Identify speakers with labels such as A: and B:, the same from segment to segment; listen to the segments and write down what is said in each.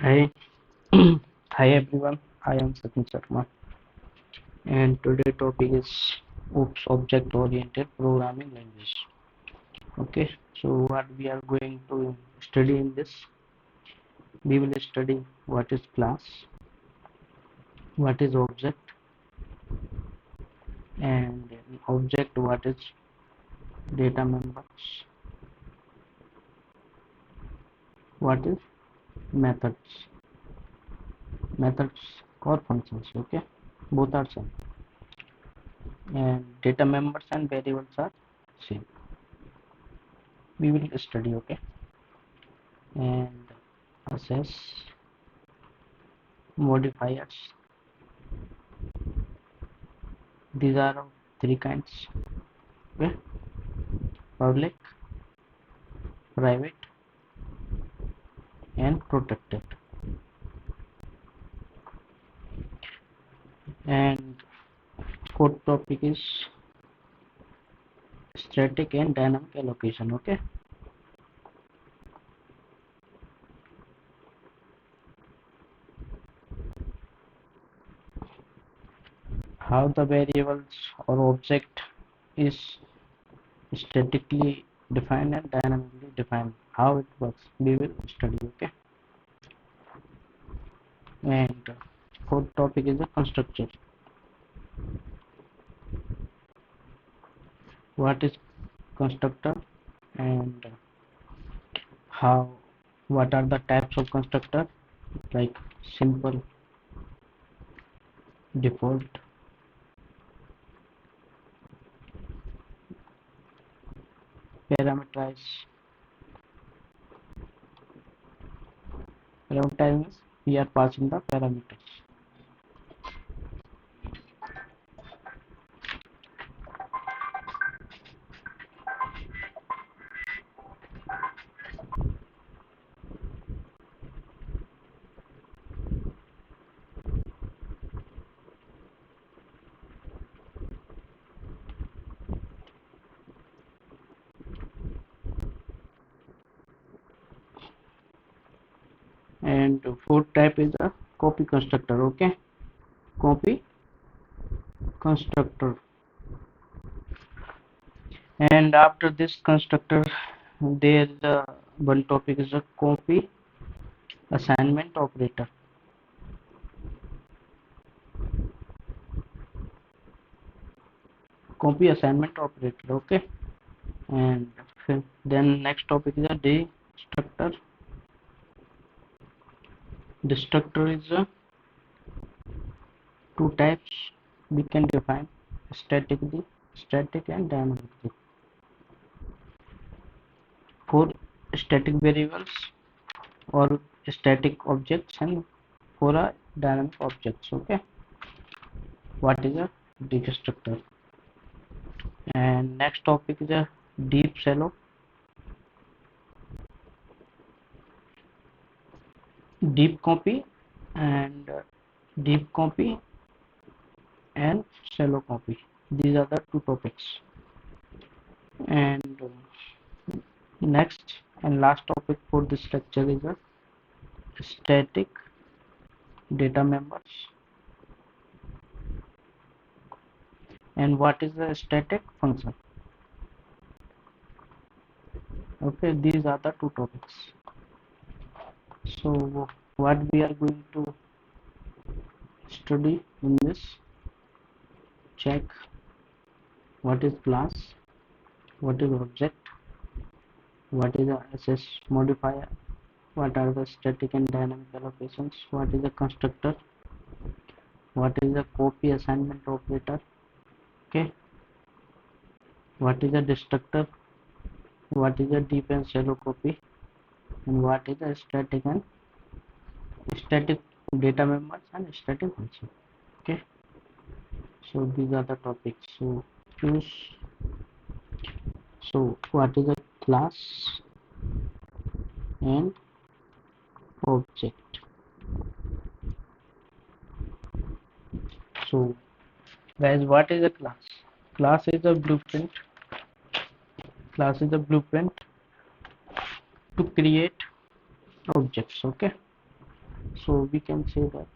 A: Hi, hi everyone. I am SACHIN Sharma, and today topic is OOPS object-oriented programming language. Okay, so what we are going to study in this? We will study what is class, what is object, and in object what is data members, what is methods, methods or functions. Okay, both are same, and data members and variables are same. We will study. Okay, and assess modifiers. These are of three kinds: okay? Public, private, and protected. And fourth topic is static and dynamic allocation. Okay, how the variables or object is statically defined and dynamically defined, how it works, we will study. Okay, and fourth topic is the constructor. What is constructor, and how, what are the types of constructor, like simple, default, parameterize. Parameterize means we are passing the parameters. And fourth type is a copy constructor. Okay, copy constructor. And after this constructor, there is one topic is a copy assignment operator. Copy assignment operator. Okay, and then next topic is a destructor. Destructor is two types we can define: static and dynamically. For static variables or static objects, and for a dynamic objects. Okay, what is a destructor? And next topic is a deep shallow. Deep copy and deep copy and shallow copy. These are the two topics. And next and last topic for this lecture is a static data members. And what is a static function? Okay, these are the two topics. So what we are going to study in this: check what is class, what is object, what is a SS modifier, what are the static and dynamic allocations, what is a constructor, what is a copy assignment operator, okay, what is a destructor, what is a deep and shallow copy, and what is a static data members and static function. Okay, so these are the topics. So choose. So what is a class and object? So guys, what is a class? Class is a blueprint. Class is a blueprint to create objects. Okay, So we can say that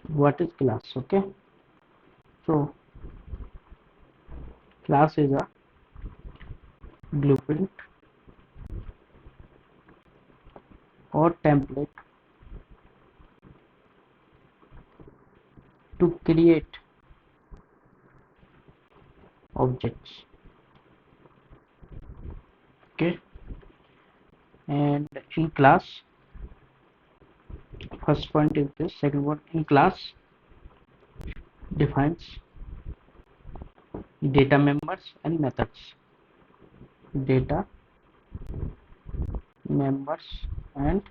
A: what is class. Okay, so class is a blueprint or template to create objects. Okay, and in class, first point is this. Second one, in class defines data members and methods. Data members and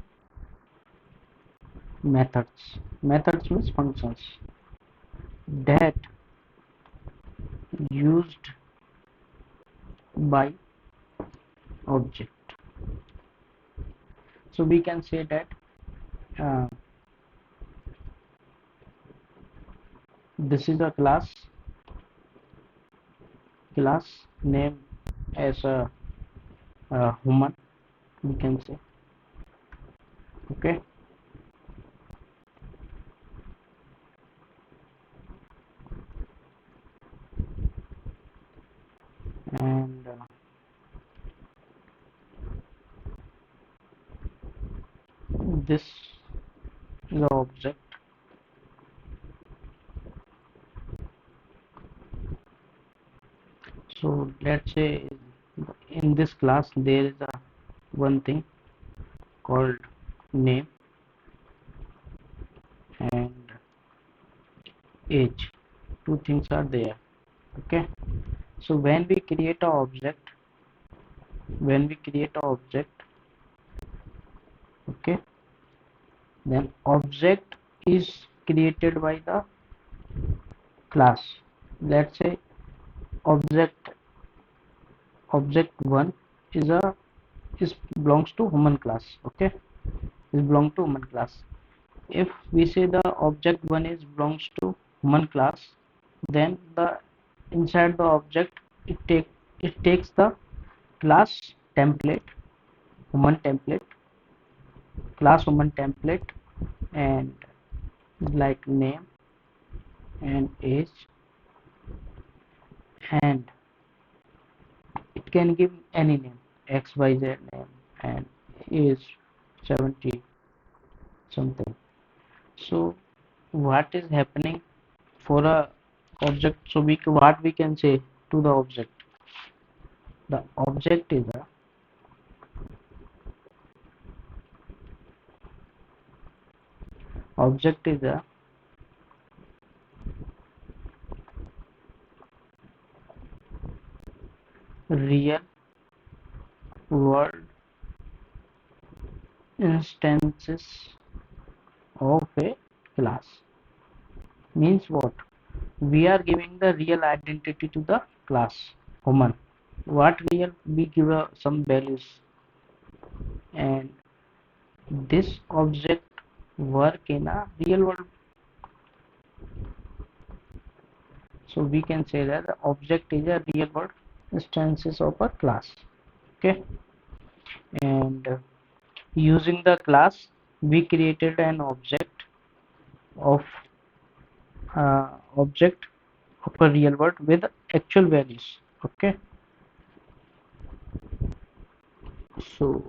A: methods. Methods means functions that used by object. So we can say that uh, this is a class name as a human, we can say. Okay, and this is the object. So let's say in this class there is a one thing called name and age. Two things are there. Okay, so when we create a object, okay, then object is created by the class. Let's say object object 1 is a is belongs to human class. Okay, is belong to human class. If we say the object 1 is belongs to human class, then the inside the object it takes the class template, human template, class human template, and like name and age, and it can give any name, xyz name, and age 70 something. So what is happening for a object? So what we can say to the object, the object is a real world instances of a class. Means what? We are giving the real identity to the class human. What real? We give some values, and this object work in a real world. So we can say that the object is a real world instances of a class. Okay, and using the class we created an of object of a real world with actual values. Okay, so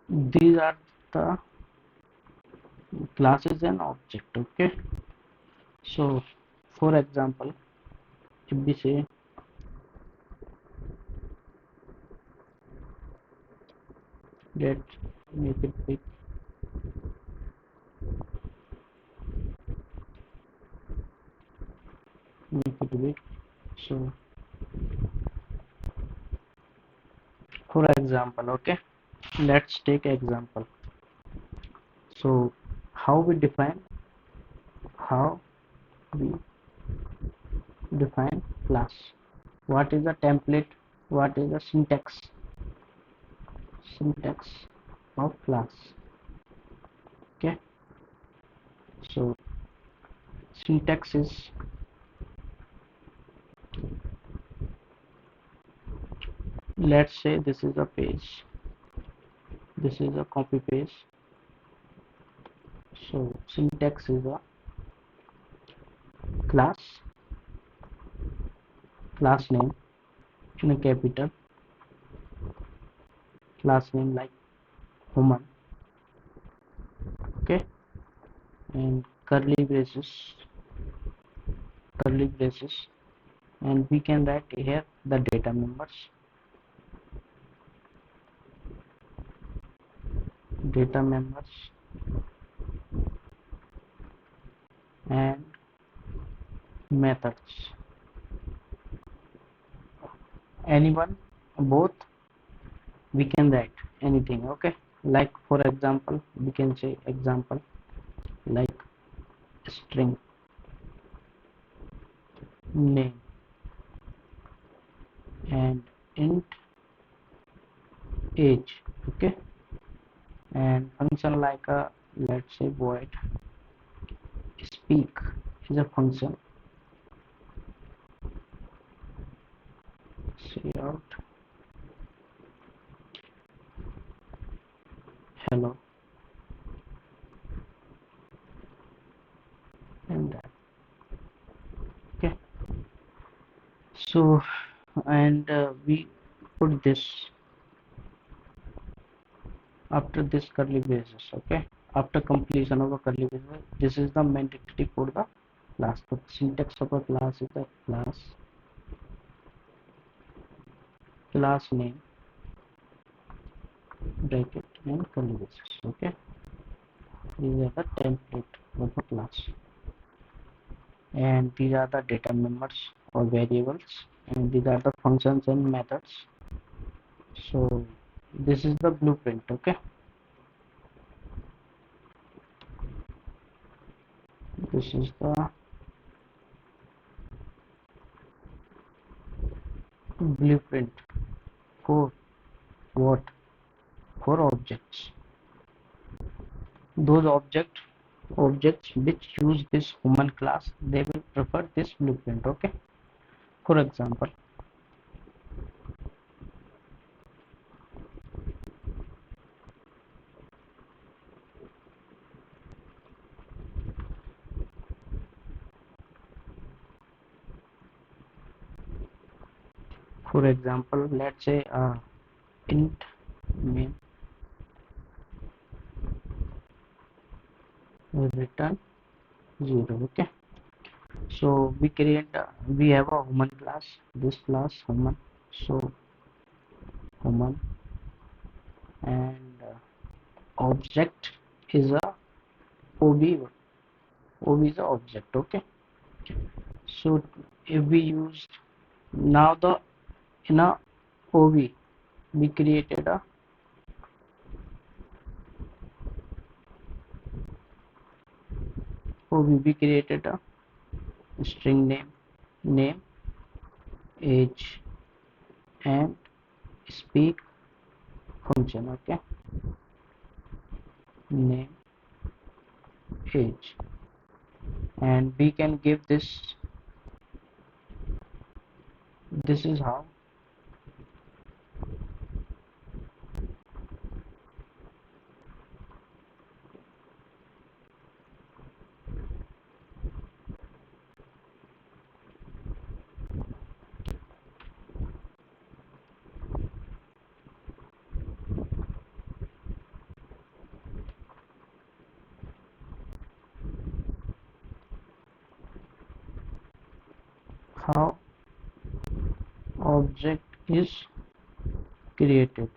A: these are the classes and object. Okay, so for example, if we say that, make it big, make it big. So for example, okay, let's take example. So how we define class? What is the template? What is the syntax of class? Okay, so syntax is let's say this is a page, this is a copy paste. So syntax is a class name in a capital, class name like human, okay, and curly braces, and we can write here the data members, and methods, anyone, both, we can write anything, okay. Like for example we can say example like string name and int age, okay, and function like a, let's say void speak is a function, say out hello, and that, okay. So and we put this after this curly braces, okay, after completion of a curly braces. This is the mandatory for the class. The syntax of a class is the class name bracket and curly braces, okay. These are the template of a class, and these are the data members or variables, and these are the functions and methods. So this is the blueprint, okay. This is the blueprint for what? For objects. Those objects which use this human class, they will prefer this blueprint, okay. For example, let's say int main will return 0, okay. So we have a human class, this class human, so human, and object is a ob is a object, okay. So if we use now the in a ob we created a string name age and speak function, okay. Name age, and we can give this is how object is created.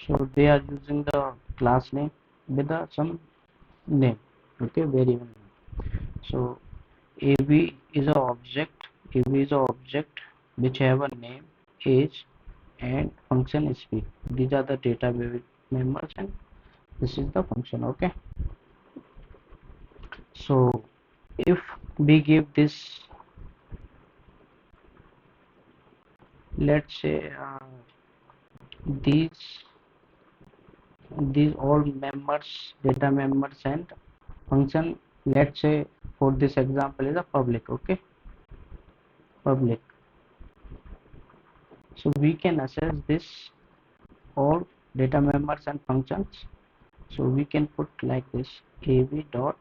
A: So they are using the class name with some name, okay, variable name. So ab is a object which have a name, age, and function speak. These are the data members, and this is the function, okay. So if we give this, let's say these all members, data members and function, let's say for this example is a public, okay, public, So we can access this all data members and functions. So we can put like this av dot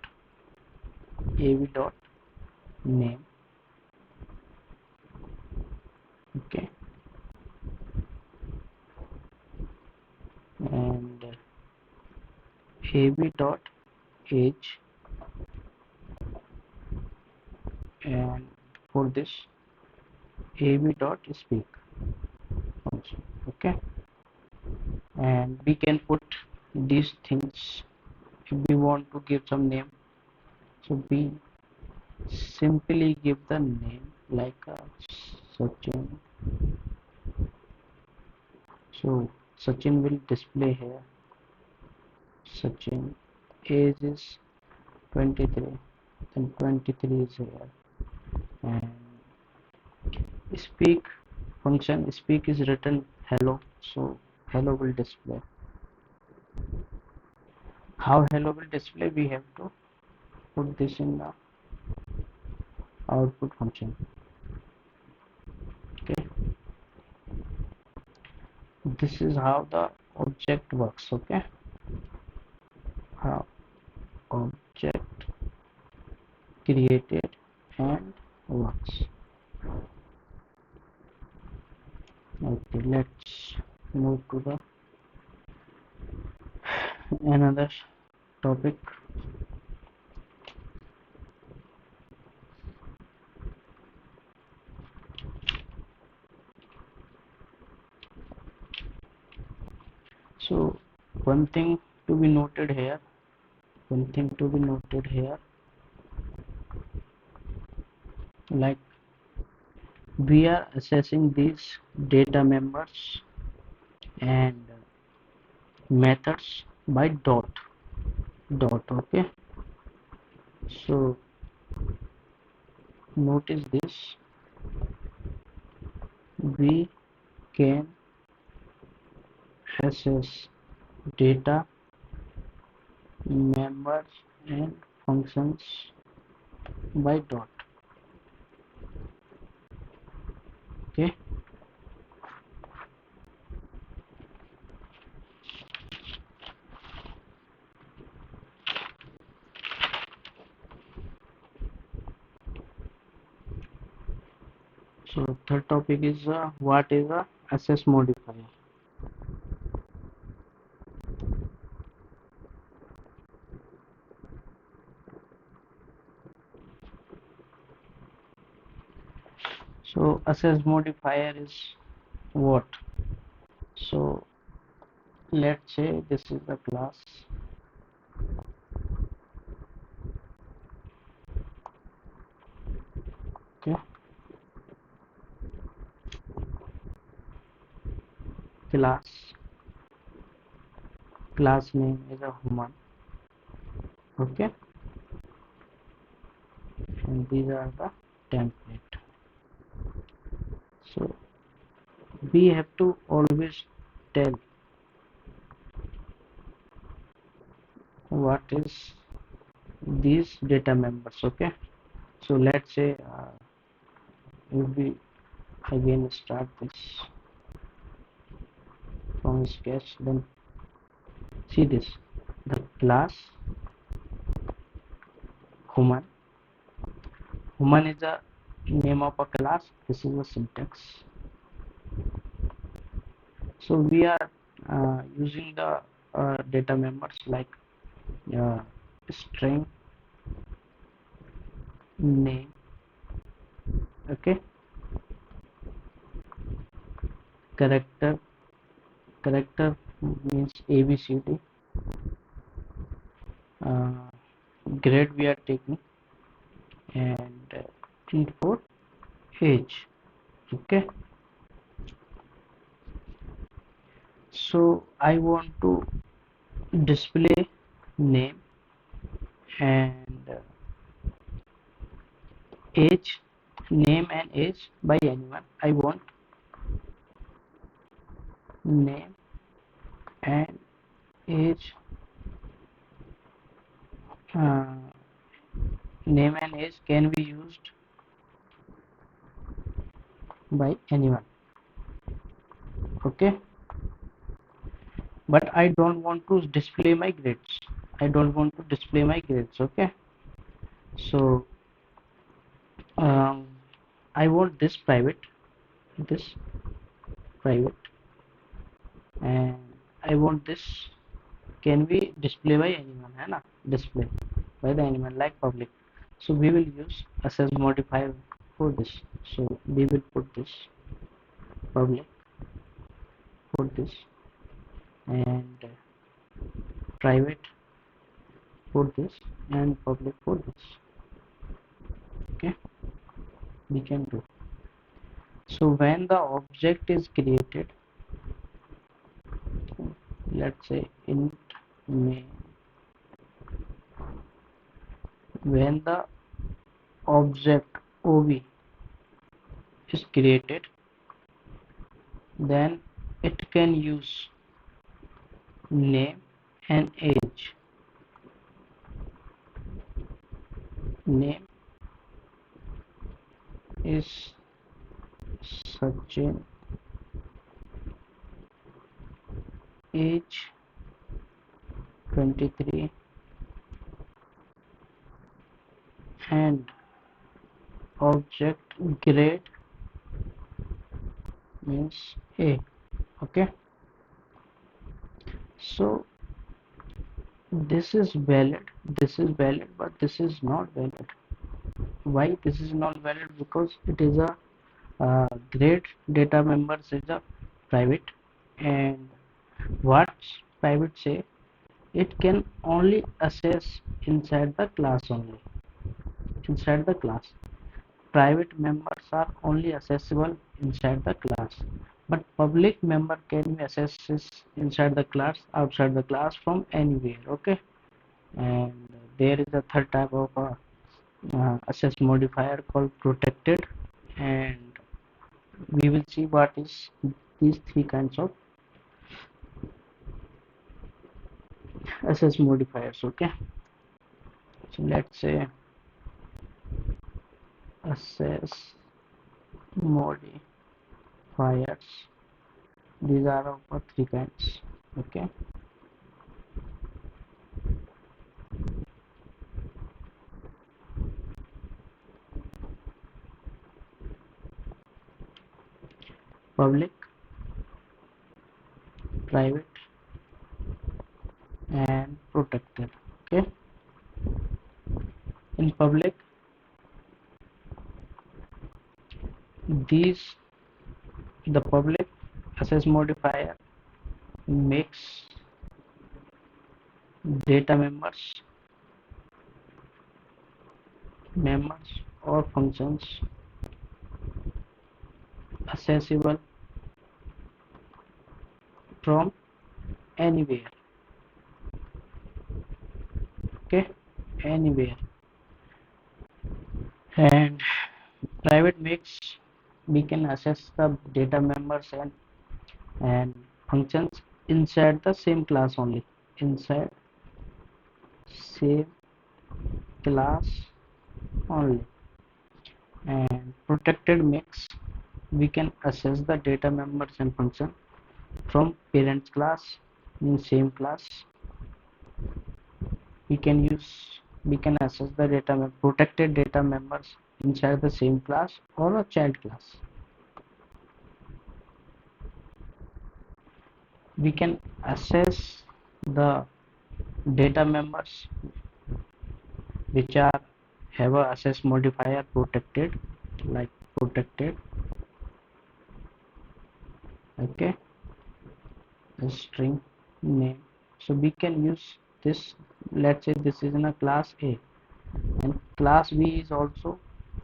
A: name. Okay, and av dot age, and for this av dot speak also. Okay, and we can put these things if we want to give some name. So we simply give the name like Sachin. So Sachin will display here. Sachin age is 23, then 23 is here, and speak function speak is written hello, so hello will display. How hello will display? We have to put this in the output function. Okay, this is how the object works. Okay, how object created and works. Okay, let's move to the another topic. So one thing to be noted here, like we are assessing these data members and methods by dot. Okay, so notice this, we can access data members and functions by dot. Okay, so third topic is what is a access modifier. So access modifier is what? So let's say this is the class. Okay, class name is a human. Okay, and these are the template. So we have to always tell what is these data members. Okay, so let's say if we again start this from sketch, then see this, the class human is the name of a class. This is the syntax. So we are using the data members like string name. Okay, character means ABCD. Grade we are taking, and int for age. Okay, so I want to display name and age, name and age by anyone. I want name and age, uh, name and age can be used by anyone. Okay, but I don't want to display my grades. Okay, so I want this private, and I want this can be display by anyone, है ना, display by the anyone like public. So we will use access modifier for this. So we will put this public for this, and private for this, and public for this. Okay, we can do. So when the object is created, let's say int main, when the object ob is created, then it can use name and age. Name is Sachin, age 23, and object grade means A. Okay, so this is valid, but this is not valid. Why this is not valid? Because it is a grade data members is a private, and what's private say, it can only access inside the class only. Inside the class, private members are only accessible inside the class, but public member can be accessed inside the class, outside the class, from anywhere. Okay, and there is a third type of access modifier called protected, and we will see what is these three kinds of access modifiers. Okay, so let's say access modifiers, these are of three kinds. Okay, public, private, and protected. Okay, in public, these the public access modifier makes data members or functions accessible from anywhere. Okay, anywhere. And private makes we can access the data members and functions inside the same class only, inside same class only. And protected makes we can access the data members and function from parent class in same class. We can access the protected data members inside the same class or a child class. We can access the data members which are have a access modifier protected, like protected. Okay, the string name. So we can use this. Let's say this is in a class A, and class B is also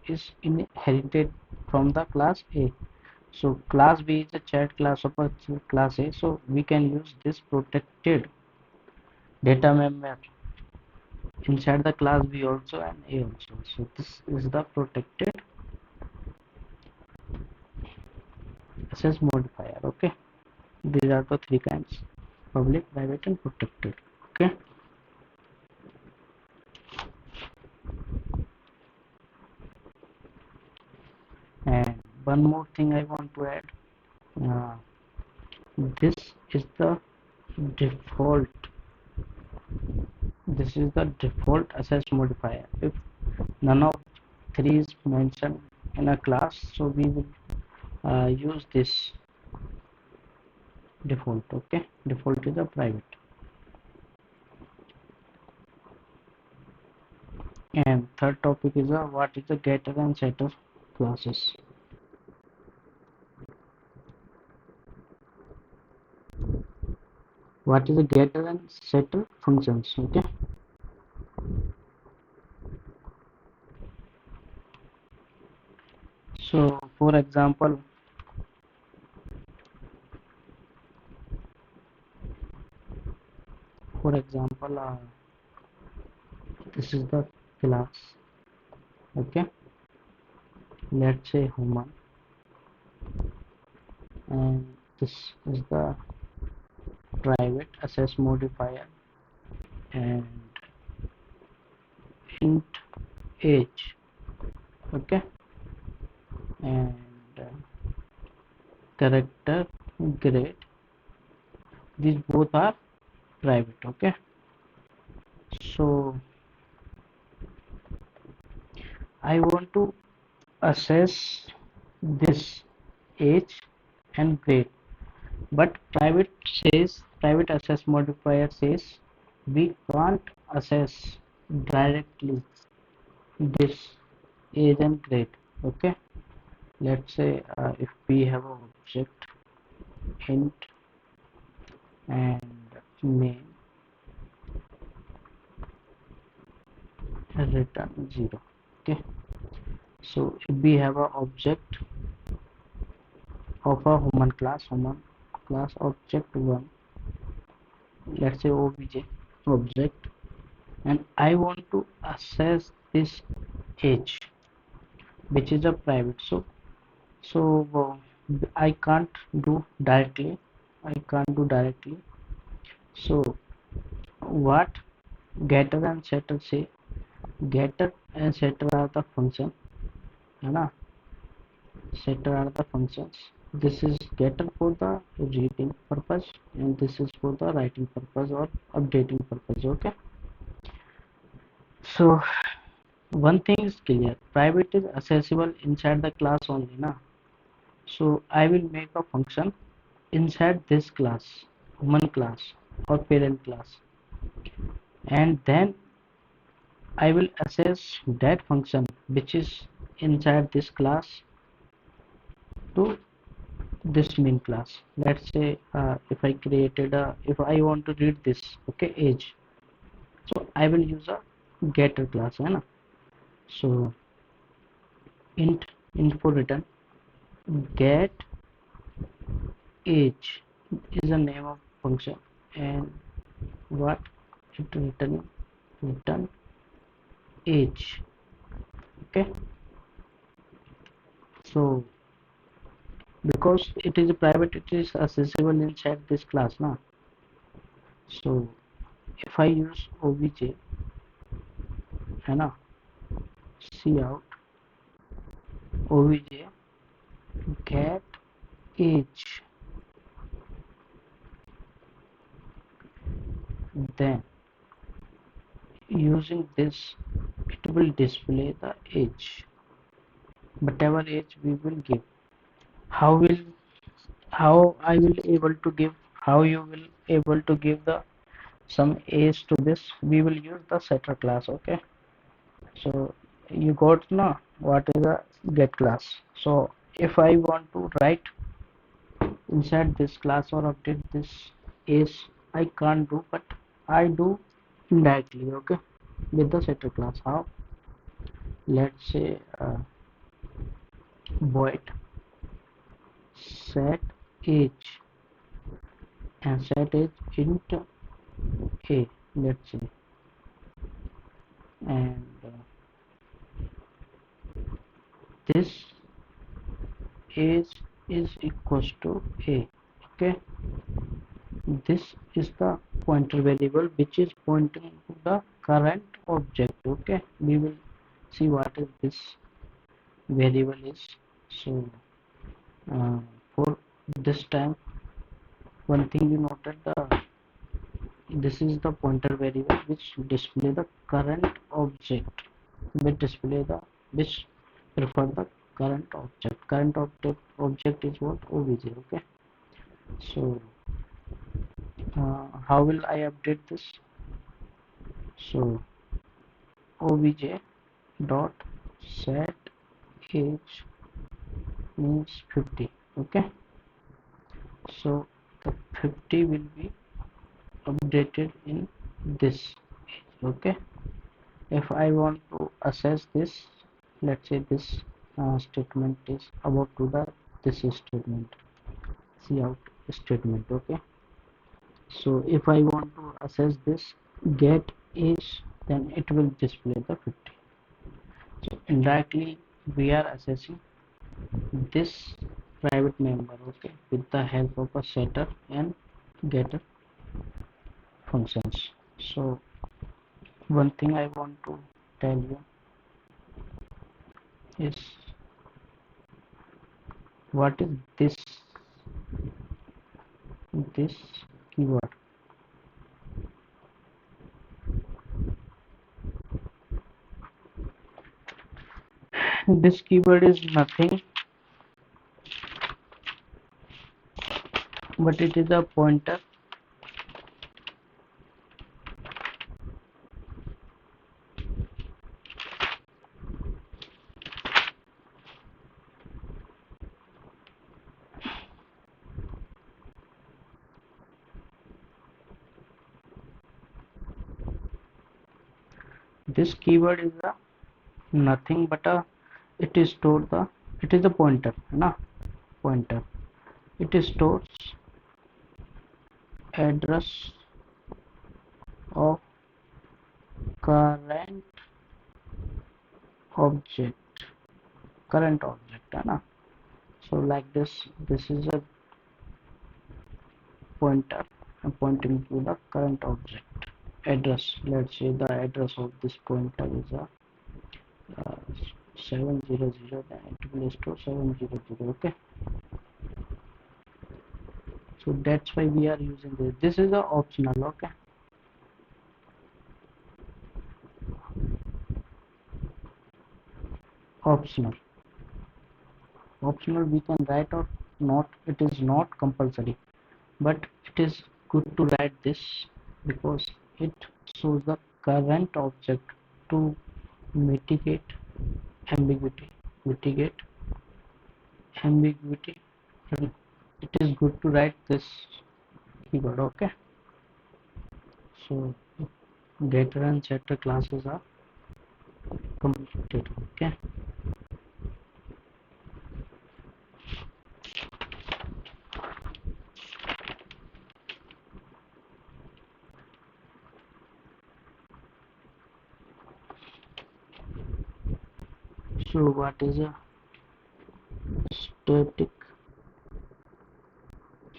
A: is inherited from the class A. So class B is a child class of a class A. So we can use this protected data member inside the class B also and A also. So this is the protected access modifier. Okay, these are the three kinds: public, private, and protected. Okay, and one more thing I want to add, uh, this is the default this is the default access modifier. If none of three is mentioned in a class, so we will use this default. Okay, default is a private. And third topic is what is the getter and setter classes. What is the getter and setter functions? Okay, so for example, this is the class. Okay, let's say human, and this is the private access modifier, and int age. Okay, and character grade, these both are private. Okay, so I want to assess this age and grade, but private access modifier says we can't assess directly this age and grade. Okay, let's say if we have an object int and name return 0. Okay, so if we have an object of a human class object 1, let's say obj object, and I want to assess this age, which is a private. So I can't do directly. So what getter and setter say? Getter and setter are the function, है ना? Setter are the functions. This is getter for the reading purpose, and this is for the writing purpose or updating purpose. Okay. So one thing is clear: private is accessible inside the class only, na? So I will make a function inside this class, human class or parent class, and then I will access that function which is inside this class to this main class. Let's say if I want to read this, okay, age, so I will use a getter class, है ना? So int for return get age is the name of function, and what it return age. Okay, so because it is private, it is accessible inside this class now. So if I use obj, है ना, cout obj get age, then using this it will display the age, whatever age we will give. How I will able to give, how you will able to give the some age to this? We will use the setter class. Okay, so you got now what is a get class. So if I want to write inside this class or update this age, I can't do, but I do indirectly. Okay, with the setter class. How? Let's say void set age, and set age int a, let's say, and this age is equals to a. Okay, this is the pointer variable which is pointing to the current object. Okay, we will see what is this variable is. So for this time one thing you noted, this is the pointer variable which display the current object, which refer the current object. Object is what? obj. Okay, so how will I update this? So obj dot set age means 50. Okay, so the 50 will be updated in this age. Okay, if I want to assess this, let's say this statement is about to the this statement, cout statement. Okay, so if I want to assess this get age, then it will display the 50. So indirectly we are assessing this private member, okay, with the help of a setter and getter functions. So one thing I want to tell you is what is this keyword. This keyword is nothing but it is a pointer this keyword is a nothing but a it is stored the it is a pointer na pointer. It stores address of current object है ना. So like this is a pointer pointing to the current object address. Let's say the address of this pointer is a 700, then it will store 700. Okay, so that's why we are using this is a optional. Okay, optional we can write or not. It is not compulsory, but it is good to write this because it shows the current object to mitigate ambiguity. It is good to write this keyword. Okay, so getter and setter classes are completed. Okay, so what is a static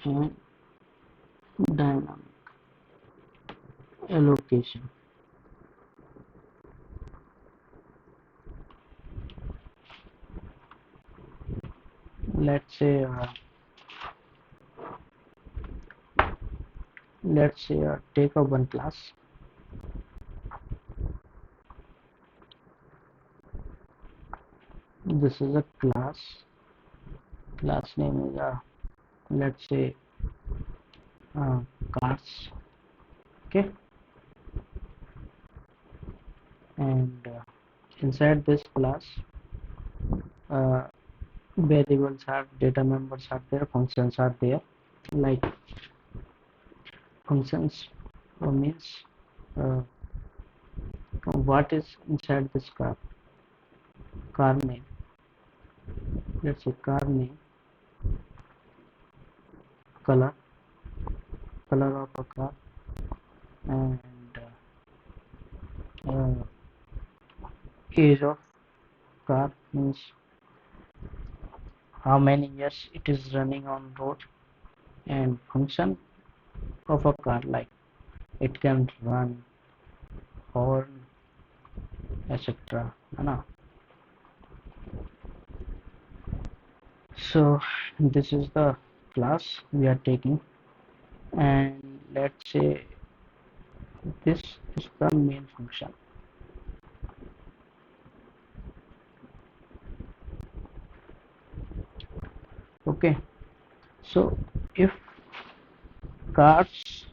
A: and dynamic allocation? Let's say take a one class. This is a class name is let's say cars. Okay, and inside this class variables are data members are there, functions are there. Like functions means what is inside this car name. Let's say car name, color of a car, and age of car means how many years it is running on road, and function of a car like it can run, horn, etc. So this is the class we are taking. and let's say this is the main function. Okay, so if cars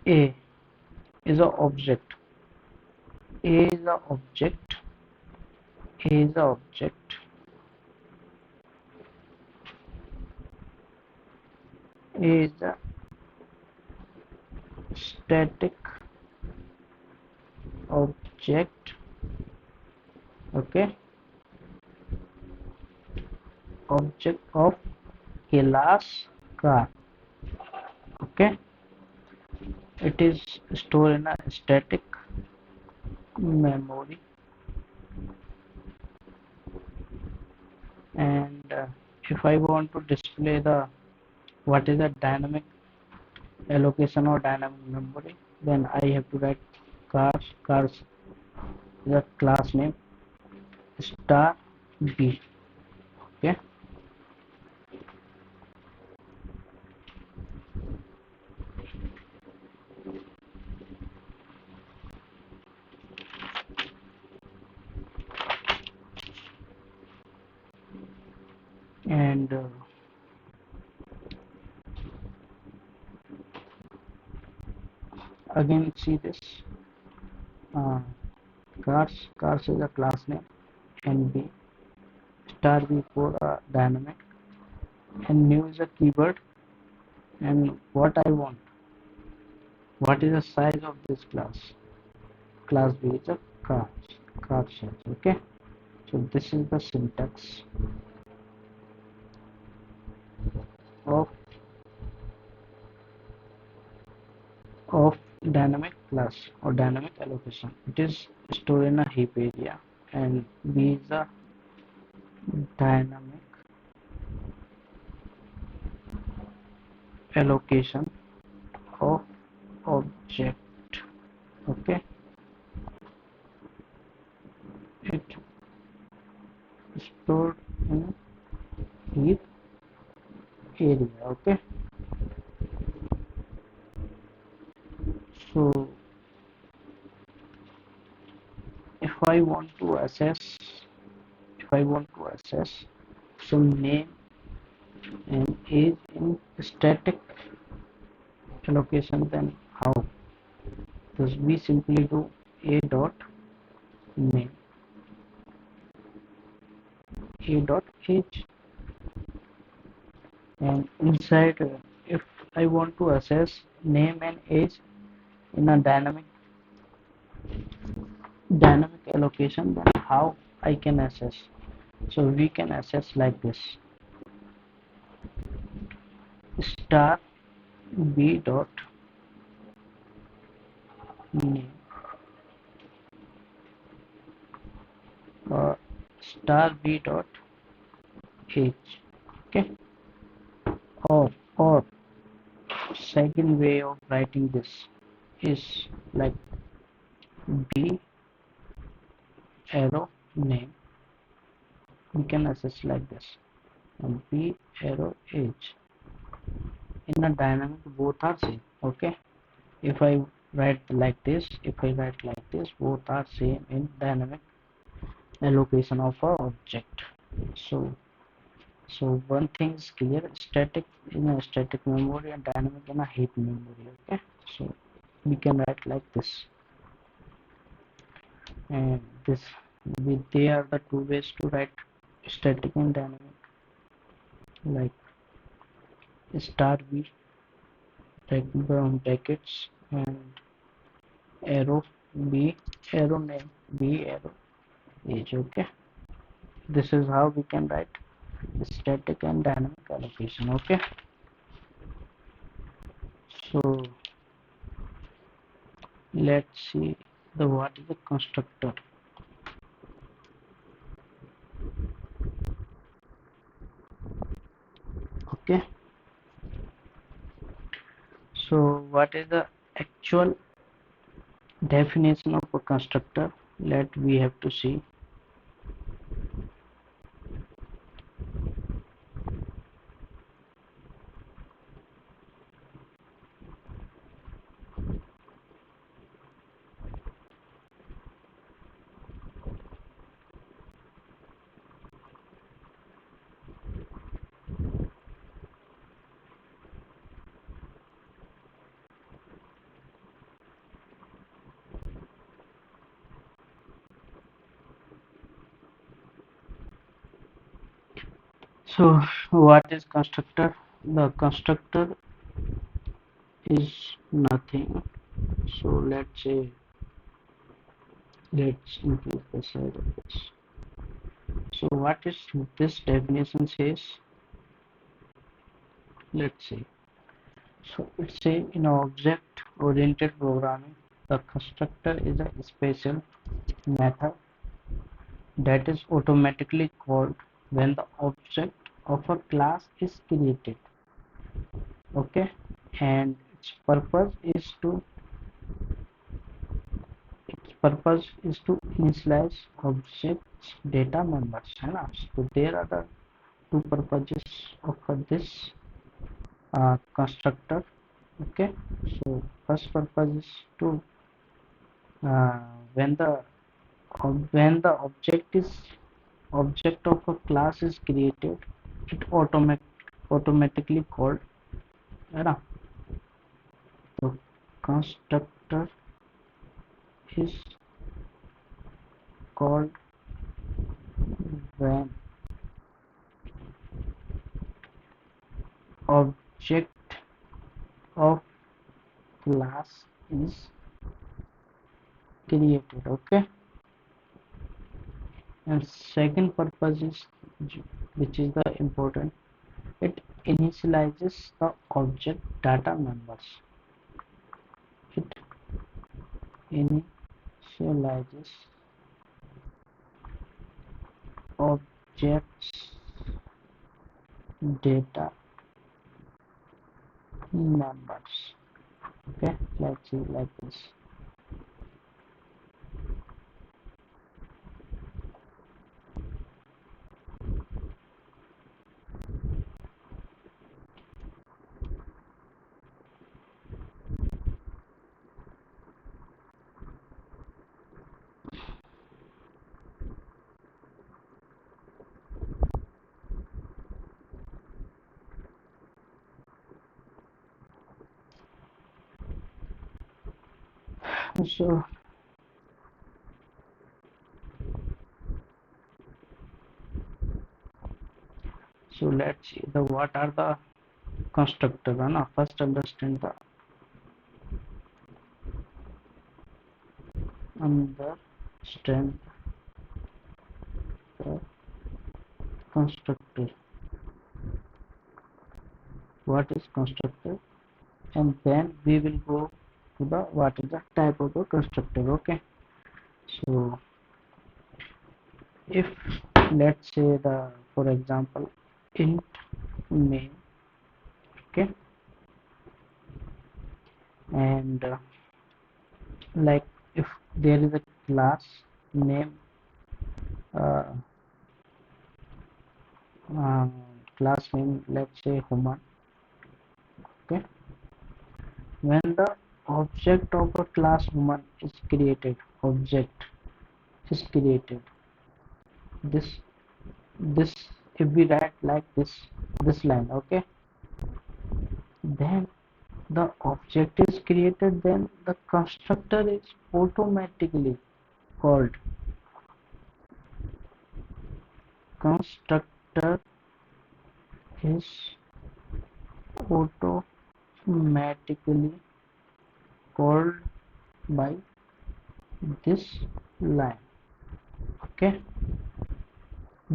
A: A is a object, A is a object, A is a object, A is a static object, okay, object of class car, okay, it is stored in a static memory, and if I want to display the what is a dynamic allocation or dynamic memory, then I have to write cars is a class name star B, okay, and again see this uh, cars is a class name and B star B for a dynamic, and new is a keyword, and what I want, what is the size of this class B is a car size, okay, so this is the syntax of of dynamic class or dynamic allocation. It is stored in a heap area, and B is a dynamic allocation of object, okay, it stored in heap area, okay, so if I want to access some name and age in static allocation, then how? Because we simply do a dot name, a dot age, and inside if I want to access name and age in a dynamic allocation, then how I can access? So we can access like this: star b dot name or star b dot age, okay, or second way of writing this is like b arrow name, we can access like this, and b arrow age in a dynamic both are same, okay, if I write like this, both are same in dynamic allocation of a object. So one thing is clear: static in a static memory and dynamic in a heap memory, okay, so we can write like this, and this they are the two ways to write static and dynamic, like star b brackets and arrow b arrow name b arrow age, okay, this is how we can write static and dynamic allocation, okay, so let's see the what is the constructor, okay, so what is the actual definition of a constructor, let we have to see. So what is constructor? The constructor is nothing. So let's increase the size of this. So what is this definition says? Let's see. So it's say in object oriented programming, the constructor is a special method that is automatically called when the object of a class is created. Okay, and its purpose is to initialize objects data members, है ना? So there are the two purposes of this constructor. Okay, so first purpose is to uh, when the object of a class is created, it automatically called, है ना? So constructor is called when object of class is created. Okay, and second purpose is, which is the important, it initializes the object data members. It initializes objects data members. Okay, let's see like this. So let's see the what are the constructor. Na? First understand the constructor. What is constructor? And then we will go to the what is the type of the constructor. Okay, so if let's say the, for example, int main. Okay, and like if there is a class name, uh, class name, let's say human. Okay, when the object of a class human is created, object is created, this if we write like this line. Okay, then the object is created, then the constructor is automatically called. Constructor is automatically called by this line. Okay,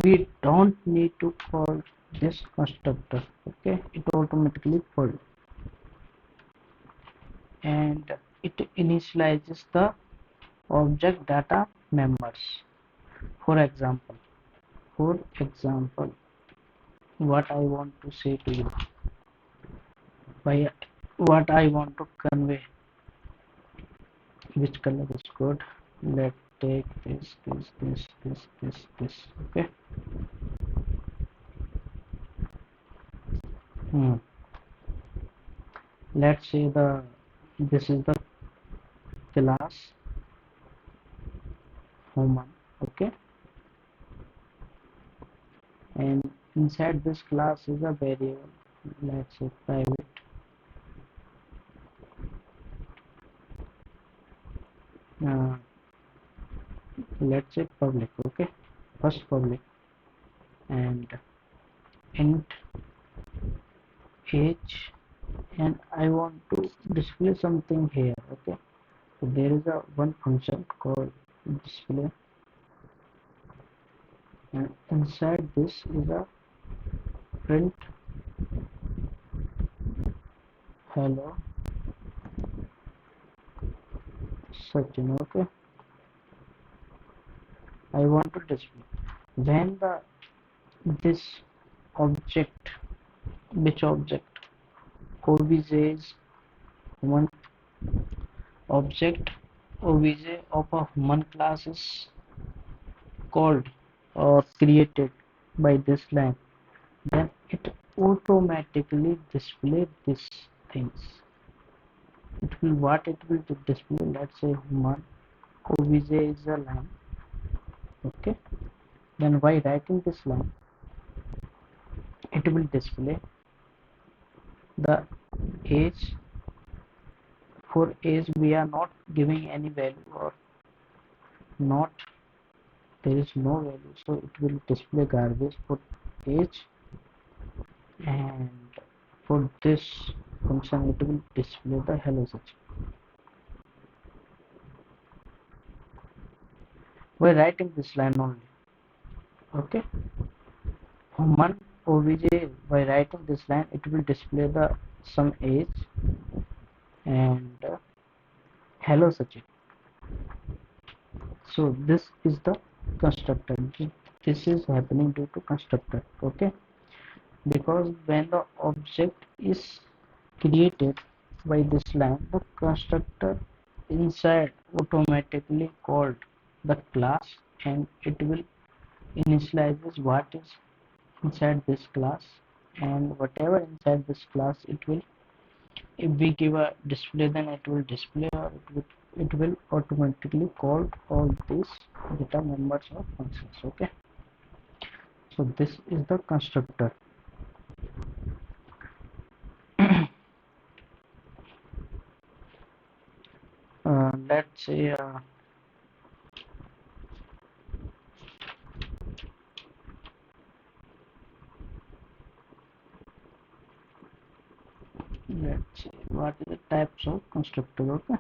A: we don't need to call this constructor. Okay, it automatically called, and it initializes the object data members. For example, what I want to say to you, by what I want to convey, which color is good? Let's take this. Okay, let's say this is the class human. Okay, and inside this class is a variable, let's say private, let's say public. Okay, first public, and int age, and I want to display something here. Okay, so there is a one function called display, and inside this is a print hello Sachin. Okay, I want to display when the this object, which object, obj is one object, obj of a human class is called or created by this line, then it automatically display these things. It will what it will display, let's say human obj is a line. Okay, then by writing this line it will display the age. For age we are not giving any value, or not, there is no value, so it will display garbage for age. And for this function it will display the hello section. By writing this line only. Okay, human obj, by writing this line it will display the some age and hello Sachin. So this is the constructor. This is happening due to constructor. Okay, because when the object is created by this line, the constructor inside automatically called the class, and it will initializes what is inside this class, and whatever inside this class it will, if we give a display, then it will display, or it will automatically call all these data members of functions. Okay, so this is the constructor. Let's say let's see what is the types of constructor. Okay,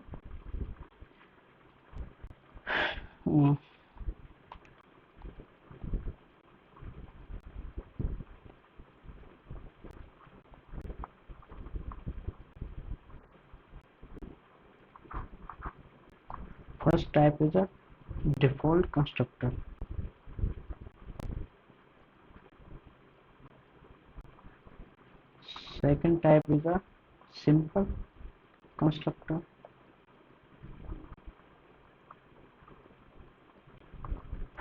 A: mm. First type is a default constructor. Second type is a simple constructor.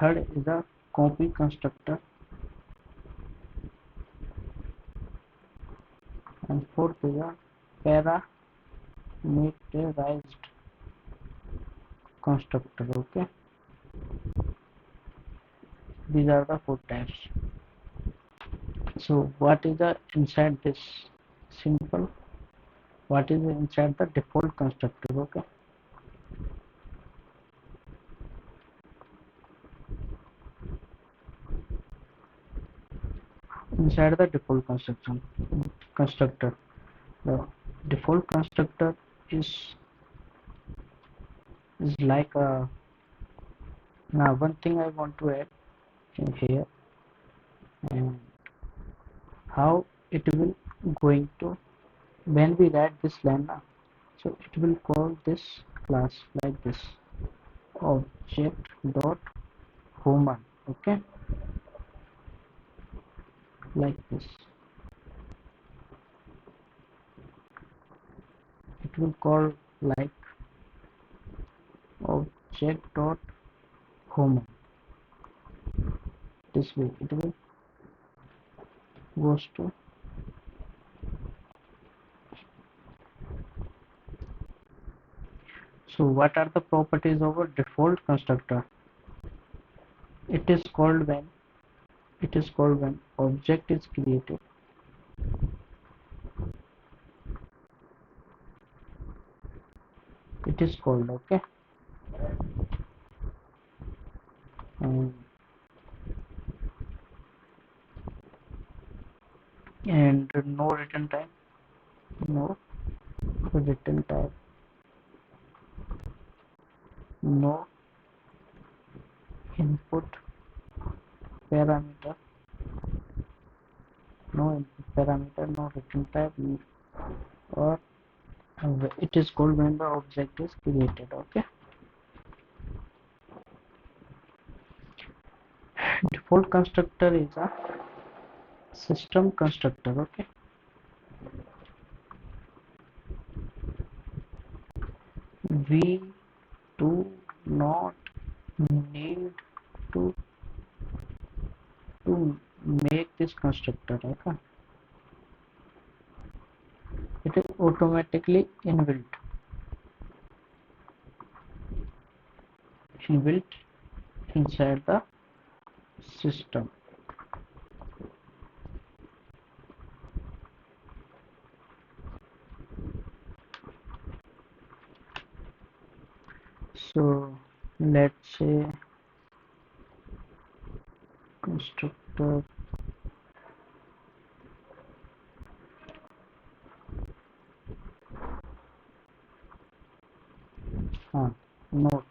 A: Third is a copy constructor, and fourth is a parameterized constructor. Okay, these are the four types. So what is the inside this simple, what is inside the default constructor? Okay, inside the default constructor, the default constructor is like a, now one thing I want to add in here, and how it will going to, when we write this line now, so it will call this class like this, object dot human. Okay, like this, it will call like object dot human. This way it will goes to. So what are the properties of a default constructor? It is called when object is created, it is called. Okay, and and no return type, no return type, no input parameter, no input parameter, no return type, or it is called when the object is created. Okay, default constructor is a system constructor. Okay, we do not need to make this constructor. Okay, it is automatically inbuilt inside the system. So let's say constructor note.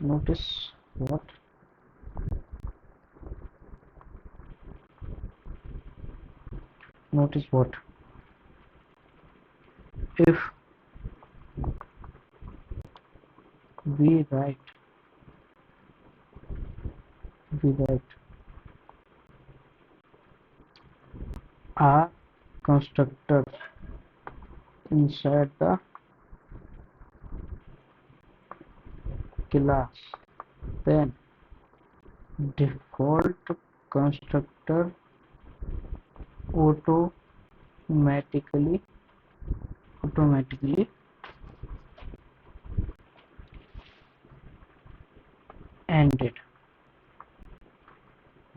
A: Notice what? Notice what? If we write a constructor inside the class, then default constructor automatically ended.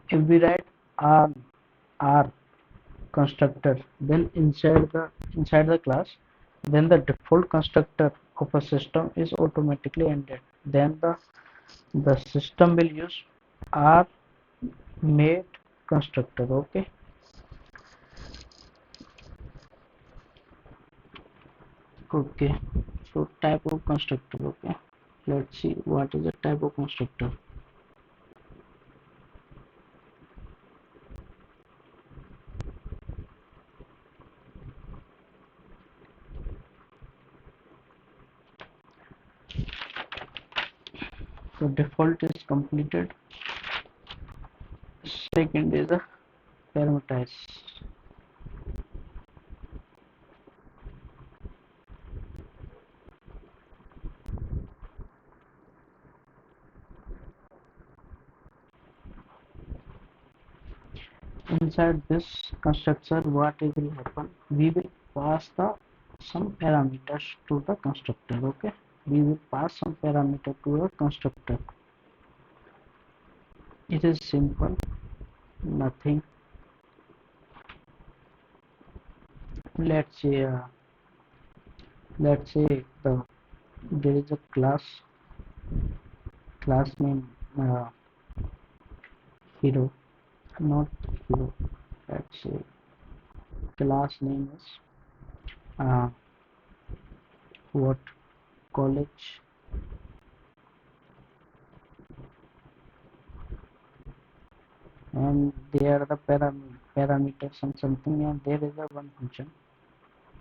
A: If we write r constructor, then inside the class, then the default constructor of a system is automatically ended. Then the system will use r made constructor. Okay, so type of constructor. Okay, let's see what is the type of constructor. So default is completed. Second is a parameterize. Inside this constructor, what will happen? We will pass some parameters to the constructor. Okay, we will pass some parameter to a constructor. It is simple, nothing. Let's say there is a class name hero, not hero. Let's say class name is what college, and there are the parameters and something, and there is a one function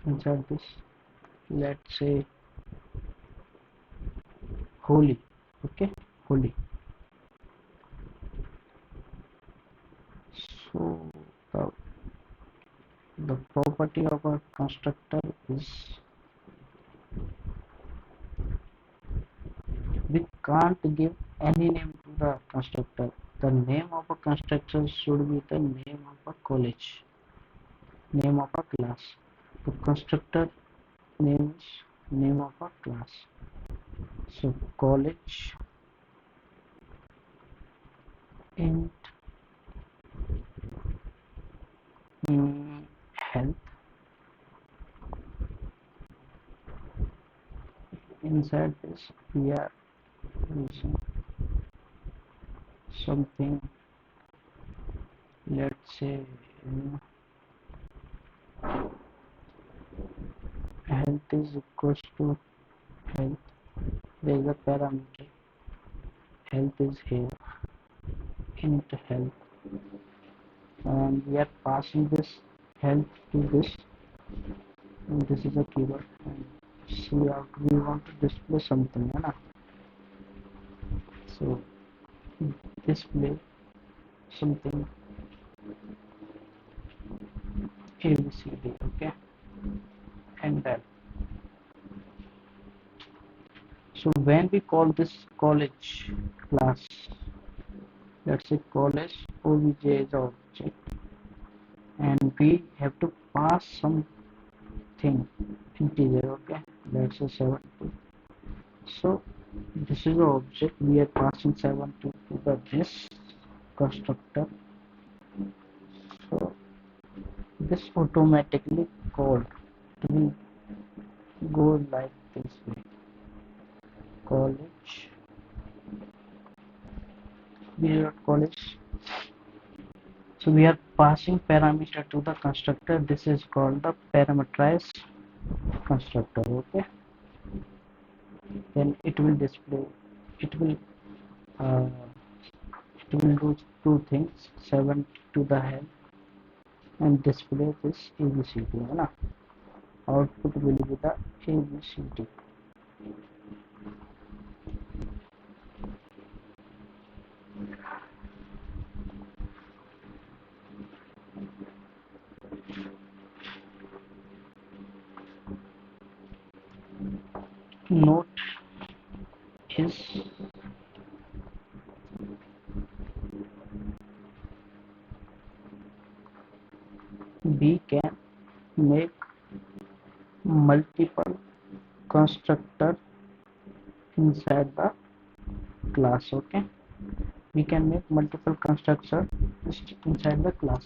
A: inside this. Let's say holy. Okay, holy. So the property of a constructor is we can't give any name to the constructor. The name of a constructor should be the name of a college, name of a class. The constructor name is name of a class. So college int health. Inside this we are using something, let's say length is equals to health. There is a parameter health is here, int health, and we are passing this health to this, and this is a keyword, and see out we want to display something, है ना? So display something ABCD, okay, and that. So when we call this college class, let's say college obj is object, and we have to pass something integer, okay, let's say 70. So this is the object, we are passing 70 to the this constructor. So this automatically called, it will go like this way, college, we are college. So we are passing parameter to the constructor. This is called the parameterized constructor, okay. Then it will display, it will uh, do two things, 7 to the head, and display this ABCD, है ना? Output will be the ABCD. Note is we can make multiple constructor inside the class, okay. We can make multiple constructor inside the class.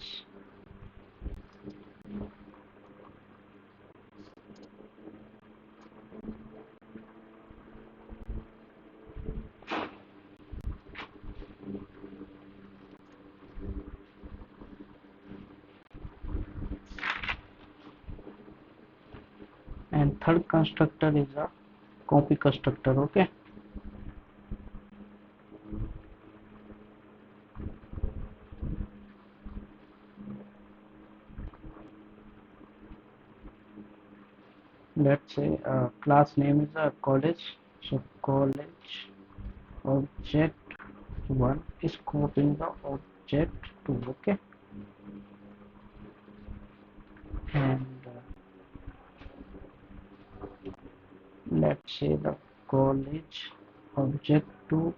A: And third constructor is a copy constructor, okay. Let's say class name is a college, so college object 1 is copying the object 2, okay. And let's say the college object 2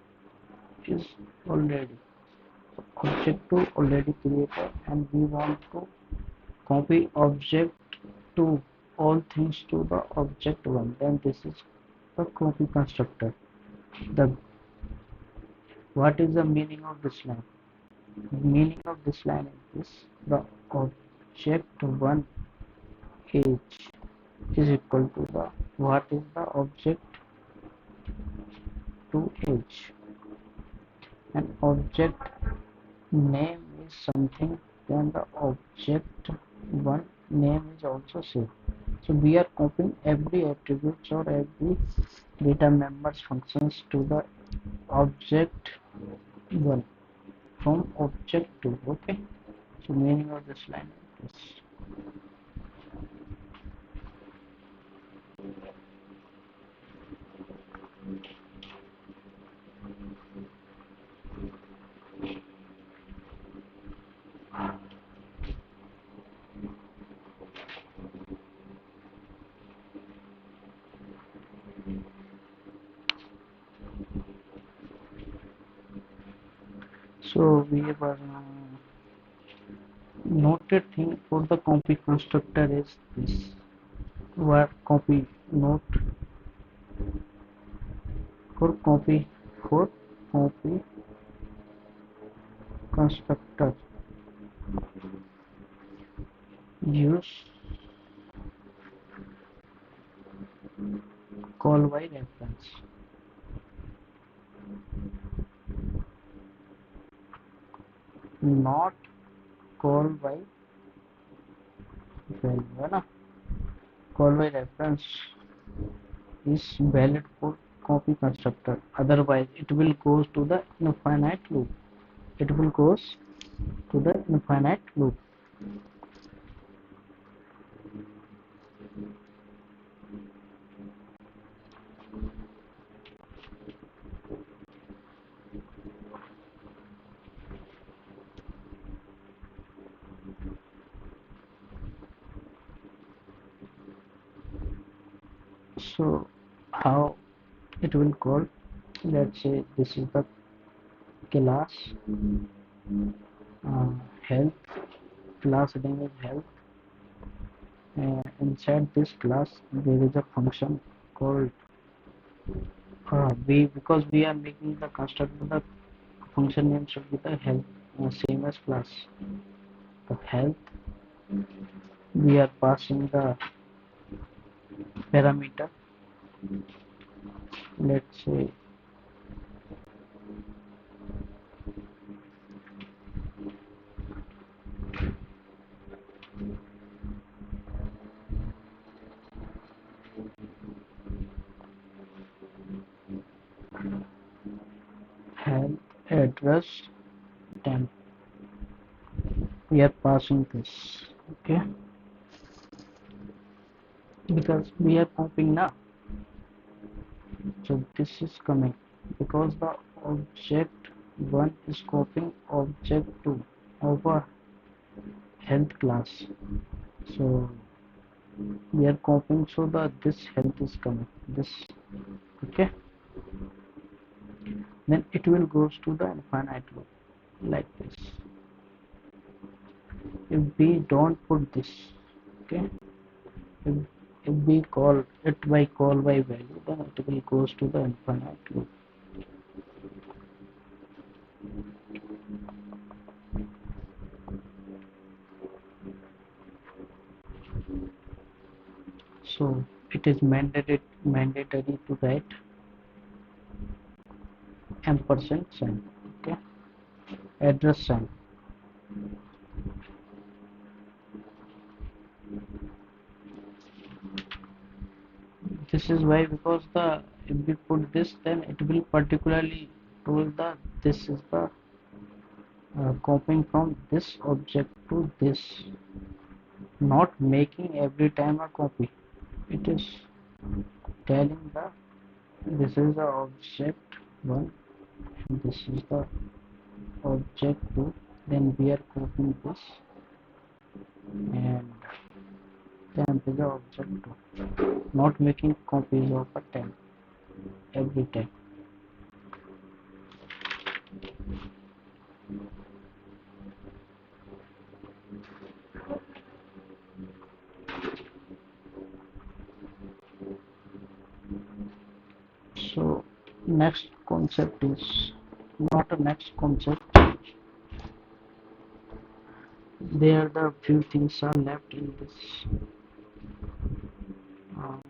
A: is already object 2 already created, and we want to copy object 2 all things to the object 1. Then this is the copy constructor. The what is the meaning of this line? The meaning of this line is this: the object 1 age is equal to the what is the object 2 age, and object name is something, then the object 1 name is also same. So we are copying every attributes or every data members functions to the object 1 from object 2, okay. So meaning of this line is this. So we have a noted thing for the copy constructor is this, where copy note for copy constructor use call by reference. Not call by value, है ना? call by reference is valid for copy constructor, otherwise it will goes to the infinite loop. It will goes to the infinite loop. So how it will call? Let's say this is the class health, class name is health. Inside this class there is a function called because we are making the constructor, the function name should be the health, same as class. The health, we are passing the parameter, let's say health address temp. We are passing this, okay, because we are copying now. So this is coming because the object 1 is copying object 2 over health class. So we are copying, so that this health is coming, this, okay. Then it will goes to the infinite loop like this. If we don't put this, okay, if, if we call it by call by value, then it will goes to the infinite loop. So it is mandatory to write ampersand sign, okay, address sign. This is why, because the if we put this, then it will particularly told that this is the copying from this object to this, not making every time a copy. It is telling the this is the object 1 and this is the object 2, then we are copying this, and temp is the object 2, not making copies of a temp every time. So next concept is not a next concept. There the few things are left in this.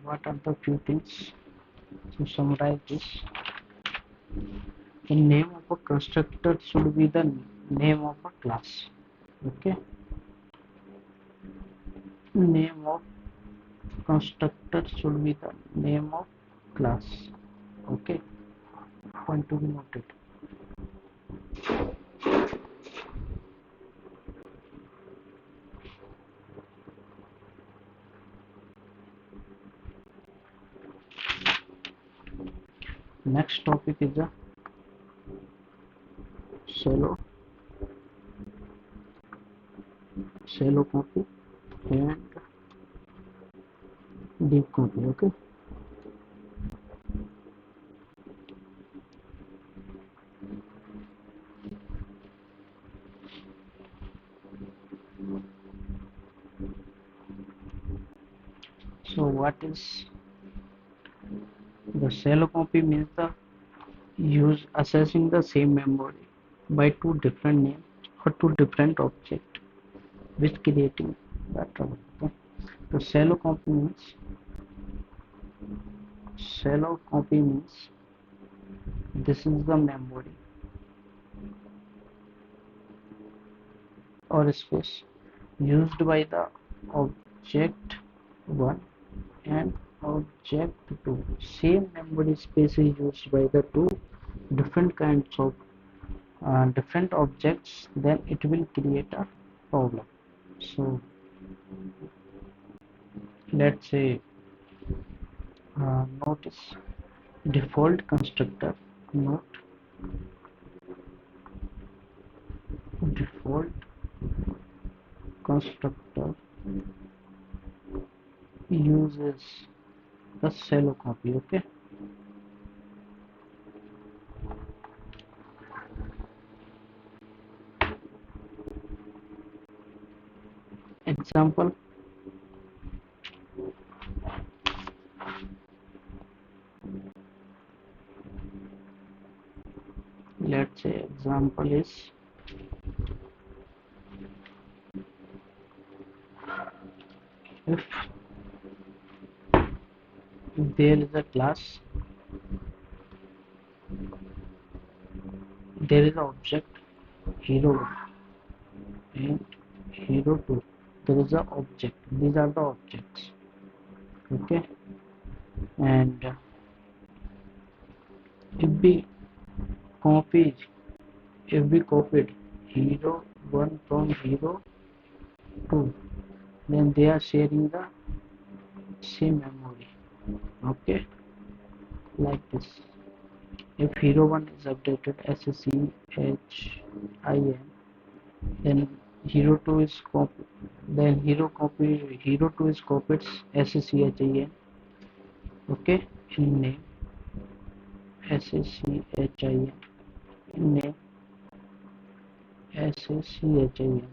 A: What are the few things? To summarize this, the name of a constructor should be the name of a class, okay. Name of constructor should be the name of class, okay. Point to be noted. Next topic is a shallow copy and deep copy, okay. So what is the shallow copy? Means the use accessing the same memory by two different names or two different objects, which creating that trouble, okay? So shallow copy means this is the memory or space used by the object 1 and object 2. Same memory space is used by the two different kinds of different objects, then it will create a problem. So let's say notice default constructor, note default constructor uses the shallow copy. Okay, example, let's say example is if there is a class, there is an object hero and hero 2, there is an object, these are the objects. Okay, and if we copy if we copied hero 1 from hero 2, then they are sharing the same memory. Okay, like this. If hero 1 is updated SACHIN, then hero 2 is copied, then hero 2 is copied SACHIN. Okay, in name SACHIN, in name SACHIN.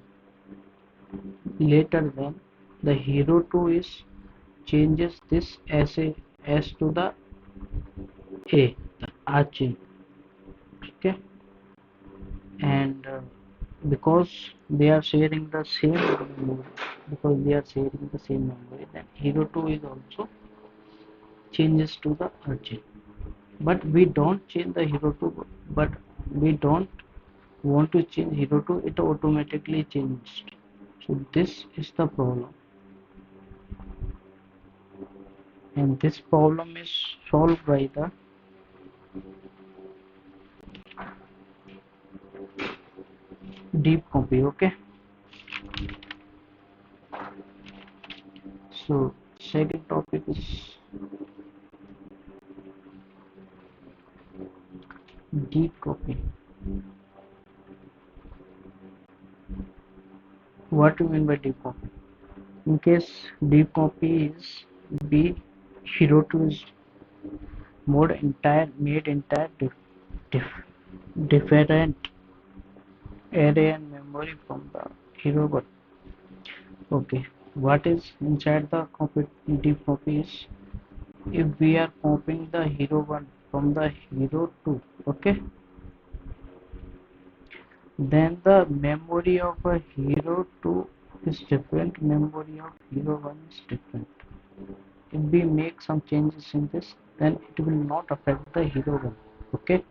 A: Later when the hero 2 is changes this as to the A, the arching. Okay, and because they are sharing the same memory, then hero 2 is also changes to the arching. But we don't change the hero 2, but we don't want to change hero 2, it automatically changes. So this is the problem, and this problem is solved by the deep copy. Okay, so second topic is deep copy. What do you mean by deep copy? In case deep copy is B, hero 2 is made entire different array and memory from the hero 1. Okay, what is inside the copy, deep copy is if we are copying the hero 1 from the hero 2, okay, then the memory of a hero 2 is different, memory of hero 1 is different. If we make some changes in this, then it will not affect the hero 1. Okay,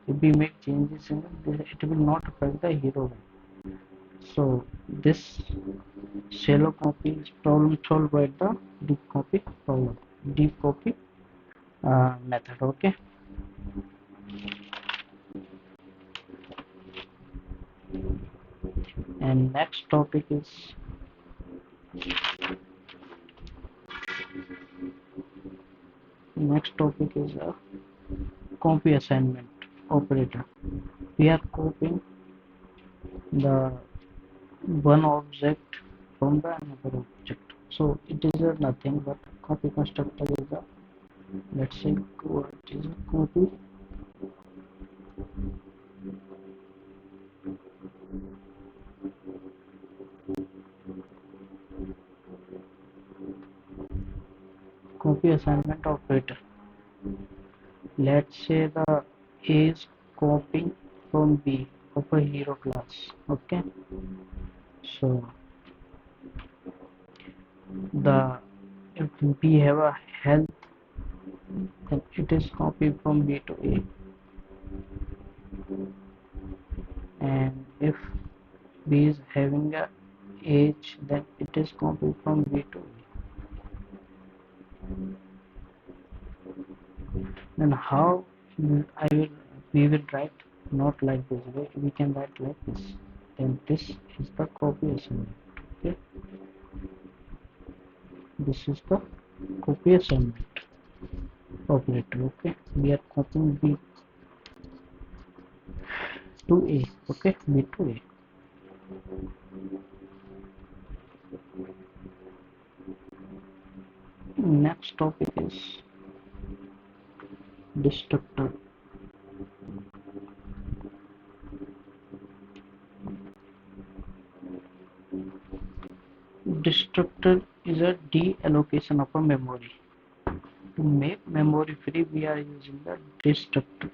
A: if we make changes in it will not affect the hero 1. So this shallow copy is problem solved by the deep copy problem, deep copy method. Okay, and next topic is a copy assignment operator. We are copying the one object from the another object. So it is nothing but copy constructor is a, let's say what is a copy assignment operator. Let's say the A is copying from B of a hero class. Okay, so the if B have a health, then it is copied from B to A, and if B is having a age, then it is copied from B to A. Then how I will we will write not like this way, we can write like this. Then this is the copy assignment. Okay, this is the copy assignment operator. Okay, we are copying b to a. Okay, b to a. Next topic is destructor. Destructor is a deallocation of a memory. To make memory free, we are using the destructor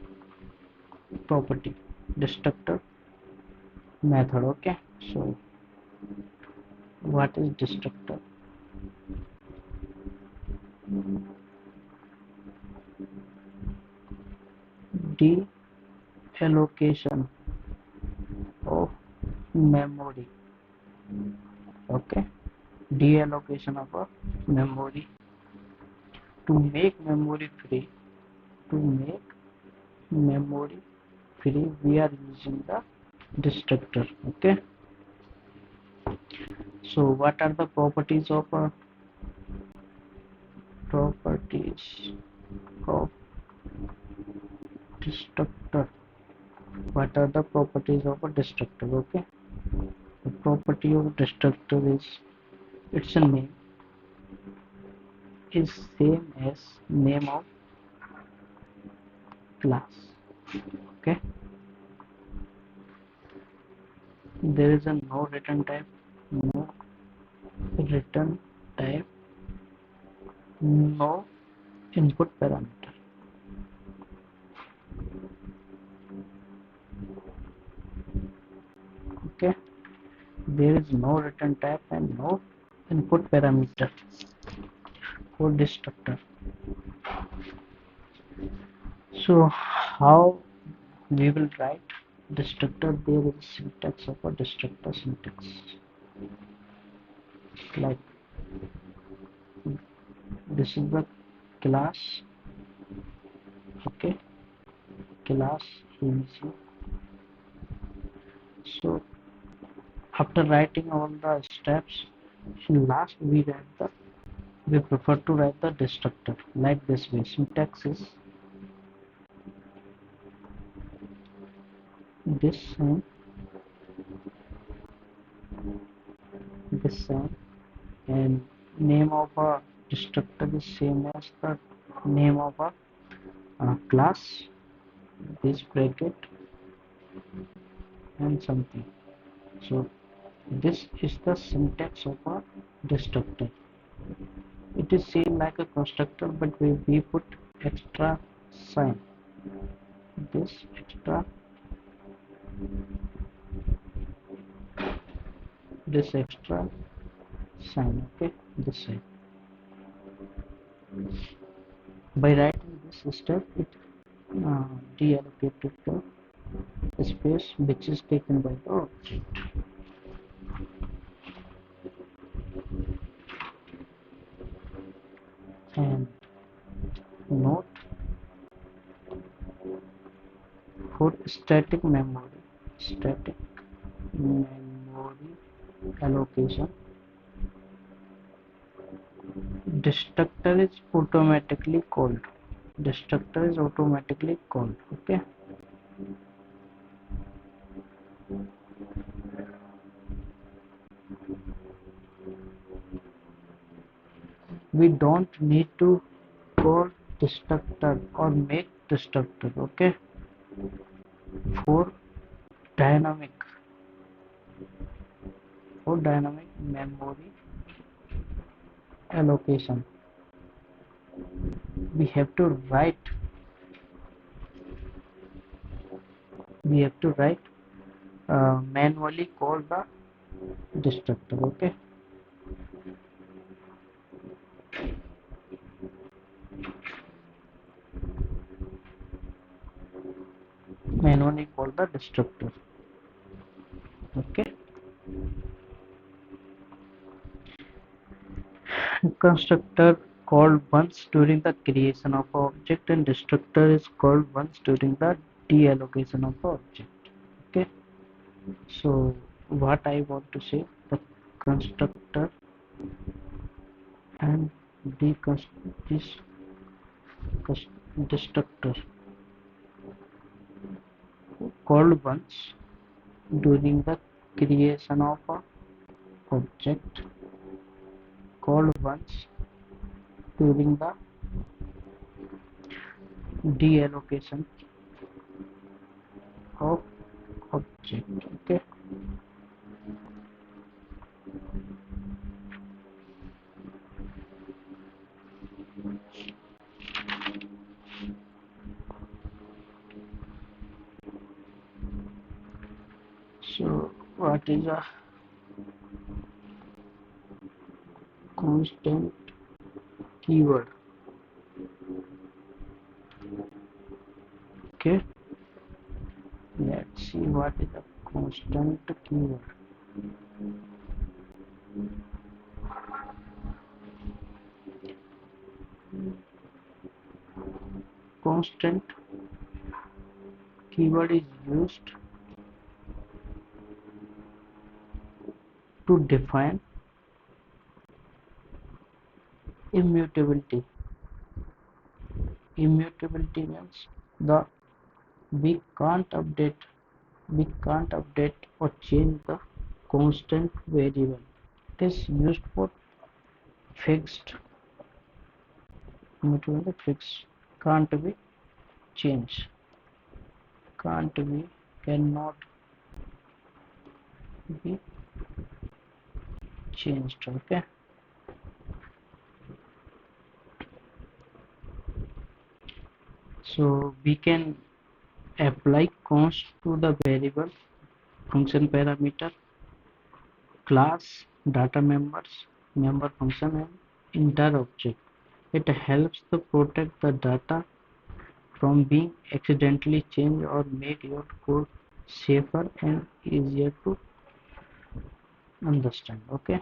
A: property, destructor method. Okay, so what is destructor? Deallocation of memory. Okay, deallocation of a memory. To make memory free, to make memory free, we are using the destructor. Okay, so what are the properties of a destructor? What are the properties of a destructor? Okay, the property of destructor is its name is same as name of class. Okay, there is a no return type, no return type, no input parameter. Okay, there is no return type and no input parameter for destructor. So how we will write destructor? There is syntax of a destructor syntax, like this is the class. Okay, class MC. So after writing all the steps, in last we prefer to write the destructor like this way. Syntax is this same, this same, and name of a destructor is same as the name of a class, this bracket and something. So this is the syntax of a destructor. It is same like a constructor, but we put extra sign, this extra, this extra sign. Okay, this side. By writing this step, it deallocated the space which is taken by the object. And note for static memory allocation, destructor is automatically called. Okay, we don't need to call destructor or make destructor. Okay, for dynamic memory allocation, we have to write manually call the destructor. Okay, manually call the destructor. Okay, constructor called once during the creation of an object, and destructor is called once during the deallocation of the object. Okay, so what I want to say, the constructor and destructor called once during the creation of a object, called once during the deallocation of object. Okay, so what is a constant keyword? Okay, let's see what is a constant keyword. Constant keyword is used to define immutability. Immutability means the we can't update or change the constant variable. It is used for fixed. Immutability fixed, can't be changed, cannot be changed. Okay, so we can apply const to the variable, function parameter, class, data members, member function, and entire object. It helps to protect the data from being accidentally changed or make your code safer and easier to understand. Okay,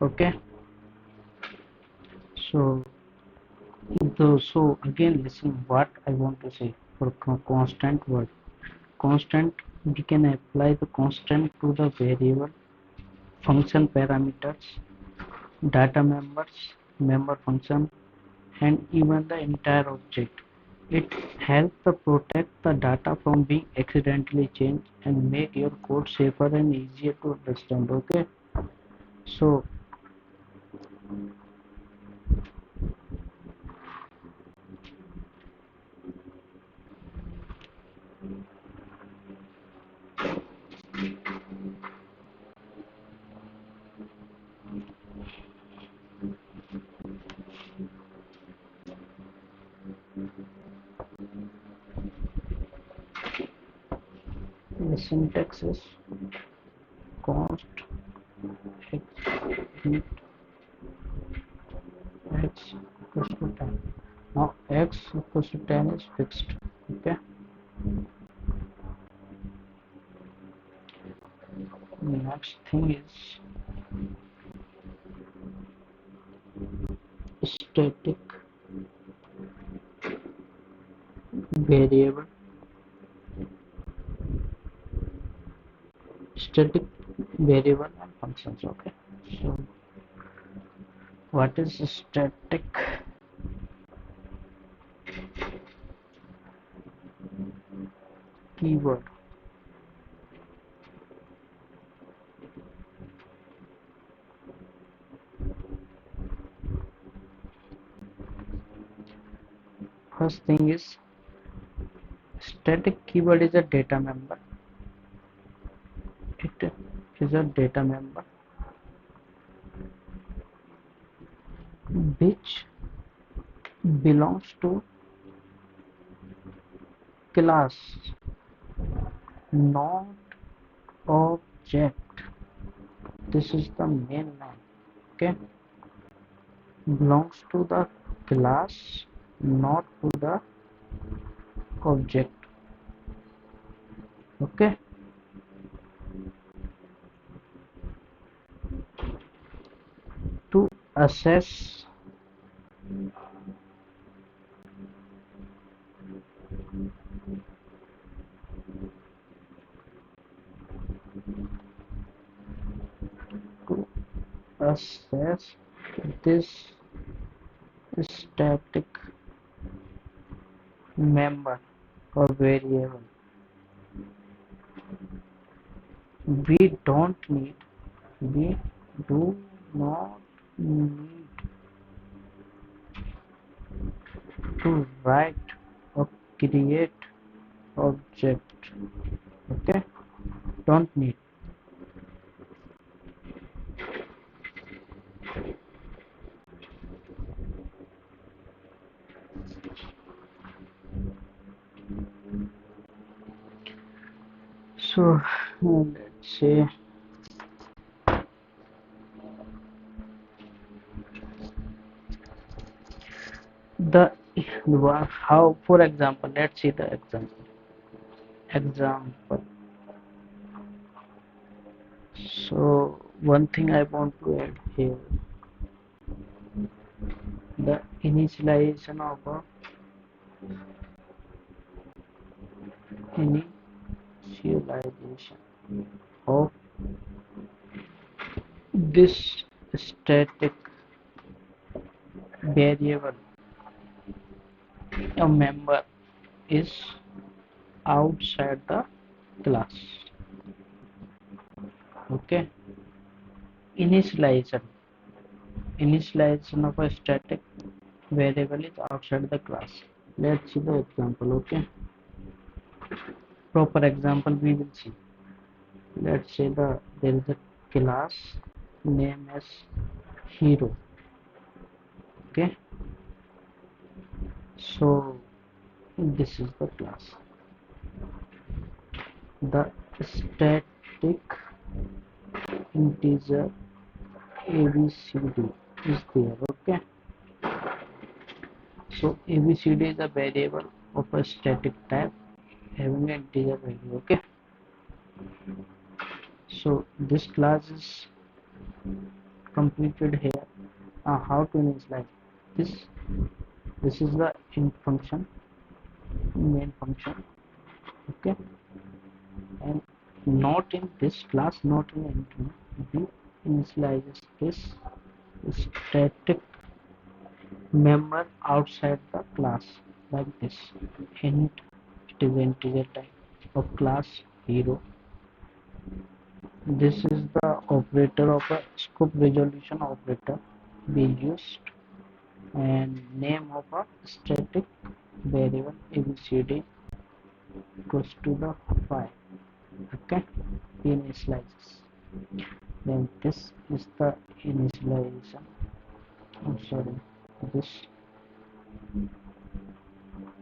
A: okay, so so again listen what I want to say for constant word. Constant, we can apply the constant to the variable, function parameters, data members, member function, and even the entire object. It helps to protect the data from being accidentally changed and make your code safer and easier to understand. Okay, so the syntax is const x int x equals to 10. Now x equals to 10 is fixed. Okay, next thing is static variable, static variable and functions. Okay, so what is a static keyword? First thing is static keyword is a data member. It is a data member which belongs to class, not object. this is the main line. Okay, belongs to the class, not to the object. Okay, to access to access this static member or variable, we do not need to write or create object. Okay, don't need. So let's say the how, for example, let's see the example. So one thing I want to add here, the initialization of initialization of this static variable, a member, is outside the class. Okay, initialization of a static variable is outside the class. Let's see the example. Okay, proper example we will see. Let's say there is a class name as hero. Okay, so this is the class. The static integer abcd is there. Okay, so abcd is a variable of a static type having an integer value. Okay, so this class is completed here. How to initialize this? This is the in function, main function. Okay, and not in this class, not in int, we initialize this static member outside the class like this. Int, it is integer type of class hero. This is the operator of a scope resolution operator we used, and name of a static variable abcd equals to the 5. Okay, initializes. Then this is the initialization. I'm sorry, this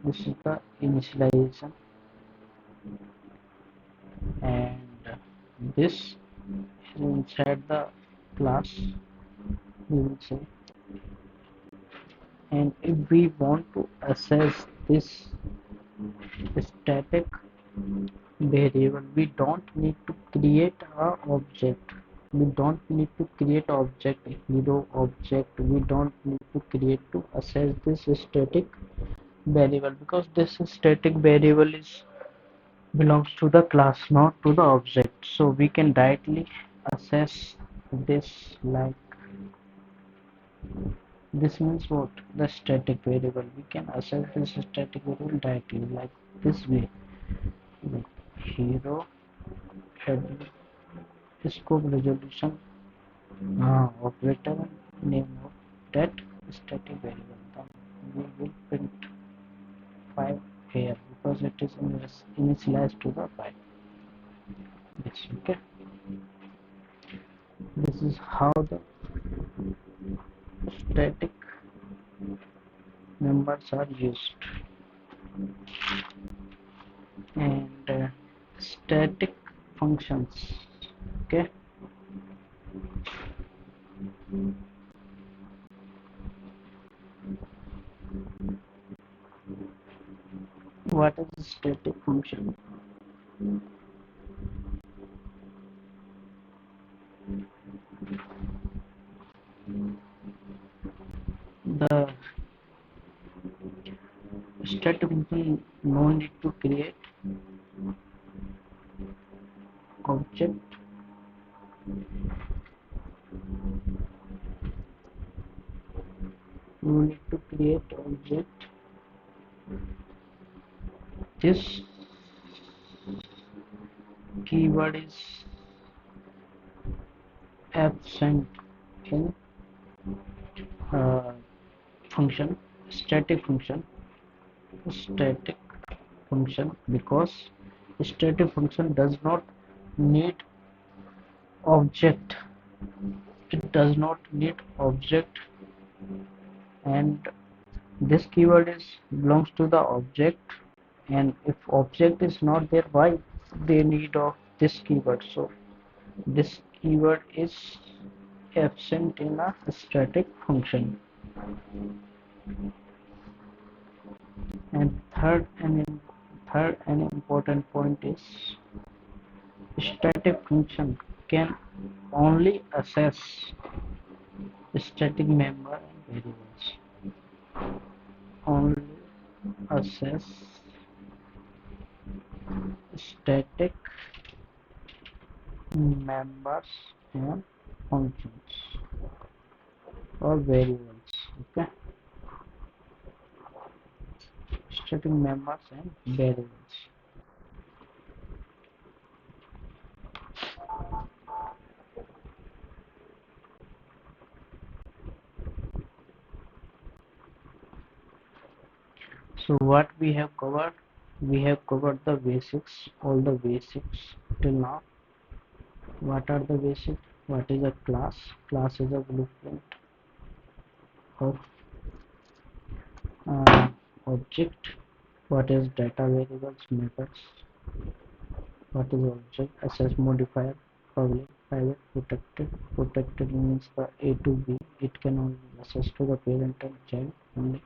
A: this is the initialization, and this is inside the class, we will say. And if we want to access this static variable, we don't need to create a object. We don't need to create object hero object. We don't need to create to access this static variable, because this static variable is belongs to the class, not to the object. So we can directly access this like this. Means what? The static variable, we can access this static variable directly like this way. Hero scope resolution operator, name of that static variable. Then we will print 5 here because it is initialized to the 5. Yes, okay. This is how the static members are used. And static functions. Okay, What is a static function? The static function no need to create object, no need to create object. This keyword is absent in uh, function, static function, static function, because static function does not need object. It does not need object, and this keyword is belongs to the object. And if object is not there, why they need of this keyword? So this keyword is absent in a static function. And third and important point is static function can only access static member and variables. Only access static members and functions or variables. Okay, static members and variables. So what we have covered? We have covered the basics, all the basics till now. What are the basics? What is a class? Class is a blueprint of object. What is data variables, methods? What is object? Access modifier, public, private, protected. Protected means the A to B. It can only access to the parent and child only.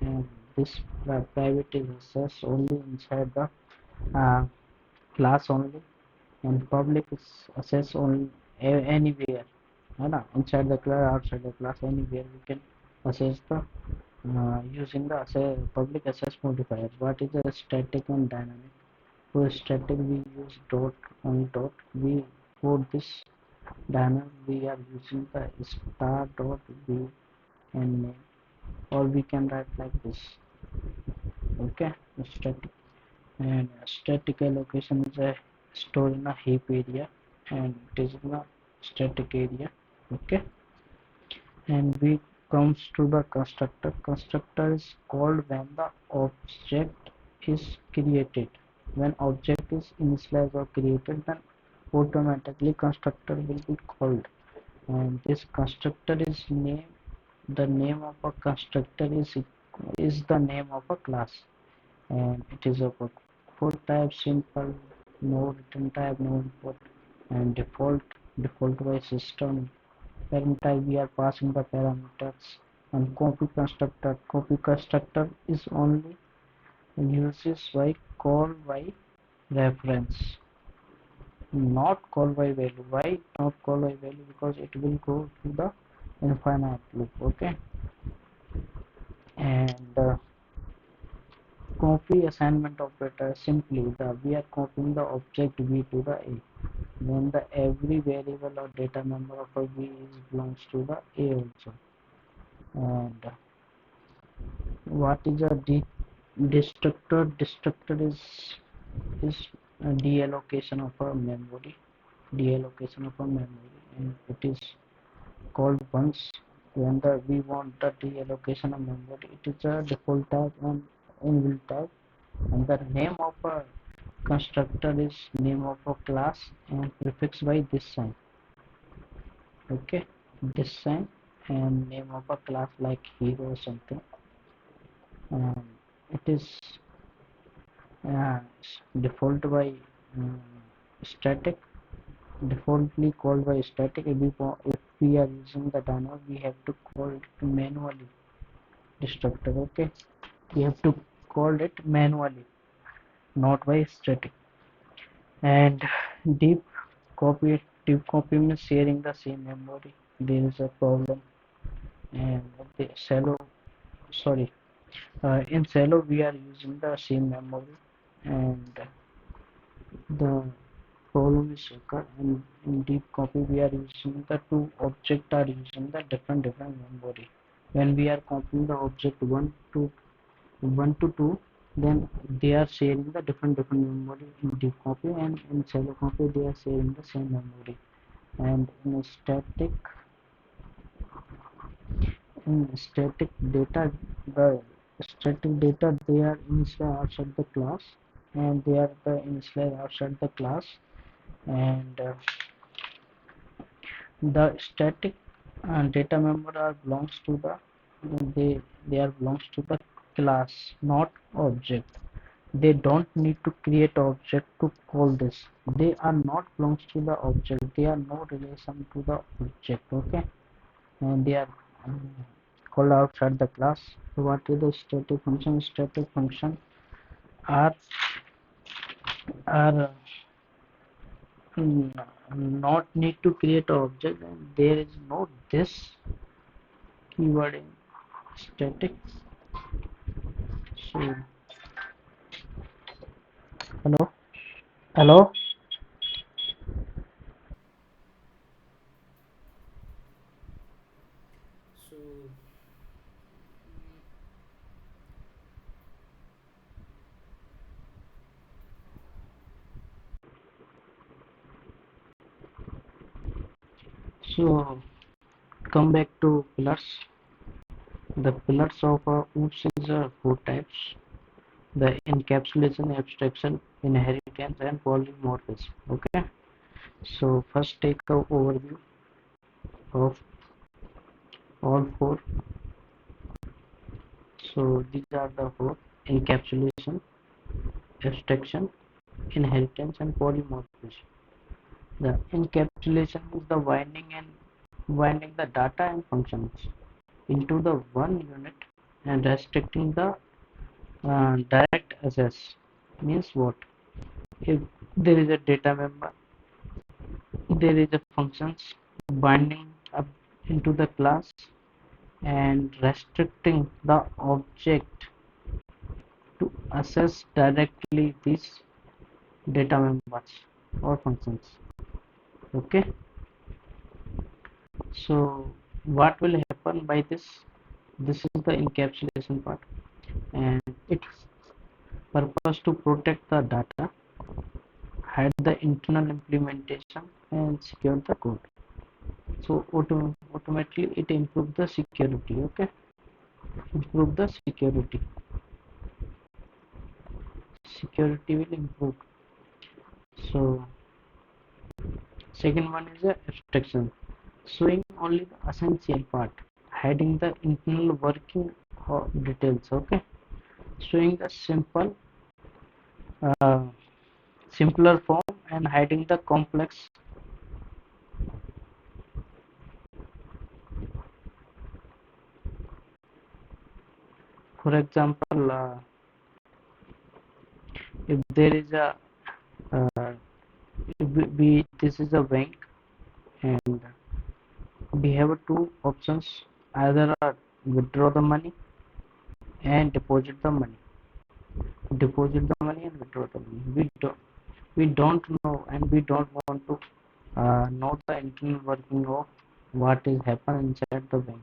A: And this private is accessed only inside the class only, and public is access only anywhere, inside the class, outside the class, anywhere we can access the using the public access modifiers. What is the static and dynamic? For static we use dot, only dot. We for this dynamic we are using the star dot b and name, or we can write like this. Okay, static. And static allocation is a stored in a heap area, and it is in a static area. Okay, and we comes to the constructor. Constructor is called when the object is created. When object is initialized or created, then automatically constructor will be called. And this constructor is name, the name of a constructor is the name of a class. And it is of a full type, simple, no return type, no import, and default by system. Parent type we are passing the parameters. And copy constructor is only uses by call by reference, not call by value. Why not call by value? Because it will go to the infinite loop. Okay, and copy assignment operator, simply we are copying the object b to the a, when the every variable or data member of a v belongs to the a also. And what is a destructor? Destructor is a deallocation of a memory, and it is called once when we want the deallocation of memory. It is a default type and inbuilt type, and the name of a constructor is name of a class and prefixed by this sign. Okay, this sign, and name of a class like hero or something. And it is default by static, defaultly called by static. If we are using the dynamic, we have to call it manually destructor. Okay, we have to call it manually, not by static. And deep deep copy means sharing the same memory. There is a problem. And the shallow, sorry, in shallow we are using the same memory, and the problem is occur. And in deep copy we are using the two objects are using the different memory. When we are copying the object one to two, then they are sharing the different memory in deep copy, and in shallow copy they are sharing the same memory. And in static data, the static data, they are initialized outside the class, and they are the initialized outside the class. And the static data member are belongs to the they are belongs to the class, not object. They don't need to create object to call this. They are not belongs to the object. They are no relation to the object. Okay, and they are called outside the class. So what is the static function? Static function are are not need to create an object, and there is no this keyword in static. So hello, hello.
B: So
A: So come back to pillars. The pillars of OOPS is four types: the encapsulation, abstraction, inheritance, and polymorphism. Okay, so first take a overview of all four. So these are the four: encapsulation, abstraction, inheritance, and polymorphism. The encapsulation is the winding the data and functions into the one unit and restricting the direct access. Means what? If there is a data member, there is a functions binding up into the class and restricting the object to access directly these data members or functions. Okay, so what will happen by this is the encapsulation part, and its purpose to protect the data, hide the internal implementation, and secure the code. So automatically it improve the security. Okay, improve the security will improve. So second one is the abstraction, showing only the essential part, hiding the internal working details. Okay, showing the uh, simpler form and hiding the complex. For example, if there is a uh, this is a bank, and we have two options: either withdraw the money and deposit the money and withdraw the money. We don't know, and we don't want to know the internal working of what is happen inside the bank.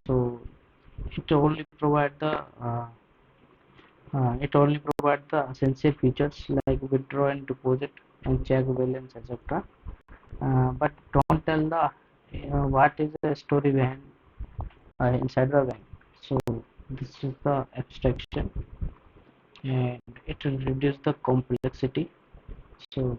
A: So it only provide the essential features like withdraw and deposit and check balance, etc. But don't tell the what is the story behind inside the bank. So this is the abstraction, and it will reduce the complexity. So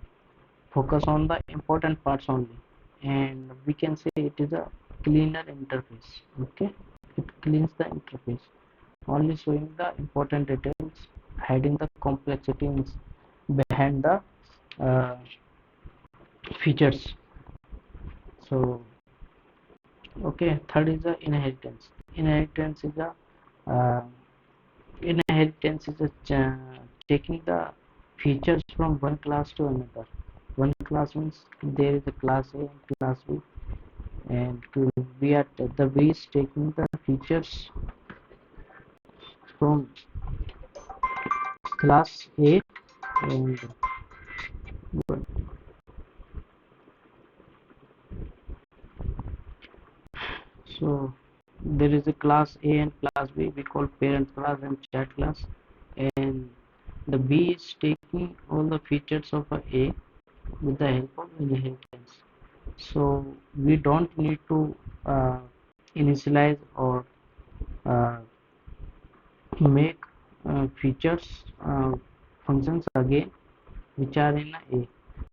A: focus on the important parts only, and we can say it is a cleaner interface. Okay, it cleans the interface, only showing the important details, hiding the complexities behind the uh, features. So okay, third is the inheritance. Inheritance is a uh, inheritance is taking the features from one class to another. One class means there is a class A and class B, and we are the B is taking the features from class A, and so there is a class A and class B. We call parent class and child class, and the B is taking all the features of a A with the help of inheritance. So we don't need to uh, initialize or uh, make features functions again which are in A.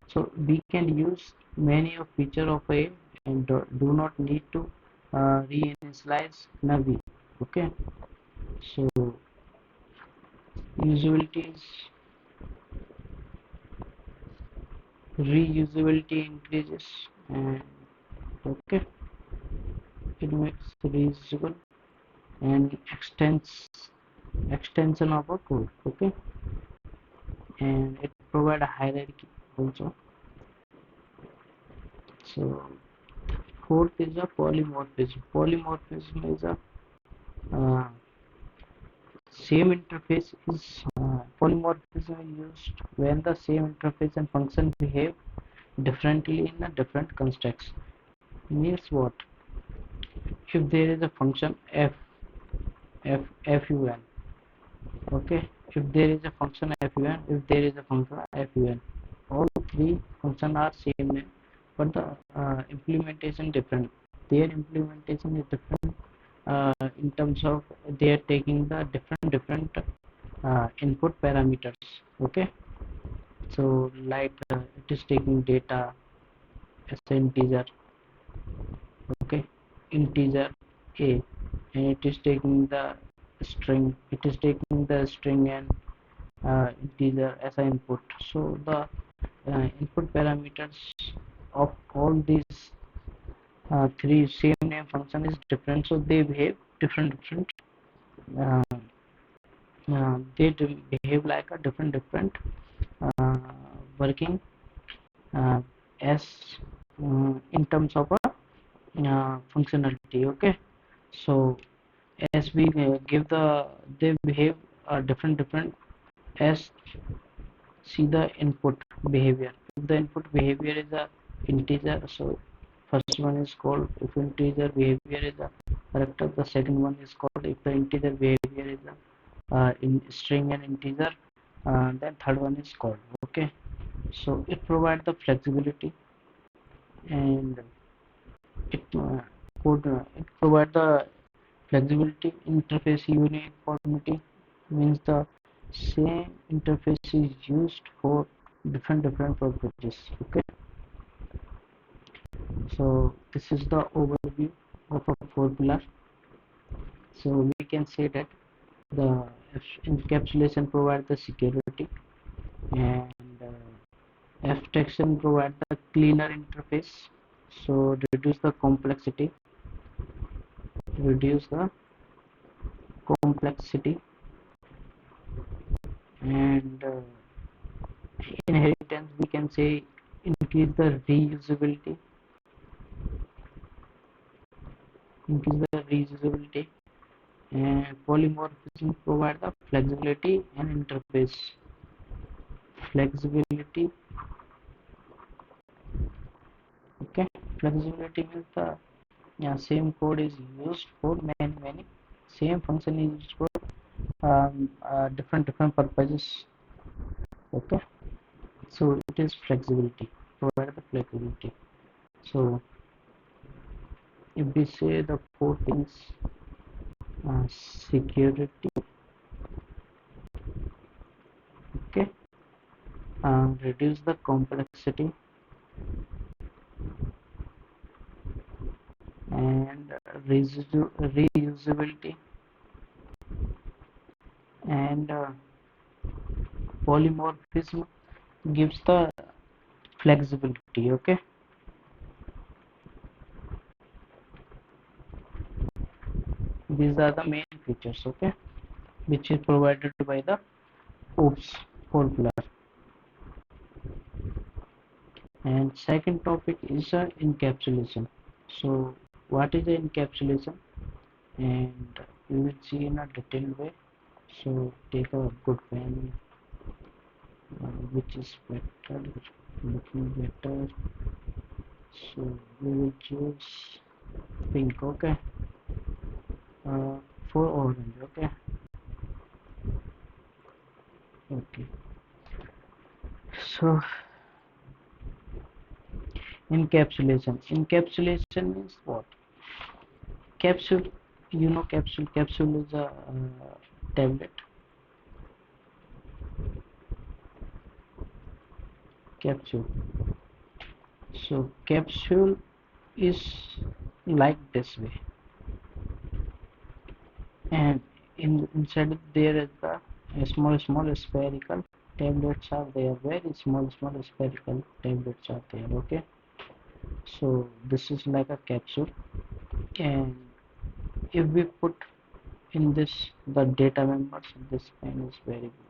A: So we can use many of feature of A and do not need to reinitialize in a B. Okay, so usability is reusability increases, and okay, it makes reusable and extension of a code. Okay, and it provide a hierarchy also. So fourth is a polymorphism. Polymorphism is a uh, same interface is polymorphism is used when the same interface and function behave differently in a different constructs. Means what? If there is a function fun, okay, if there is a function fun, if there is a function fun, all three functions are same name, but the implementation different. Their implementation is different in terms of they are taking the different input parameters. Okay, so like it is taking data as an integer. Okay, integer a, and it is taking the string, and integer as an input. So the input parameters of all these three same name function is different, so they behave different. uh, they behave like a different uh, working uh, as in terms of a functionality. Okay, so as we give they behave different as see the input behavior. If the input behavior is a integer, so first one is called, if integer behavior is a character, the second one is called. If the integer behavior is a in string and integer, then third one is called. Okay, so it provides the flexibility, and it provide the flexibility. Interface uniformity means the same interface is used for different purposes. Okay, so this is the overview of a four pillar. So we can say that the encapsulation provide the security, and abstraction provide the cleaner interface, so reduce the complexity, and inheritance we can say increase the reusability, and polymorphism provide the flexibility and interface flexibility. Okay, flexibility means the same code is used for many same function is used for different purposes. Okay, so it is flexibility, provide the flexibility. So if we say the four things, security, okay, reduce the complexity, and reusability, and polymorphism gives the flexibility. Okay, these are the main features, okay, which is provided by the OOPS 4+. And second topic is encapsulation. So what is the encapsulation, and we will see in a detailed way. So take a good pen, which is better, looking better. So we will choose pink, okay, for orange, okay. Okay, so encapsulation means what? Capsule, you know, capsule is a tablet. Capsule, so capsule is like this way, and inside there is the small spherical tablets are there, very small spherical tablets are there, okay. So this is like a capsule, and if we put in this the data members, this pen is very good.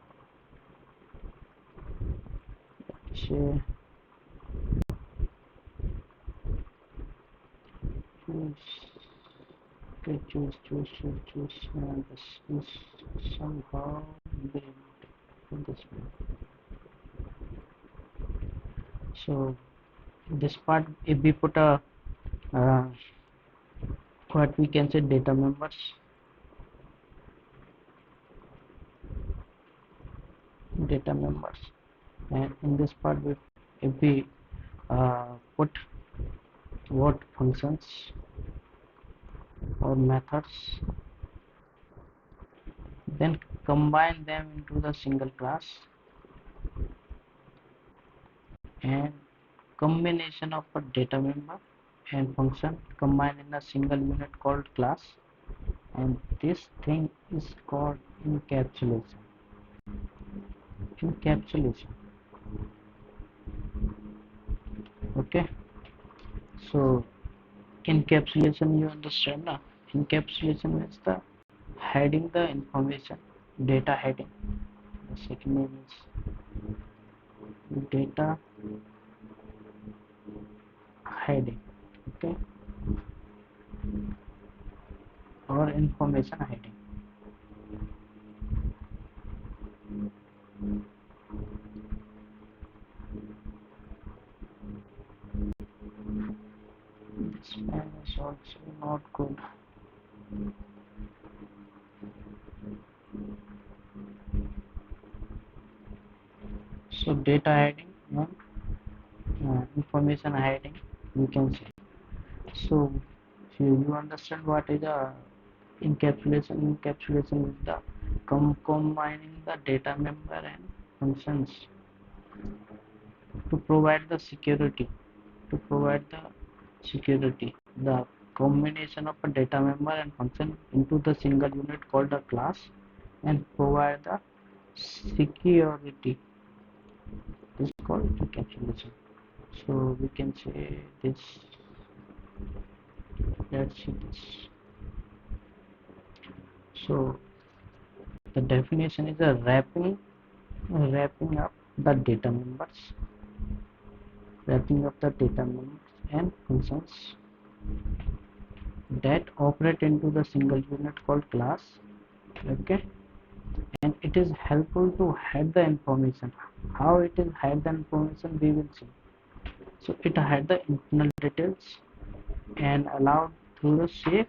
A: Okay, choose, and this is somehow be in this way. So this part, if we put a uh, what we can say data members, and in this part if we put what functions or methods, then combine them into the single class, and combination of a data member and function combined in a single unit called class, and this thing is called encapsulation. Okay, so encapsulation, you understand now? Encapsulation is the hiding the information, data hiding. The second name is data hiding, okay, or information hiding. This pen is also not good. So data hiding and information hiding, you can say. So you understand what is a encapsulation? Encapsulation is the combining the data member and functions to provide the security. The combination of a data member and function into the single unit called a class, and provide the security. This is called encapsulation. So we can say this. Let's see this. So the definition is a wrapping up the data members, and functions that operate into the single unit called class, okay. And it is helpful to hide the information. How it is hide the information, we will see. So it hide the internal details and allowed through the safe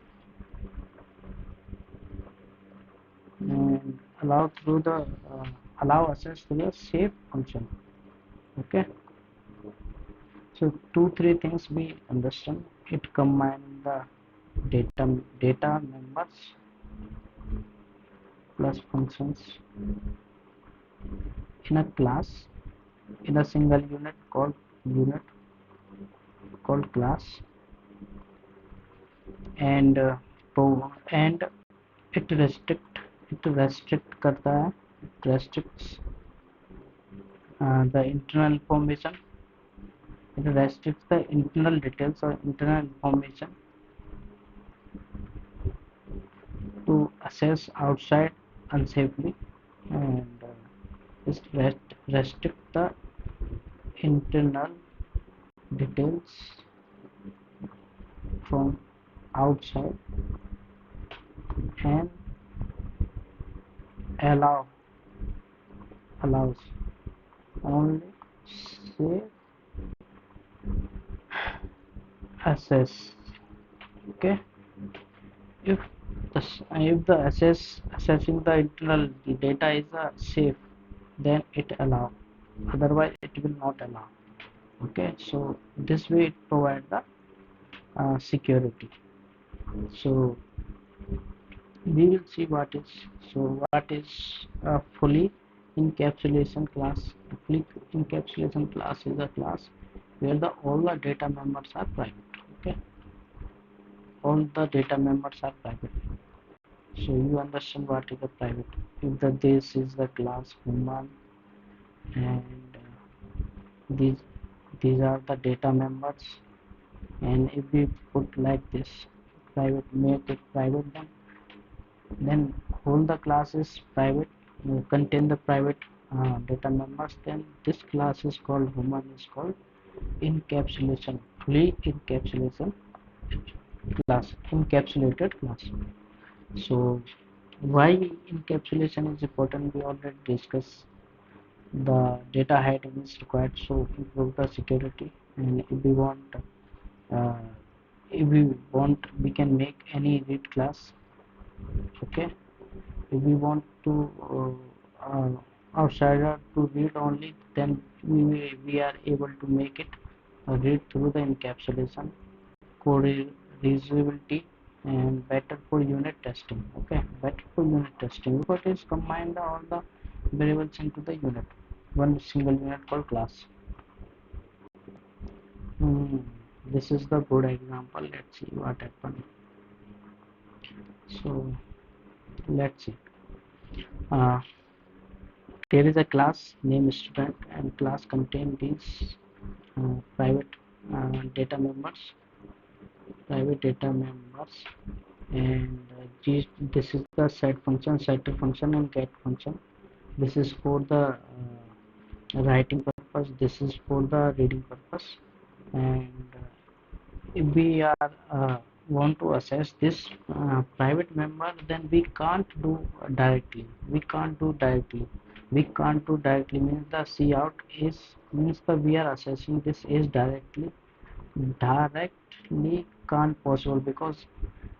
A: and allow access to the safe function, okay. So 2-3 things we understand. It combine the data members plus functions in a class, in a single unit called class, and and it restrict करता है, it restricts the internal information It restricts the internal details or internal information to access outside unsafely, and it restrict the internal details from outside and allows only safe access. Okay, if the accessing the internal data is safe, then it allow, otherwise it will not allow. Okay, so this way it provide the security. So we will see what is a fully encapsulation class. A fully encapsulation class is a class where all the data members are private. Okay, all the data members are private. So you understand what is a private. If this is the class human, and these are the data members, and if we put like this private, make it private, then whole the class is private, contain the private data members, then this class is called human, is called encapsulation, fully encapsulation class, encapsulated class. So why encapsulation is important, we already discussed. The data hiding is required so improve the security, and uh, if we want we can make any read class. Okay, if we want to outsider to read only, then we are able to make it read through the encapsulation, code reusability, and better for unit testing. Okay, better for unit testing because it is combined all the variables into the unit, one single unit called class. This is the good example. Let's see what happened. So let's see. uh, there is a class named student, and class contain these private data members, and this is the set function, setter function, and get function. This is for the writing purpose, this is for the reading purpose. And if we are want to access this private member, then we can't do directly, means the C out is, means the we are accessing this is directly can't possible, because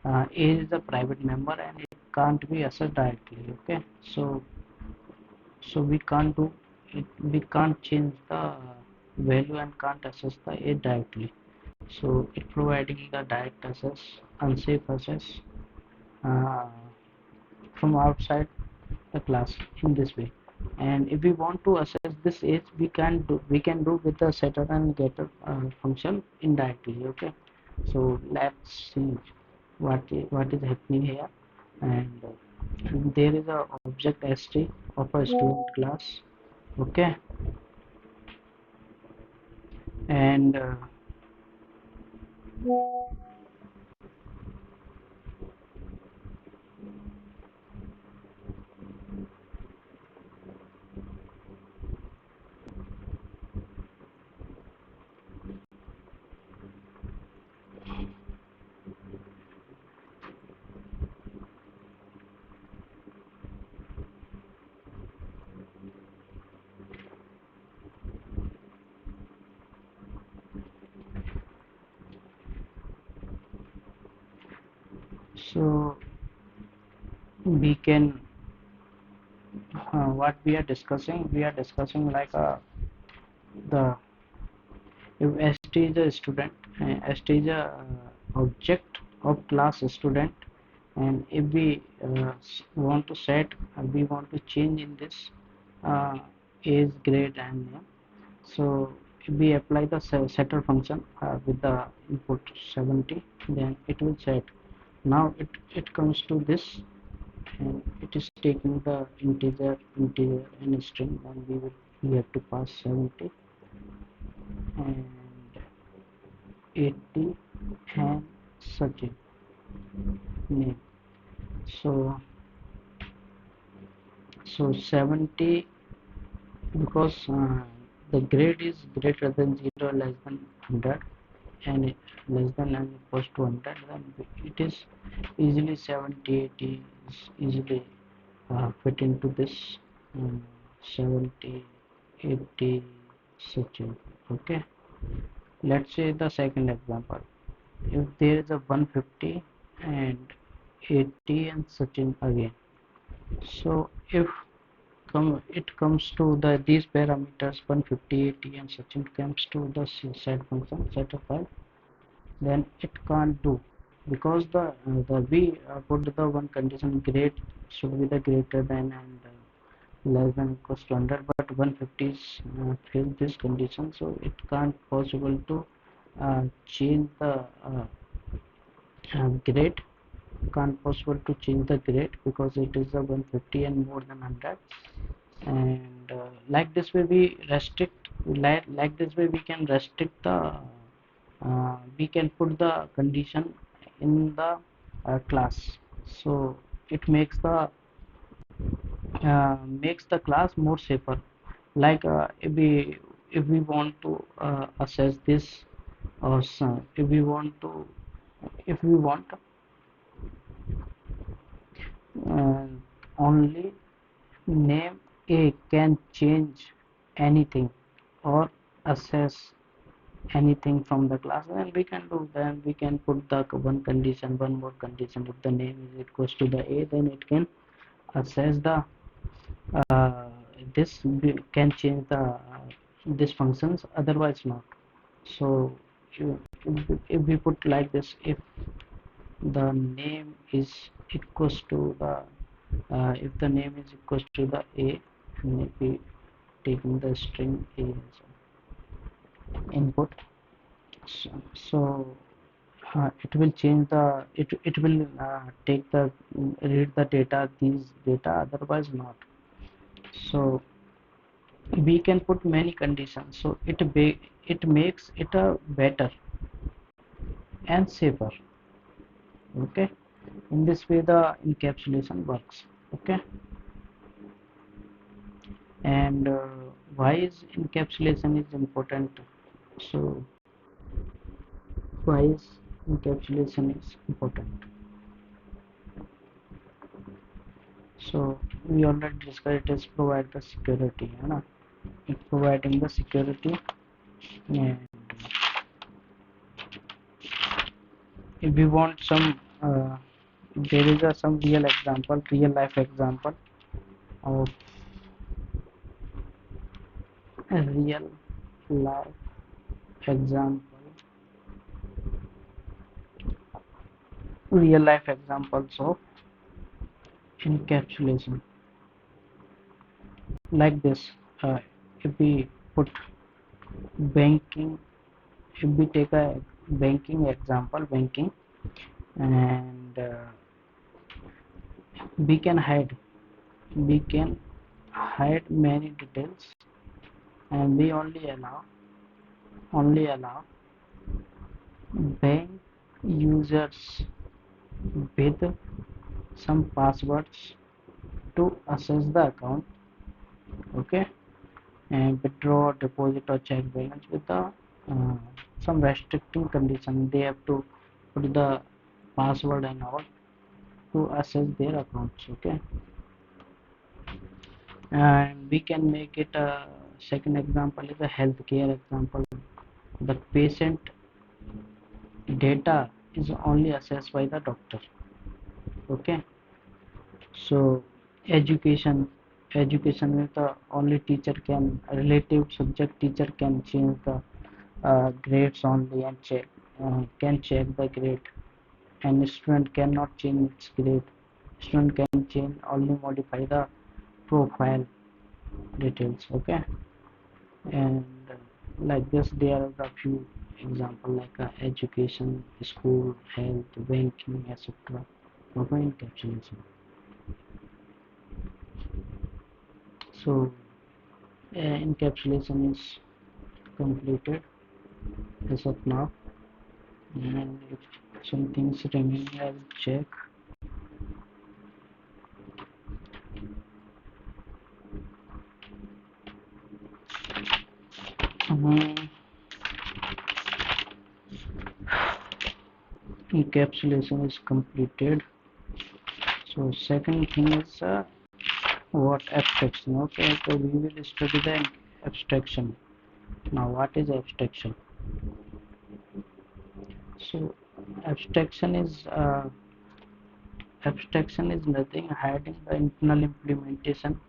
A: A is a private member and it can't be accessed directly. Okay, so we can't do it, we can't change the value and can't access the A directly. So it providing the direct access, unsafe access uh, from outside the class in this way. And if we want to access this age, we can do with the setter and getter function indirectly. Okay, so let's see what is happening here. And there is a object st of a student class. Okay, and so we can what we are discussing like the if st is a student, st is a object of class student, and if we want to set we want to change in this age, grade, and name. So if we apply the setter function with the input 70, then it will set. Now it comes to this, and it is taking the integer and string, and we have to pass 70, and 80 and Sachin name. So 70, because the grade is greater than 0, less than 100, and less than and equals to 100, then it is easily 70 80 is easily fit into this 70 80 Sachin. Okay, let's say the second example. If there is a 150 and 80 and Sachin again, so if it comes to the these parameters 150 80 and Sachin comes to the set function set of file, then it can't do, because the we put the one condition grade should be the greater than and less than equals to 100, but 150 is fails this condition, so it can't possible to change the grade, can't possible to change the grade because it is a 150 and more than 100. And like this way we restrict, like this way we can restrict the we can put the condition in the class, so it makes the class more safer. Like if we want to assess this, or if we want to, if we want uh, only name A can change anything or assess anything from the class, then we can do, then we can put the one condition, one more condition. If the name is equals to the A, then it can assess the uh, this can change the this functions, otherwise not. So if we put like this, if the name is equals to the if the name is equals to the A, and if we taking the string A as input, so it will change the it will take the read the data, these data, otherwise not. So we can put many conditions, so it makes it a better and safer. Okay, in this way the encapsulation works. Okay, and why is encapsulation is important? So why is encapsulation is important? So we already discussed, it is provide the security, you know, it's providing the security. And if we want some there is some real example, real life example of a real life example, real life examples of encapsulation, like this. If we put banking, if we take a banking example, banking, and we can hide, we can hide many details, and we only allow bank users with some passwords to access the account. Okay, and withdraw, deposit, or check balance with the uh, some restricting condition. They have to put the password and all to access their accounts. Okay, and we can make it a second example is a healthcare example. The patient data is only accessed by the doctor. Okay, so education is the only teacher can, relative subject teacher can change the grades only, and can check the grade, and student cannot change its grade. Student can change, only modify the profile details. Okay, and like this there are a few example, like education, school, health, banking, etc. Okay, encapsulation. So encapsulation is completed as of now. and if some things remain, I will check. Encapsulation is completed. So second thing is what abstraction. Okay, so we will study the abstraction. Now what is abstraction? So abstraction is nothing hiding the internal implementation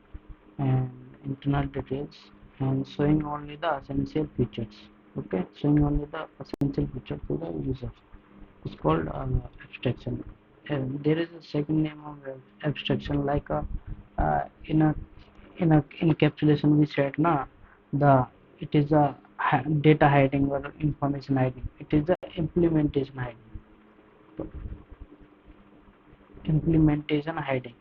A: and internal details and showing only the essential features. Okay, showing only the essential feature to the user. It's called abstraction. And there is a second name of abstraction, like in a encapsulation we said na, the it is a data hiding or information hiding. It is the implementation hiding. Implementation hiding.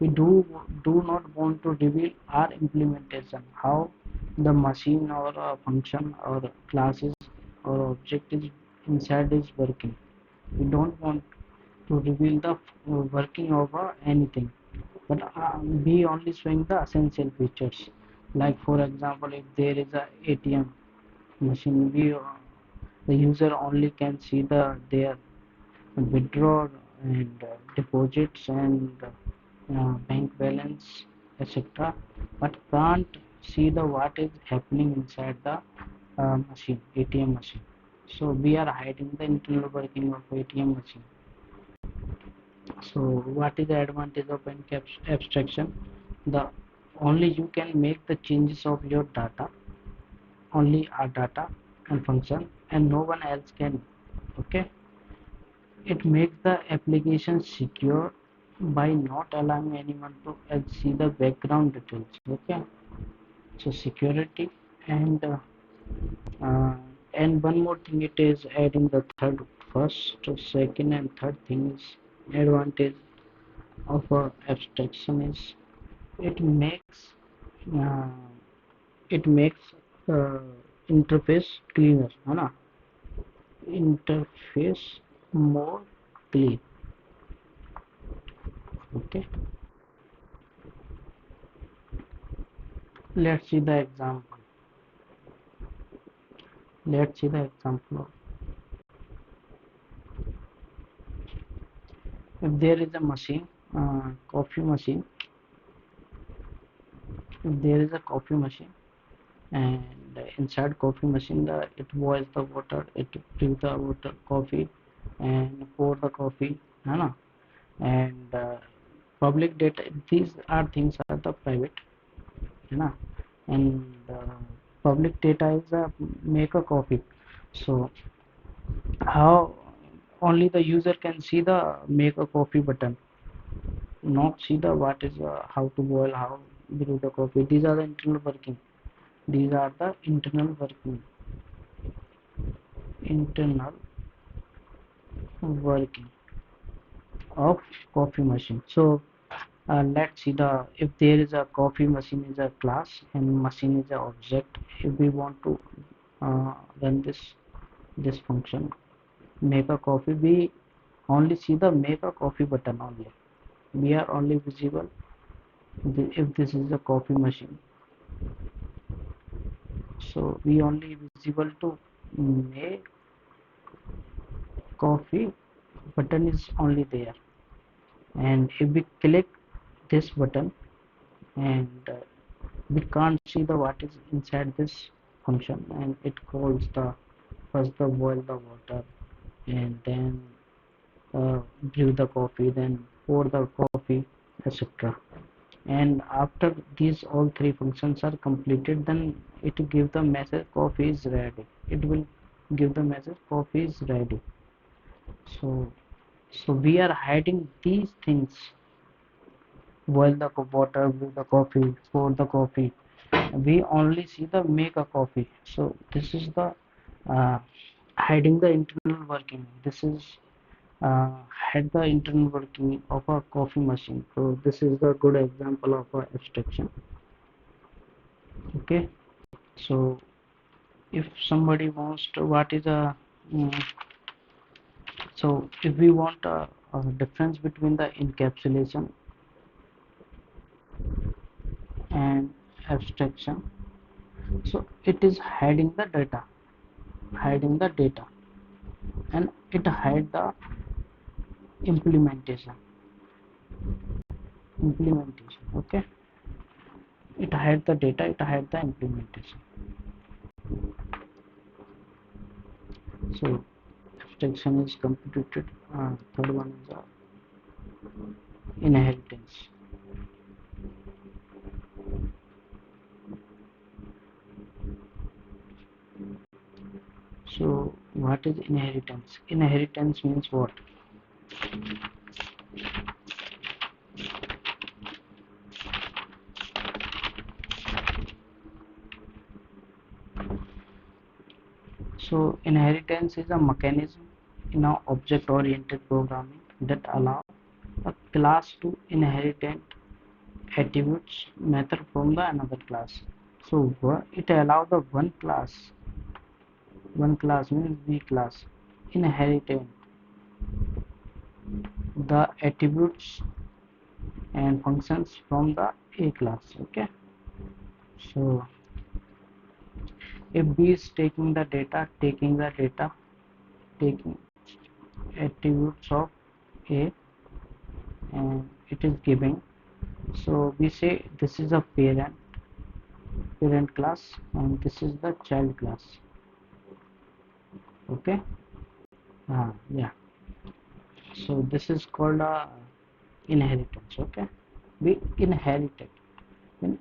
A: We do not want to reveal our implementation, how the machine or a function or classes or object is inside is working. We don't want to reveal the working of anything, but we only showing the essential features. Like for example, if there is a ATM machine, the user only can see their withdraw and deposits and bank balance, etc., but can't see the what is happening inside the machine, ATM machine. So we are hiding the internal working of ATM machine. So what is the advantage of abstraction? The only you can make the changes of your data, only our data and function, and no one else can. Okay, it makes the application secure by not allowing anyone to see the background details. Okay, so security and uh, and one more thing, it is adding the first, second, and third thing is advantage of abstraction is it makes uh, it makes uh, interface cleaner, है ना? Interface more clean. Okay, let's see the example. Let's see the example. If there is a machine, coffee machine, if there is a coffee machine, and inside coffee machine, it boils the water, it brew the water coffee, and pour the coffee, है ना? And public data, these are things are the private, है ना? And public data is make a coffee. So how only the user can see the make a coffee button, not see the what is how to boil, how brew the coffee. These are the internal working. These are the internal working. Internal working of coffee machine. So let's see the if there is a coffee machine is a class and machine is a object. If we want to run this function, make a coffee, we only see the make a coffee button only. We are only visible if this is a coffee machine. So we only visible to make coffee button is only there, and if we click this button and we can't see the what is inside this function, and it calls the first the boil the water and then brew the coffee, then pour the coffee, etc. And after these all three functions are completed, then it give the message coffee is ready. It will give the message coffee is ready. So we are hiding these things: boil the water, brew the coffee, pour the coffee. We only see the make a coffee. So this is the uh, hiding the internal working. This is had the internal working of a coffee machine. So this is the good example of abstraction. Okay, so if somebody wants to what is a So if we want a difference between the encapsulation and abstraction, so it is hiding the data, and it hide the implementation. Okay, it hide the data, it hide the implementation. So abstraction is completed. Third one is inheritance. So what is inheritance? Inheritance means what? So inheritance is a mechanism in our object-oriented programming that allow a class to inherit attributes method from the another class. So it allow the one class means B class, inherited the attributes and functions from the A class. Okay, so if B is taking taking attributes of A, and it is giving, so we say this is a parent class and this is the child class. Okay, yeah, so this is called a inheritance. Okay, we inherited when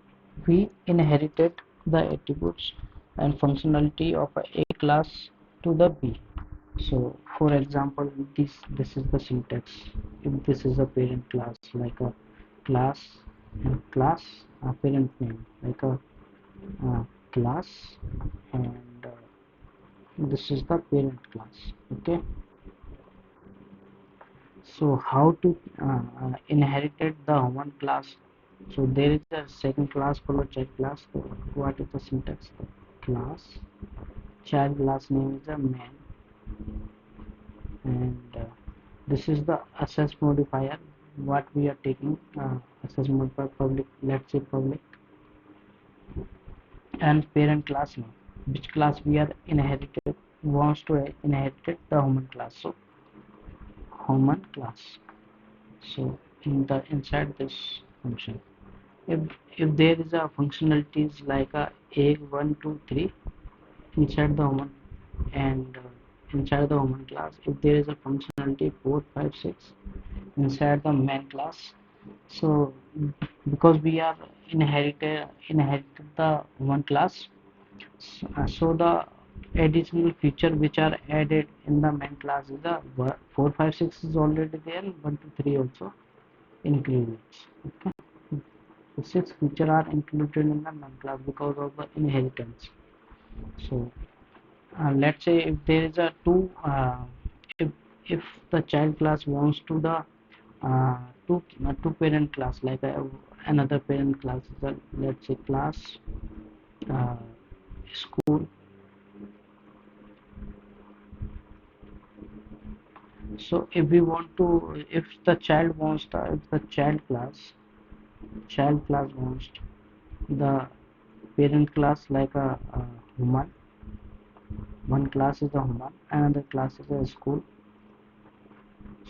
A: we inherited the attributes and functionality of a class to the B. So for example, this is the syntax. If this is a parent class, like a class and class, a parent name like a class, and this is the parent class. Okay, so how to inherited the human class? So there is a second class called child class. So what is the syntax? The class child class name is a man, and this is the access modifier. What we are taking access modifier public. Let's say public, and parent class name. Which class we are inherited wants to inherit the human class. So human class. So in the inside this function, if there is a functionalities like a 1 2 3 inside the human, and inside the human class, if there is a functionality 4 5 6 inside the main class, so because we are inherited the one class, so the additional feature which are added in the main class is the 4 5 6 is already there, and 1 2 3 also includes. Okay, the 6 feature are included in the main class because of the inheritance. So let's say if there is a if if the child class wants to the two parent class, like another parent class is a, let's say class uh, school. So if we want to, if the child wants if the child class wants the parent class like a human, one class is a human, another class is a school.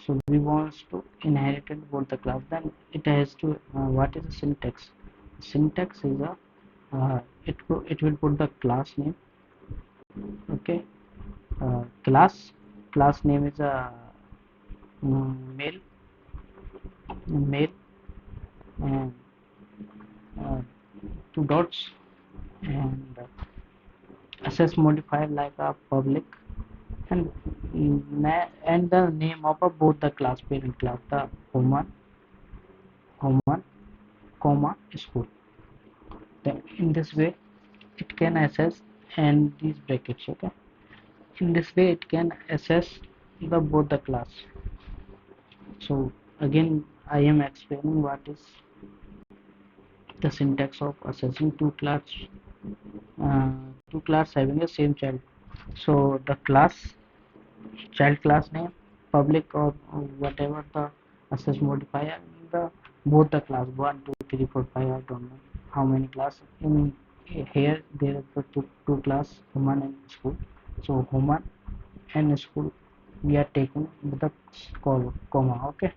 A: So we want to inherit both the class, then it has to what is the syntax? Syntax is a it will put the class name. Okay, class name is a male, and uh, two dots, and access modifier like a public, and and the name of both the class, parent class, the human comma school. Then in this way it can access, and these brackets. Okay, in this way it can access the both the class. So again I am explaining what is the syntax of accessing uh, two class having the same child. So the class child class name public or whatever the access modifier in the both the class 1 2 3 4 5. I don't know how many class in here. There are the two class, human and school. So human and school we are taking with the comma, okay,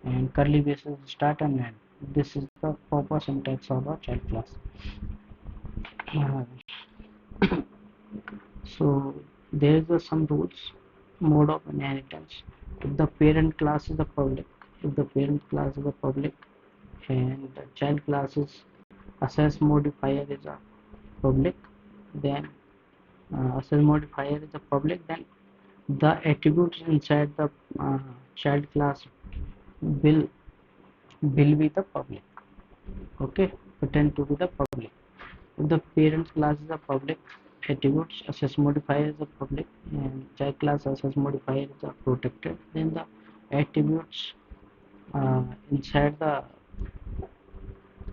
A: and curly braces start and end. This is the proper syntax of a child class. So there is some rules. Mode of inheritance: if the parent class is a public, if the parent class is a public and the child class is access modifier is a public, then access modifier is a public, then the attributes inside the child class will be the public, okay, pretend to be the public. If the parent class is a public, attributes access modifier is a public and child class access modifier is a protected, then the attributes uh, inside the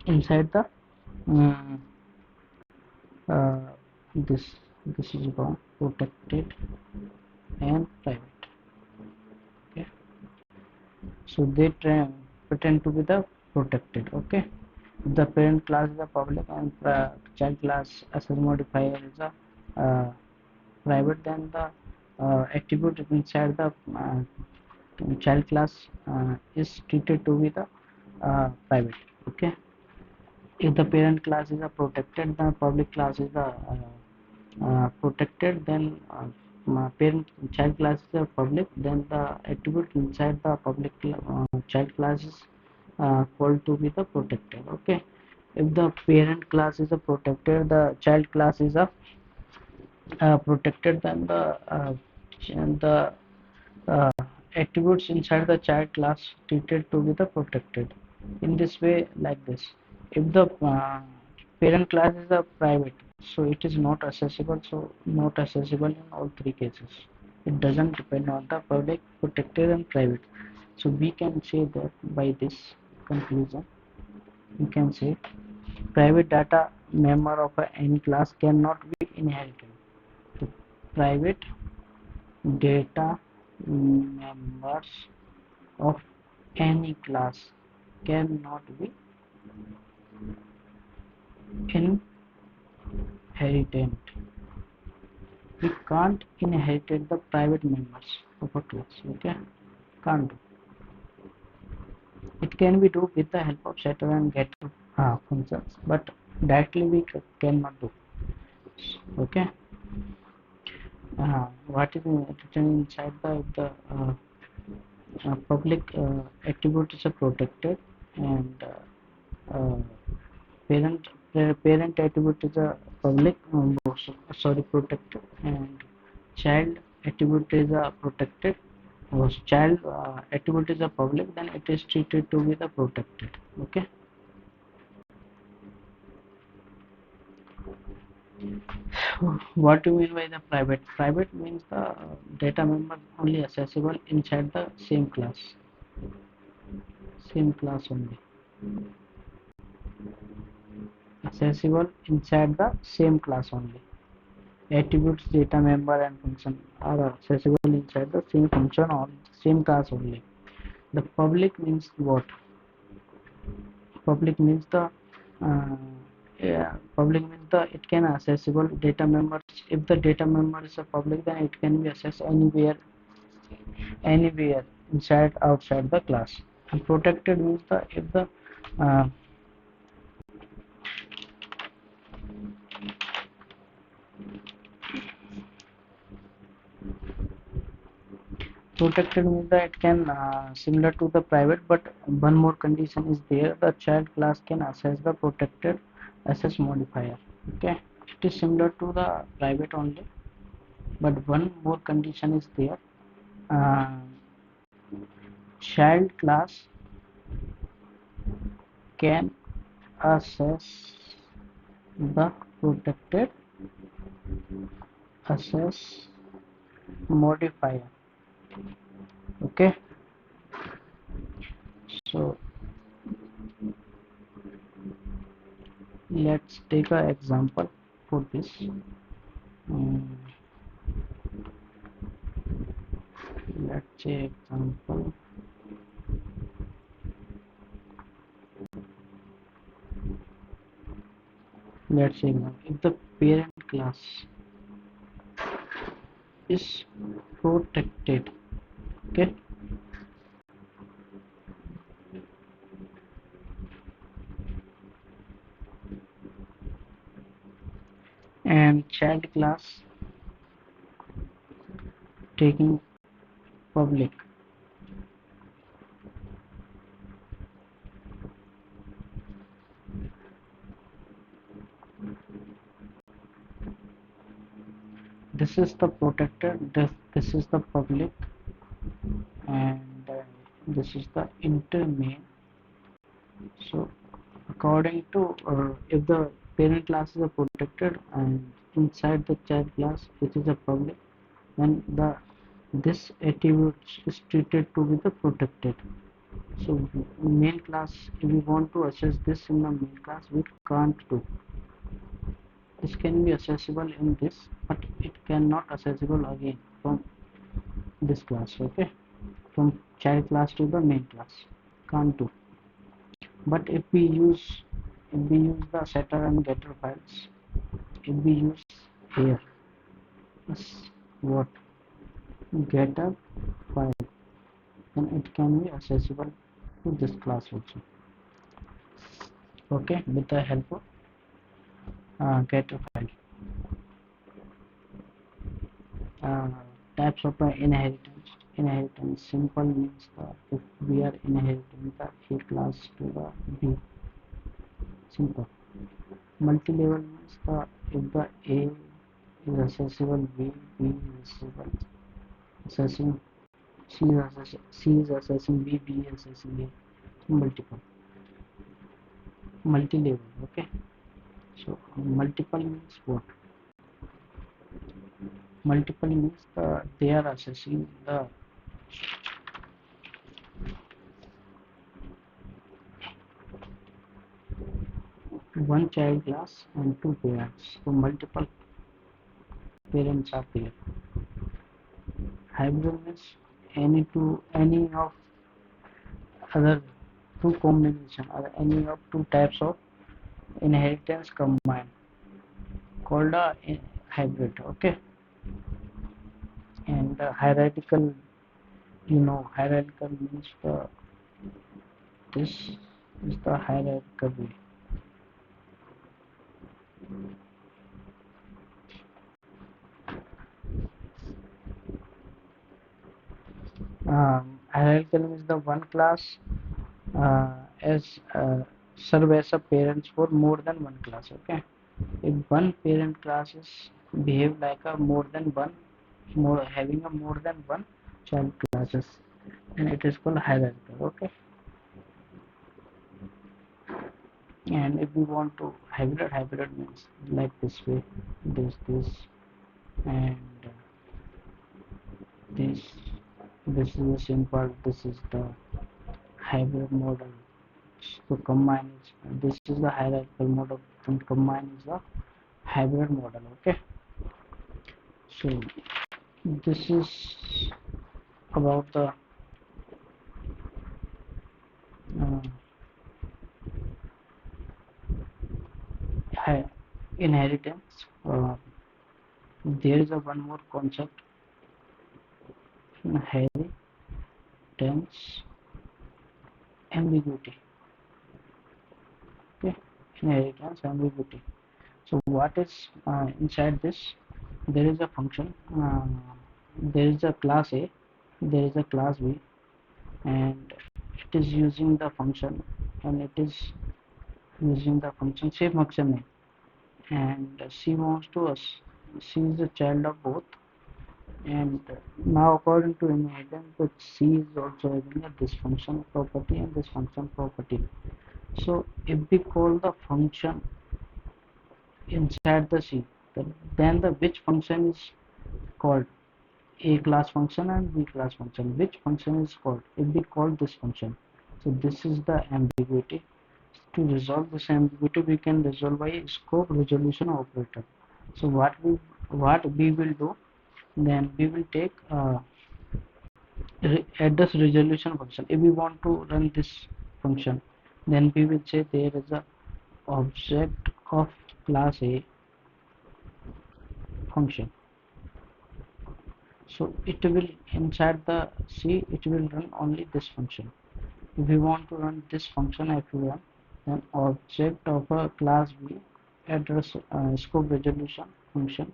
A: inside the um, uh, this this is wrong, protected and private, okay, so they pretend to be the protected, okay. If the parent class is a public and child class access modifier is a private, then the attribute inside the child class is treated to be the private, okay. If the parent class is a protected, the public class is the protected, then parent child class is a public, then the attribute inside the public child class is called to be the protected, okay. If the parent class is a protected, the child class is a protected, then the uh, attributes inside the child class treated to be the protected. In this way, like this. If the parent class is a private, so it is not accessible. So not accessible in all three cases. It doesn't depend on the public, protected, and private. So we can say that by this conclusion, we can say private data member of any class cannot be inherited. The private data members of any class cannot be inherited. We can't inherit the private members of a class, okay? Can't do. It can be do with the help of setter and getter functions, but directly we cannot do, okay. What is written inside the public attribute is a protected, and uh, parent parent attribute is a public, sorry, protected, and child attribute is a protected. Child attribute is a public, then it is treated to be the protected, okay. What do you mean by the private? Private means the data member only accessible inside the same class only, accessible inside the same class only. Attributes, data member, and function are accessible inside the same function or same class only. The public means what? Public means the public means the it can accessible data members. If the data member is a public, then it can be accessed anywhere inside outside the class. And protected means the if the uh, protected means that it can similar to the private, but one more condition is there: the child class can access the protected access modifier, okay. It is similar to the private only, but one more condition is there: uh, child class can access the protected access modifier, okay. So let's take an example for this. um, let's say example. Let's say if the parent class is protected, okay, and child class taking public, this is the protected, this is the public, and this is the intermain. So according to if the parent class is a protected and inside the child class which is a public, then the this attribute is treated to be the protected. So main class, if we want to access this in the main class, we can't do. This can be accessible in this, but it cannot accessible again from this class, okay, from child class to the main class, can't do. But if we use the setter and getter files, if we use here is what getter file, then it can be accessible to this class also, okay, with the help of getter file. uh, Types of inheritance. Inheritance simple means if we are inheriting the A class to the B, simple. Multi-level means if the A is accessible, B is accessible, accessing C is accessing B is accessing A. Multiple, multi-level, okay. So multiple means what? Multiple means they are accessing the one child class and two parents. So multiple parents are there. Hybrid means any of other two combination or any of two types of inheritance combined, called a hybrid, okay. And hierarchical, hierarchical means this is the hierarchical way. Hierarchical means the one class as serve as a parents for more than one class, okay. If one parent class is behave like a more than one, more having a more than one child classes, and it is called hierarchical, okay. And if we want to hybrid means like this way, this and this this is a simple, this is the hybrid model. So combine is, this is the hierarchical model and combine is the hybrid model, okay. So this is about the inheritance. There is a one more concept, inheritance ambiguity, okay. Inheritance ambiguity. So what is inside this? There is a function, there is a class A, there is a class B, and it is using the function, and it is using the function same function name, and C wants to us, C is the child of both, and now according to inheritance, that C is also having a this function property and this function property. So if we call the function inside the C, then the which function is called, A class function and B class function, which function is called if we call this function. So this is the ambiguity. To resolve this ambiguity, we can resolve by scope resolution operator. So what we will do, then we will take address resolution function. If we want to run this function, then we will say there is a object of class A function. So it will, inside the C, it will run only this function. If we want to run this function f1, then object of a class B address scope resolution function,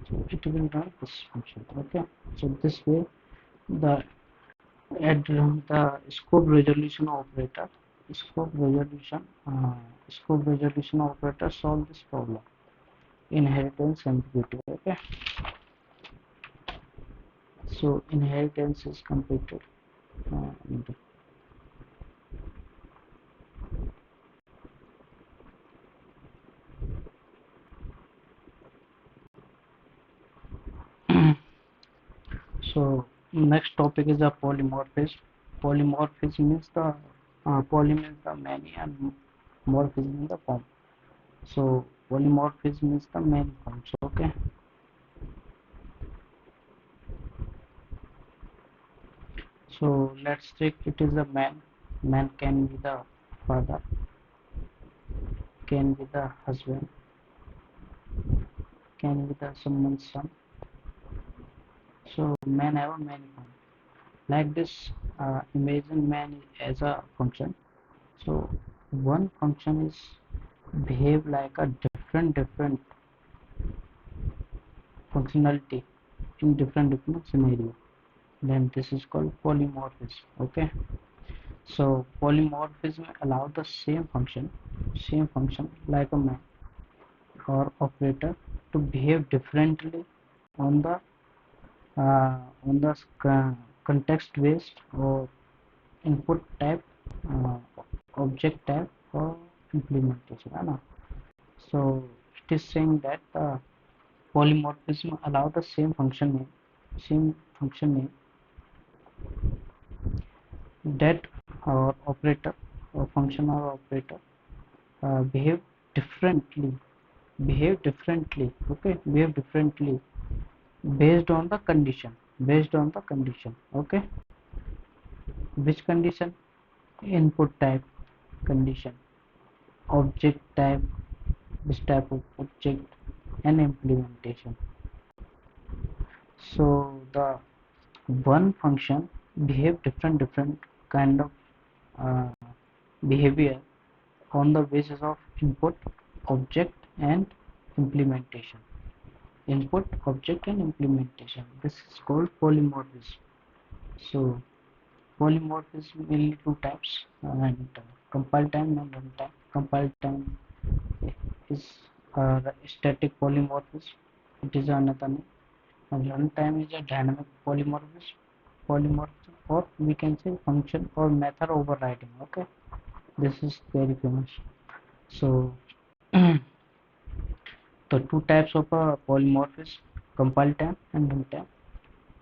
A: so it will run this function. Okay, so this way the the scope resolution operator scope resolution uh, scope resolution operator solve this problem, inheritance MCQ. Okay, so inheritance is completed. And so next topic is a polymorphism. Polymorphism means the poly means the many and morphism means the form. So polymorphism is the main forms. Okay, so let's take it is a man. Man can be the father, can be the husband, can be the someone's son. So man have a many forms. Like this, imagine man as a function. So one function is behave like a different functionality in different scenario. Then this is called polymorphism. Okay, so polymorphism allow the same function like a man or operator to behave differently on the uh, on the context based or input type, uh, object type or implementation. So it is saying that polymorphism allow the same function name that our operator or function or operator behave differently behave differently based on the condition. Okay, which condition? Input type condition, object type, this type of object, and implementation. So the one function behave different kind of uh, behavior on the basis of input, object, and implementation. Input, object, and implementation. This is called polymorphism. So polymorphism mainly two types, and compile time and runtime. Compile time is static polymorphism. It is another name. And runtime is a dynamic polymorphism, or we can say function or method overriding. Okay, this is very famous. So the two types of polymorphism: compile time and runtime.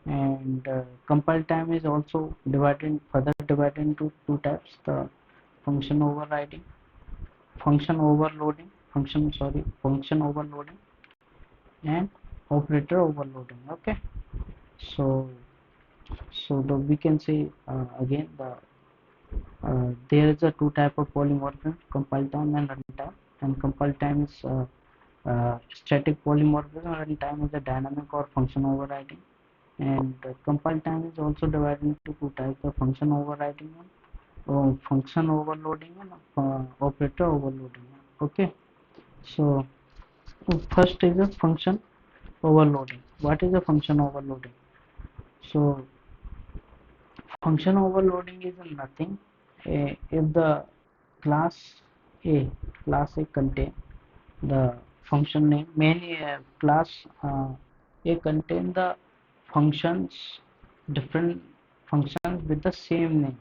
A: And compile time is also further divided into two types: the function overriding, function overloading, and operator overloading. Okay, so the we can say again there is a two type of polymorphism: compile time and runtime. And compile time is static polymorphism, and runtime is a dynamic or function overriding. And compile time is also divided into two types: the function overriding and function overloading, and operator overloading. Okay, so first is a function overloading. What is a function overloading? So function overloading is nothing. If the class a class A contain the function name, mainly class A contain the functions, different functions with the same name.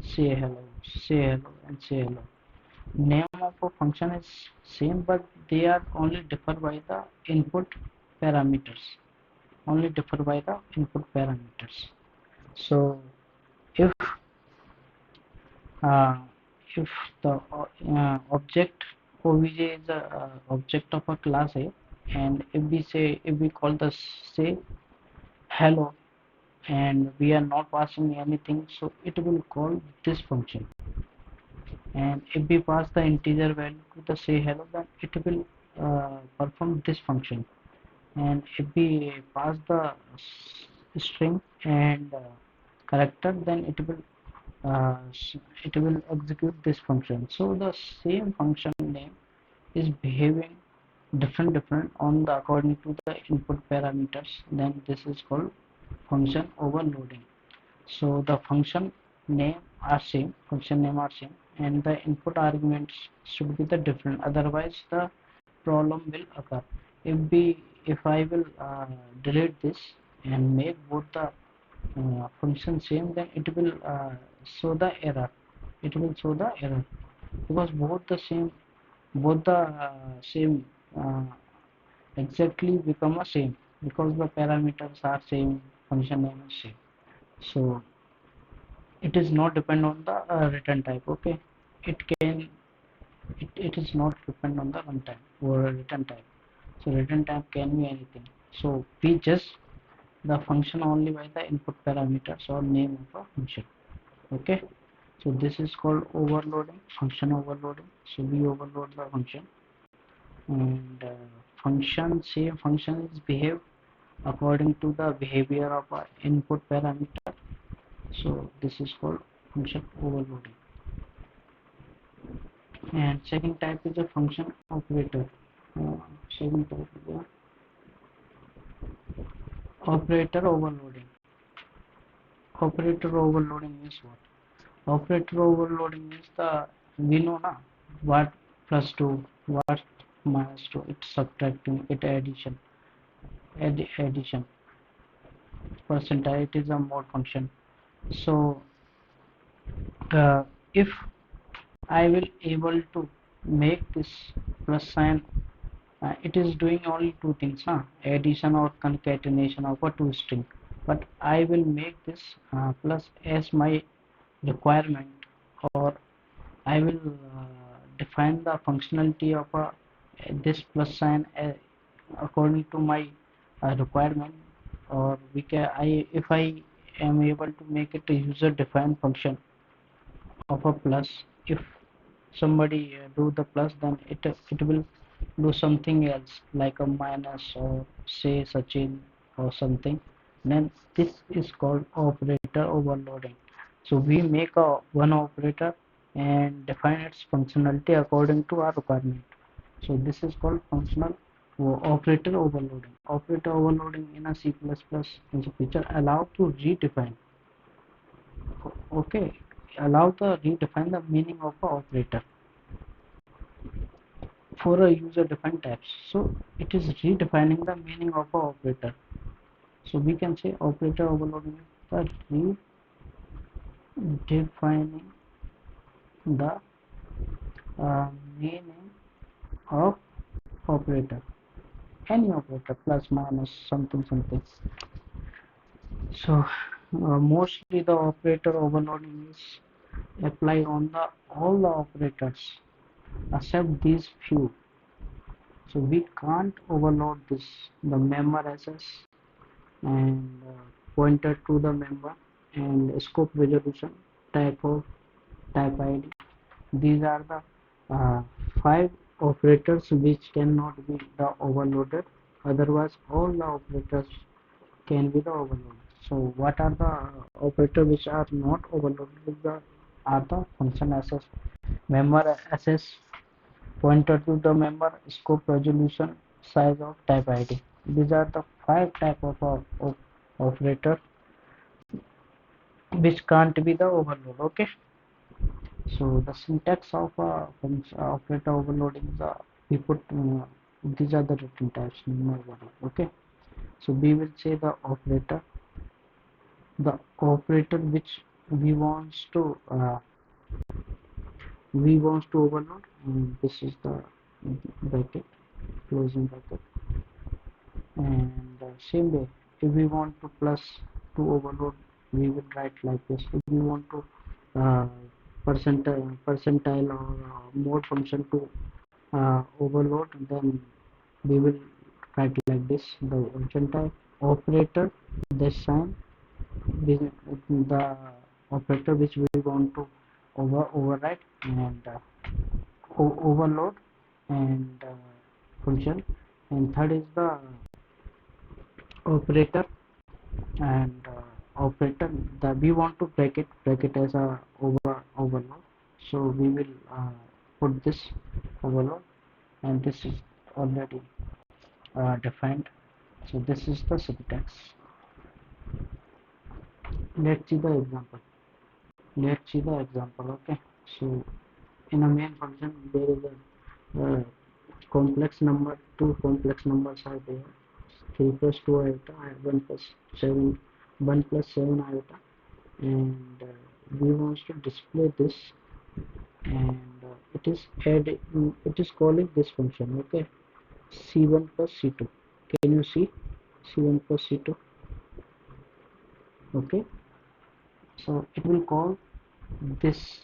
A: Say hello, say hello, and say hello. Name of a function is same, but they are only differ by the input parameters. Only differ by the input parameters. So if uh, if the object obj is a object of a class A, and if we call the say hello and we are not passing anything, so it will call this function. And if we pass the integer value to the say hello, then it will perform this function. And if we pass the string and character, then it will execute this function. So the same function name is behaving different on the according to the input parameters, then this is called function overloading. So the function name are same, and the input arguments should be the different, otherwise the problem will occur. If I will delete this and make both the function same, then it will show the error. It will show the error because both the same uh, exactly become a same, because the parameters are same, function name is same. So it is not depend on the return type. Okay, it is not depend on the runtime or return type. So return type can be anything. So we just the function only by the input parameters or name of a function. Okay, so this is called overloading, function overloading. So we overload the function, and same function is behave according to the behavior of a input parameter. So this is called function overloading. And second type is a function operator. Second type is a operator overloading. Operator overloading is what? Operator overloading is the, we know na what plus 2, what minus 2, it's subtracting, it addition, percentile, it is a mode function. So if I will able to make this plus sign, it is doing only two things, addition or concatenation of a two string, but I will make this plus as my requirement, or I will define the functionality of this plus sign according to my requirement, or we can if I am able to make it a user defined function of a plus. If somebody do the plus, then it will do something else like a minus, or say Sachin or something. Then this is called operator overloading. So we make a one operator and define its functionality according to our requirement. So this is called functional operator overloading. Operator overloading in a C++ is a feature allow to redefine, okay, allow the redefine the meaning of a operator for a user defined types. So it is redefining the meaning of a operator. So we can say operator overloading is the redefining the meaning of operator, any operator, plus minus something something. So mostly the operator overloading is applied on the all the operators except these few. So we can't overload this, the member access and pointer to the member and scope resolution, type of type ID. These are the uh, 5 operators which cannot be the overloaded, otherwise all the operators can be the overloaded. So what are the operators which are not overloaded with the are the function access, member access, pointer to the member, scope resolution, size of type ID. These are the 5 type of operator which can't be the overload. Okay, so the syntax of operator overloading is we put these are the written types, no worry. Okay, so we will say the operator which we wants to overload, and this is the bracket, closing bracket. And same way, if we want to plus to overload, we will write like this. If we want to uh, percentile or mode function to overload, then we will write like this: the function type operator, this sign, the operator which we want to override, and overload, and function. And third is the operator, and operator that we want to break it as a overload, so we will put this overload, and this is already defined. So this is the syntax. Let's see the example. Okay, so in a main function there is a complex number. Two complex numbers are there: 3 plus 2 iota and 1 plus 7, 1 plus 7 iota, and we want to display this, and it is calling this function. Okay, c1 plus c2. Can you see c1 plus c2? Okay, so it will call this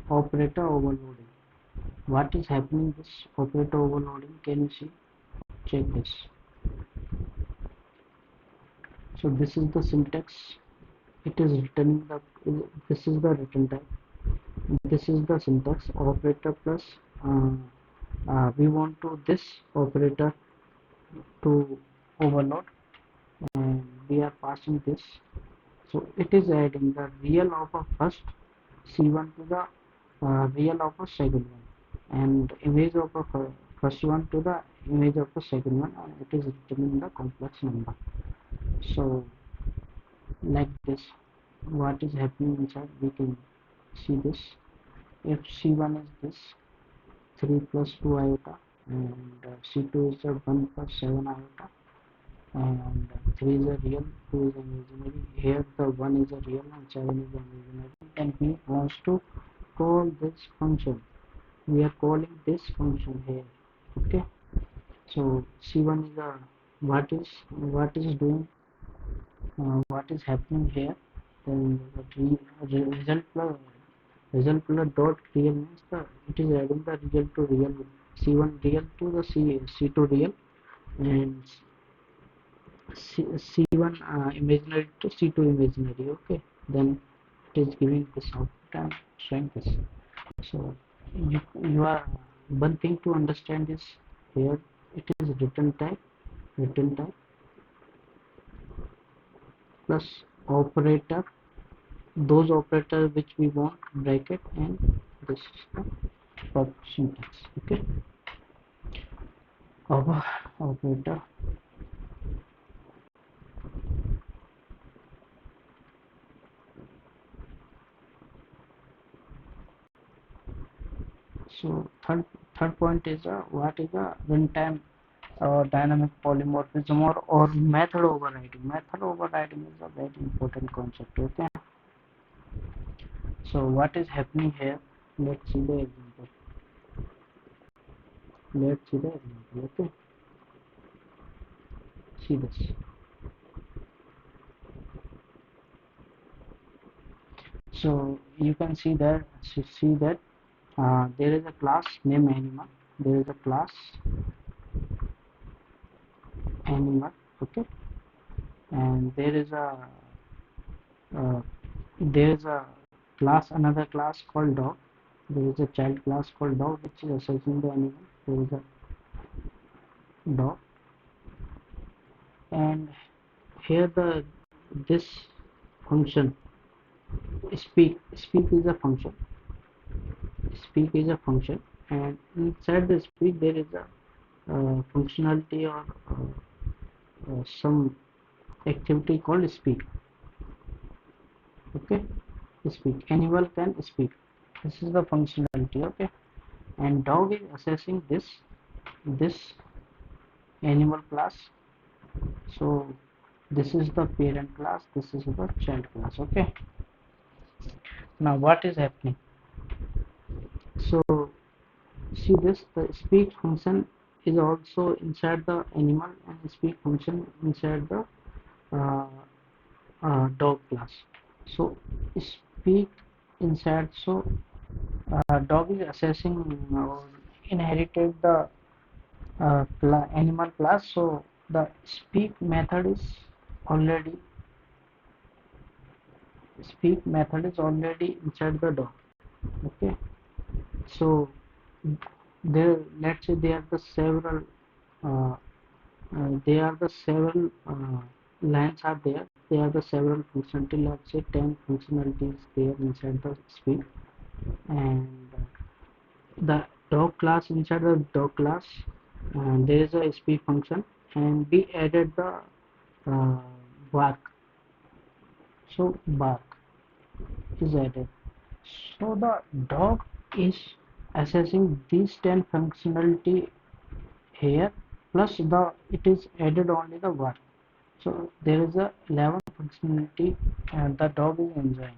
A: operator overloading. What is happening this operator overloading? Can you see? Check this. So this is the syntax. It is returning the, this is the return type. This is the syntax: operator plus we want to this operator to overload, and we are passing this. So it is adding the real of a first c1 to the real of a second one, and image of a first one to the image of the second one, and it is returning the complex number. So like this, what is happening inside, we can see this. If c1 is this 3 plus 2 iota, and c2 is the 1 plus 7 iota, and 3 is a real, 2 is imaginary. Here the 1 is a real and 7 is imaginary, and we want to call this function. We are calling this function here. Okay, so c1 is a what is doing, what is happening here. Then result plus dot real means it is adding the real to real, c1 real to the c2 real, and c1 imaginary to c2 imaginary. Okay, then it is giving this output and showing this. So you are, one thing to understand is here it is return type plus operator, those operators which we want, bracket, and this is the pop syntax. Okay, operator. So third point is what is a runtime dynamic polymorphism, or method overriding. Method overriding is a very important concept. Okay, so what is happening here? Let's see the example. Okay, see this. So you can see that there is a class name animal. There is a class animal. Okay, and uh, there is a class, another class called dog. There is a child class called dog which is associating the animal. There is a dog, and here this function speak is a function. And inside the speak there is a functionality, or some activity called speak. Okay, speak, animal can speak. This is the functionality. Okay, and dog is assessing this animal class. So this is the parent class, this is the child class. Okay, now what is happening? So see this, the speak function is also inside the animal, and speak function inside the uh, dog class. So speak inside, so dog is assessing or inherited the animal class. So the speak method is already speak method is already inside the doc. Okay, so there, let's say there are the several uh, lines are there. There are the several functionality. Let's say 10 functionalities there inside the speak, and the dog class, inside the dog class there is a speak function, and we added the uh, bark. So bark is added. So the dog is assessing these 10 functionality here, plus the it is added only the bark. So there is a 11 functionality and the dog is enjoying.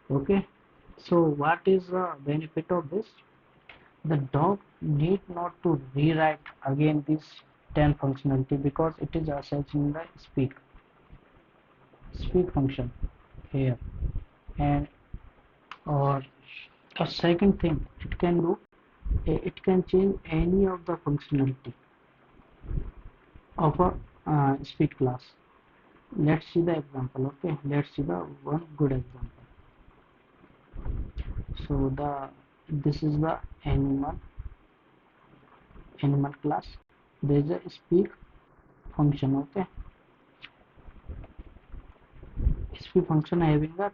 A: Okay. So what is the benefit of this? The dog need not to rewrite again this 10 functionality because it is assessing the speak function here. And or a second thing it can do, it can change any of the functionality of a speak class. Let's see the example. Okay, let's see the one good example. So this is the animal class. There is a speak function. Okay, speak function having a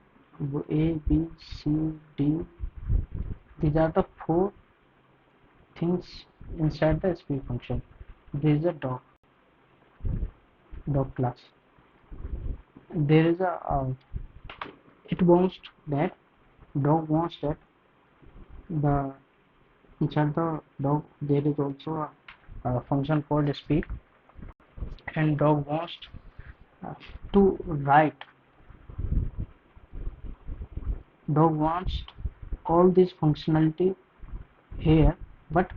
A: b c d. These are the four things inside the speak function. There is a dog class. There is a it wants that dog wants that the inside the dog there is also a function called speak, and dog wants uh, to write. Dog wants all this functionality here, but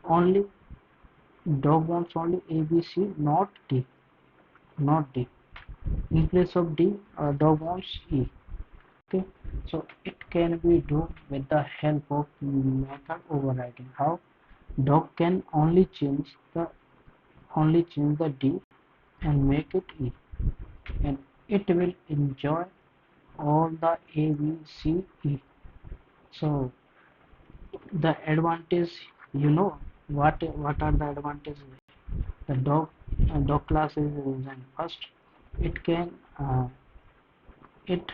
A: only dog wants only ABC, not D, not D. In place of D, dog wants E. Okay, so it can be done with the help of method overriding. How? Dog can only change the D and make it E, and it will enjoy all the A, B, C, E. So the advantage, you know, what are the advantages? The dog class is designed first. It can it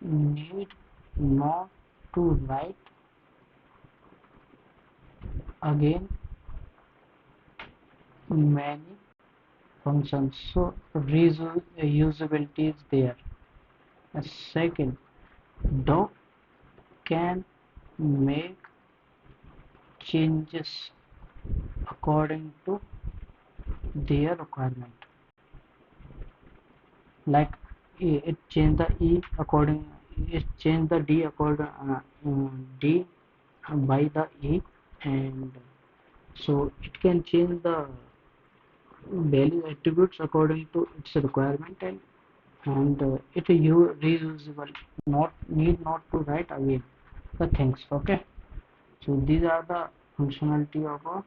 A: need not to write again many functions, so reusability is there. A second, dog can make changes according to their requirement, like it change the E according, it change the D according D by the E, and so it can change the value attributes according to its requirement, and it is reusable, not need not to write again the things. Okay, so these are the functionality of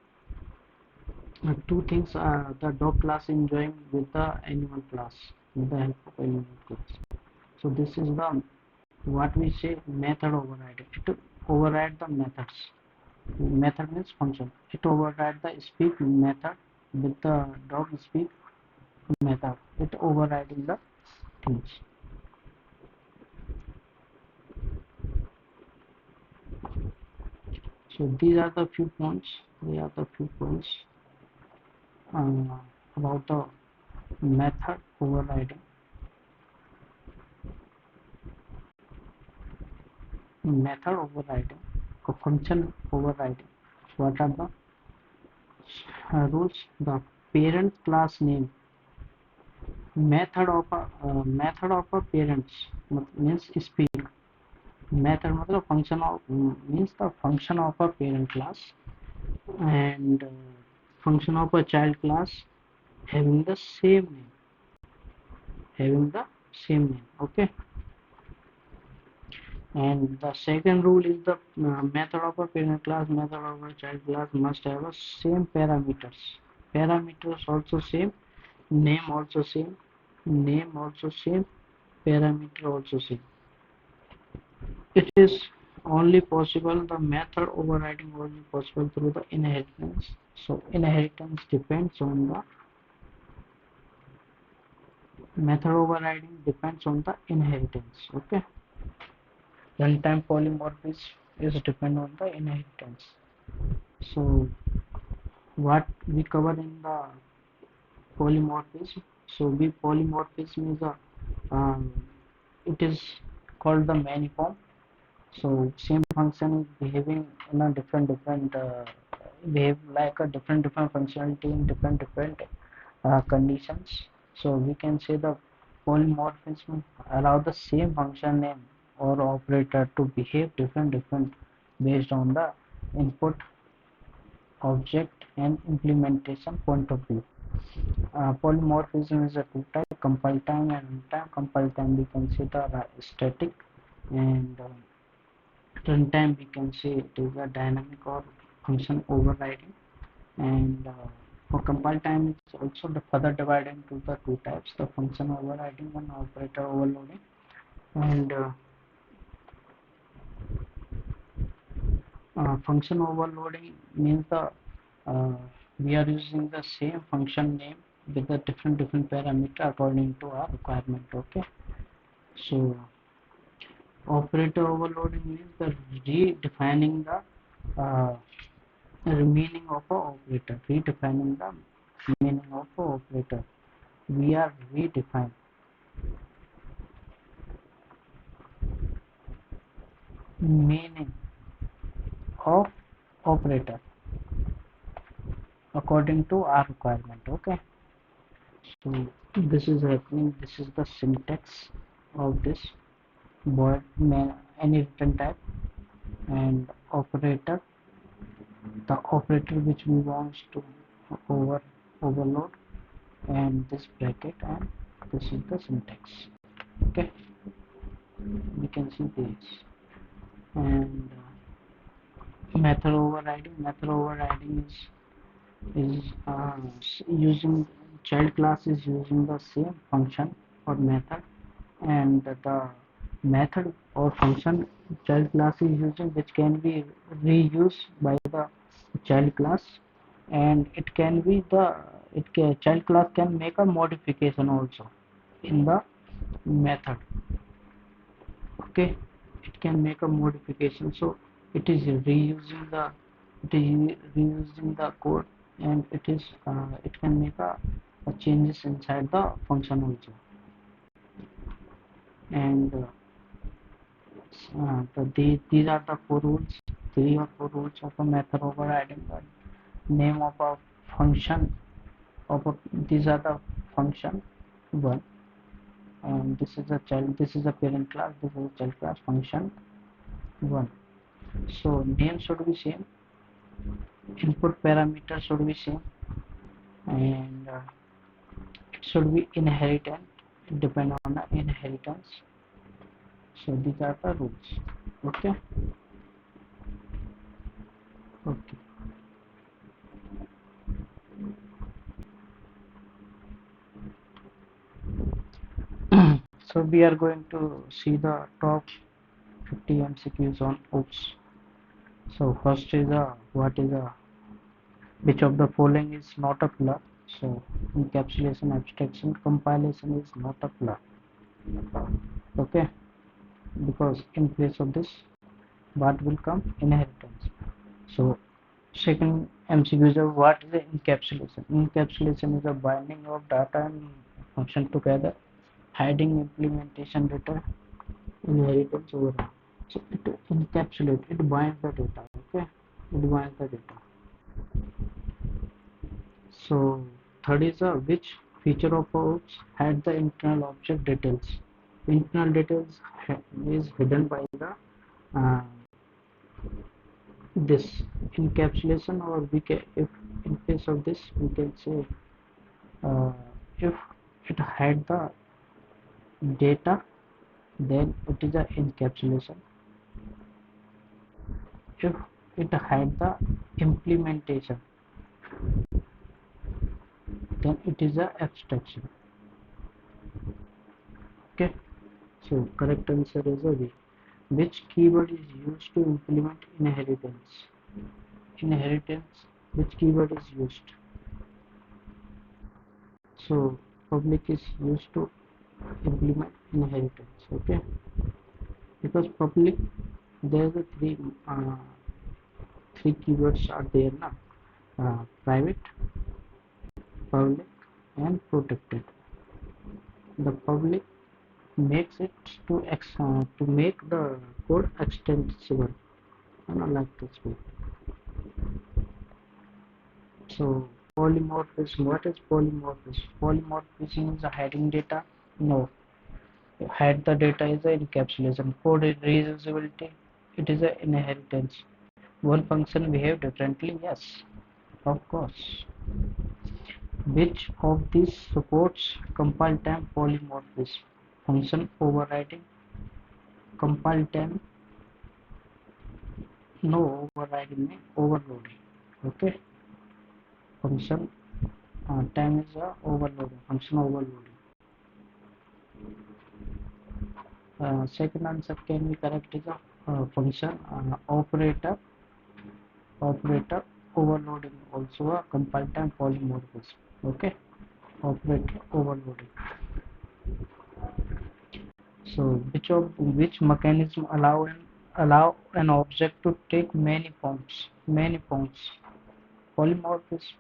A: two things the dog class enjoying with the animal class, with the help of animal class. So this is the what we say method override. It override the methods. Method means function. It override the speak method with the dog speak method. It overriding the things. So these are the few points. They are the few points uh, about the method overriding. Method overriding or function overriding. What are the rules? The parent class name, method of a parents means speak. Method मतलब function of means the function of a parent class, and function of a child class having the same name, having the same name. Okay, and the second rule is the method of a parent class, method of a child class must have a same parameters. Parameters also same, name also same, name also same, parameter also same. It is only possible, the method overriding only possible through the inheritance. So inheritance depends on the method overriding depends on the inheritance. Okay. Runtime polymorphism is depend on the inheritance. So what we cover in the polymorphism. So we polymorphism is a it is called the maniform. So same function is behaving in a different behave like a different functionality in different conditions. So we can say the polymorphism allow the same function name or operator to behave different based on the input, object and implementation point of view. Polymorphism is a two type, compile time and runtime. Compile time we can say the static, and runtime we can say it is a dynamic or function overriding. And for compile time it's also the further divided into the two types, the function overriding and operator overloading. And function overloading means the uh, we are using the same function name with the different parameter according to our requirement. Okay. So operator overloading means the redefining the meaning of a operator, redefining the meaning of a operator. We are redefining meaning of operator according to our requirement. Okay. So this is happening, this is the syntax of this void main any return type, and operator, the operator which we want to overload, and this bracket, and this is the syntax. Okay, we can see this. And method overriding is using child class is using the same function or method, and the method or function child class is using which can be reused by the child class, and it can be the child class can make a modification also in the method. Okay, it can make a modification, so it is reusing the code, and it can make a changes inside the function also. And these are the four rules, 3 or 4 rules of a method overriding. The name of a function of a, these are the function one, and this is a child, this is a parent class, this is a child class function one. So name should be same, input parameter should be same, and it should be inheritance, depend on the inheritance. So these are the rules. Okay. Okay. So we are going to see the top 50 MCQs on OOPS. So first is what is which of the following is not a plug? So encapsulation, abstraction, compilation is not a plug. Okay, because in place of this, what will come? Inheritance. So second MCQ is what is encapsulation? Encapsulation is a binding of data and function together, hiding implementation data, inheritance overall. So it encapsulates, it binds the data. Okay, it binds the data. So third is which feature of OOPS had the internal object details. Internal details is hidden by the uh, this encapsulation, or we can, if in case of this we can say if it had the data, then it is a encapsulation. If it had the implementation, then it is a abstraction. Okay. So correct answer is a B. Which keyword is used to implement inheritance? Inheritance, which keyword is used? So public is used to implement inheritance, okay? Because public, there are three keywords are there now: private, public, and protected. The public makes it to make the code extensible, like this way. So polymorphism. What is polymorphism? Polymorphism is a hiding data. No, hide the data is a encapsulation. Code is reusability. It is a inheritance. One function behave differently. Yes, of course. Which of these supports compile time polymorphism? Function overriding, compile time, no overriding, overloading. Okay, function time is a overloading, function overloading. Second answer can be correct is a function operator overloading, also a compile time polymorphism. Okay, operator overloading. So which mechanism allow an object to take many forms? Many forms. Polymorphism.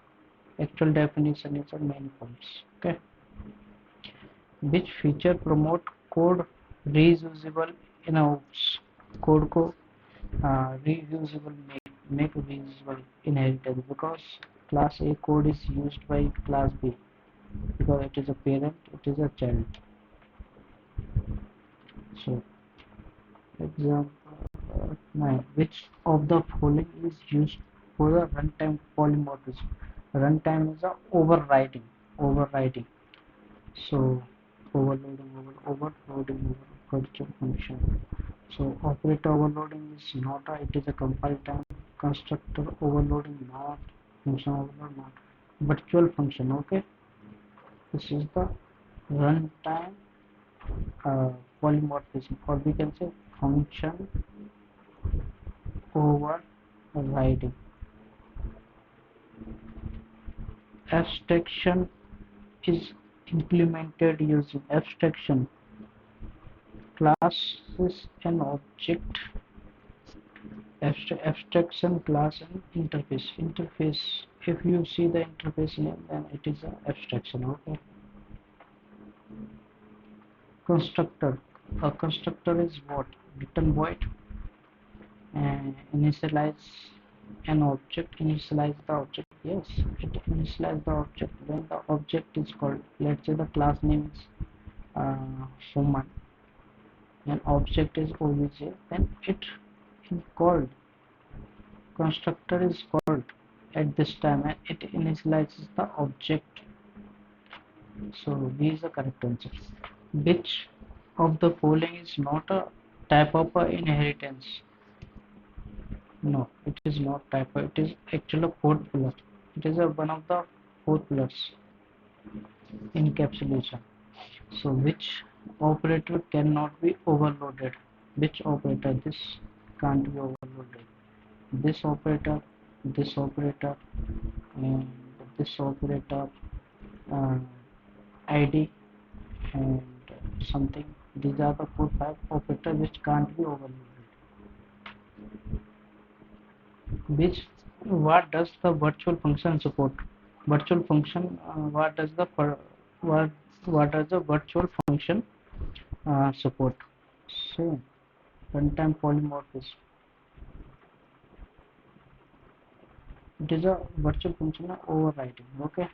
A: Actual definition is of many forms. Okay. Which feature promote code reusable in OOPS? Code को reusable make reusable inheritance, because class A code is used by class B because it is a parent, it is a child. So example 9. Which of the following is used for the runtime polymorphism? Runtime is a overriding. Overriding. So overloading, overloading, virtual function. So operator overloading is not a, it is a compile time. Constructor overloading not, function overload not. Virtual function, okay. This is the runtime polymorphism, or we can say function overriding. Abstraction is implemented using abstraction. Class is an object. Abstraction, class, and interface. Interface, if you see the interface name, then it is an abstraction. Okay. Constructor. A constructor is what? Return void and initialize an object. Initialize the object. Yes, it initialize the object when the object is called. Let's say the class name is human and object is obj, then it is called. Constructor is called at this time and it initializes the object. So B is the correct answer. Which of the following is not a type of inheritance? No, it is not type. It is actually a fourth pillar. It is one of the four pillars. Encapsulation. So which operator cannot be overloaded? Which operator? This can't be overloaded. This operator, and this operator, uh, ID, and something. These are the 4-5 operators which can't be overloaded. What does the virtual function support? Virtual function, what does the virtual function support? So runtime polymorphism. It is a virtual function overriding. Okay.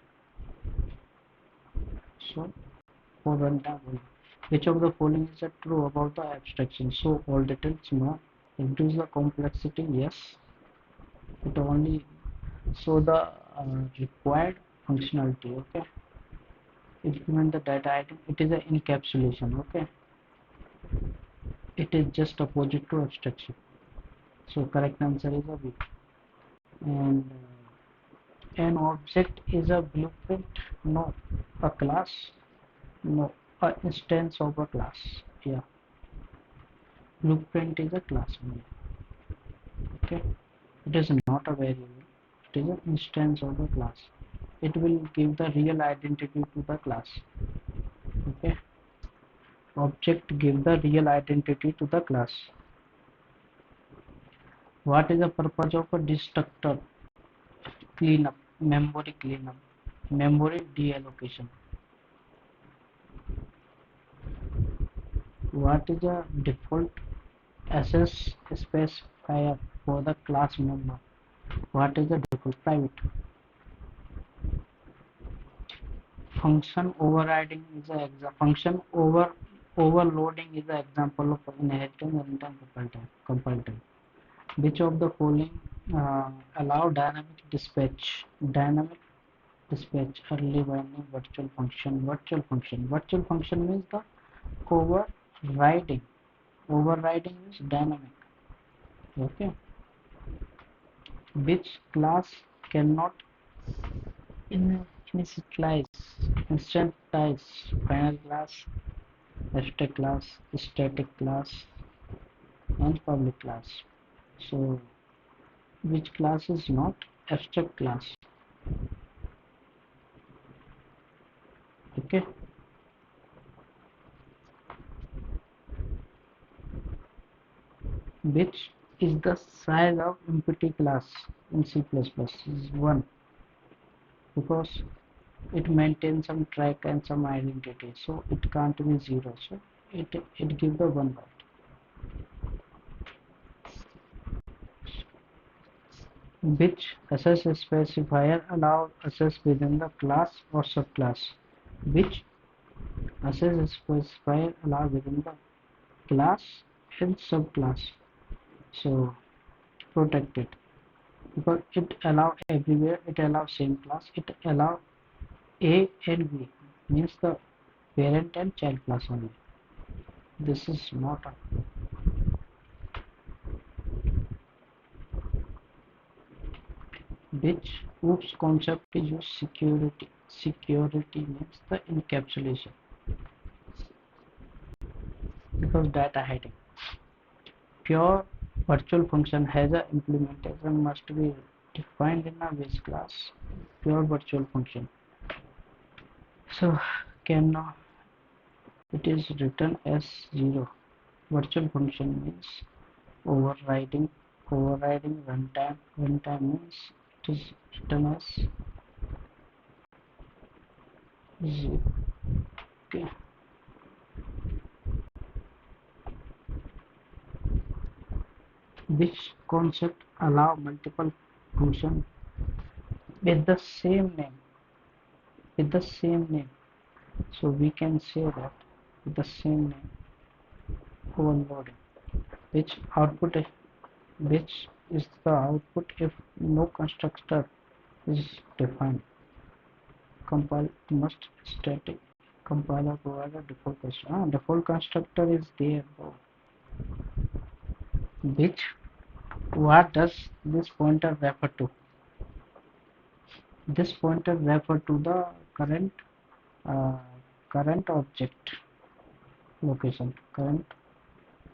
A: So for runtime, which of the following is true about the abstraction? So all details, no. Reduce the complexity, yes. It only so the required functionality. Okay. Implement the data item. It is an encapsulation. Okay. It is just opposite to abstraction. So correct answer is a B. And an object is a blueprint? No. A class? No. A instance of a class? Yeah. Blueprint is a class only. Okay, it is not a variable, it is an instance of the class. It will give the real identity to the class. Okay, object give the real identity to the class. What is the purpose of a destructor? Cleanup, memory cleanup, memory deallocation. What is a default SS specifier for the class member? What is the default? Private. Function overriding is a function overloading is an example of inheritance runtime compile time. Which of the following allow dynamic dispatch? Dynamic dispatch, early binding, virtual function. Virtual function means the overriding. Overriding is dynamic. Okay. Which class cannot initialize, instantize? Final class, abstract class, static class, and public class. So, which class is not abstract class? Okay. Which is the size of empty class in C++? Is 1, because it maintains some track and some identity, so it can't be 0, so it gives the 1 byte. Which SS specifier allows access within the class or subclass? Which SS specifier allows within the class and subclass? So protected, because it allows everywhere, it allows same class, it allows A and B, means the parent and child class only. This is not a which OOPS concept is used? Security. Security means the encapsulation, because data hiding. Pure virtual function has a implementation must be defined in a base class. Pure virtual function. So can it is written as 0. Virtual function means overriding. Overriding runtime. Runtime means it is written as 0. Okay. Which concept allow multiple functions with the same name? With the same name. So we can say that with the same name, overloading. Which output, which is the output if no constructor is defined? Compile must static. Compiler provide a default constructor. Default constructor is there. Which, what does this pointer refer to? This pointer refer to the current uh, current object location. Current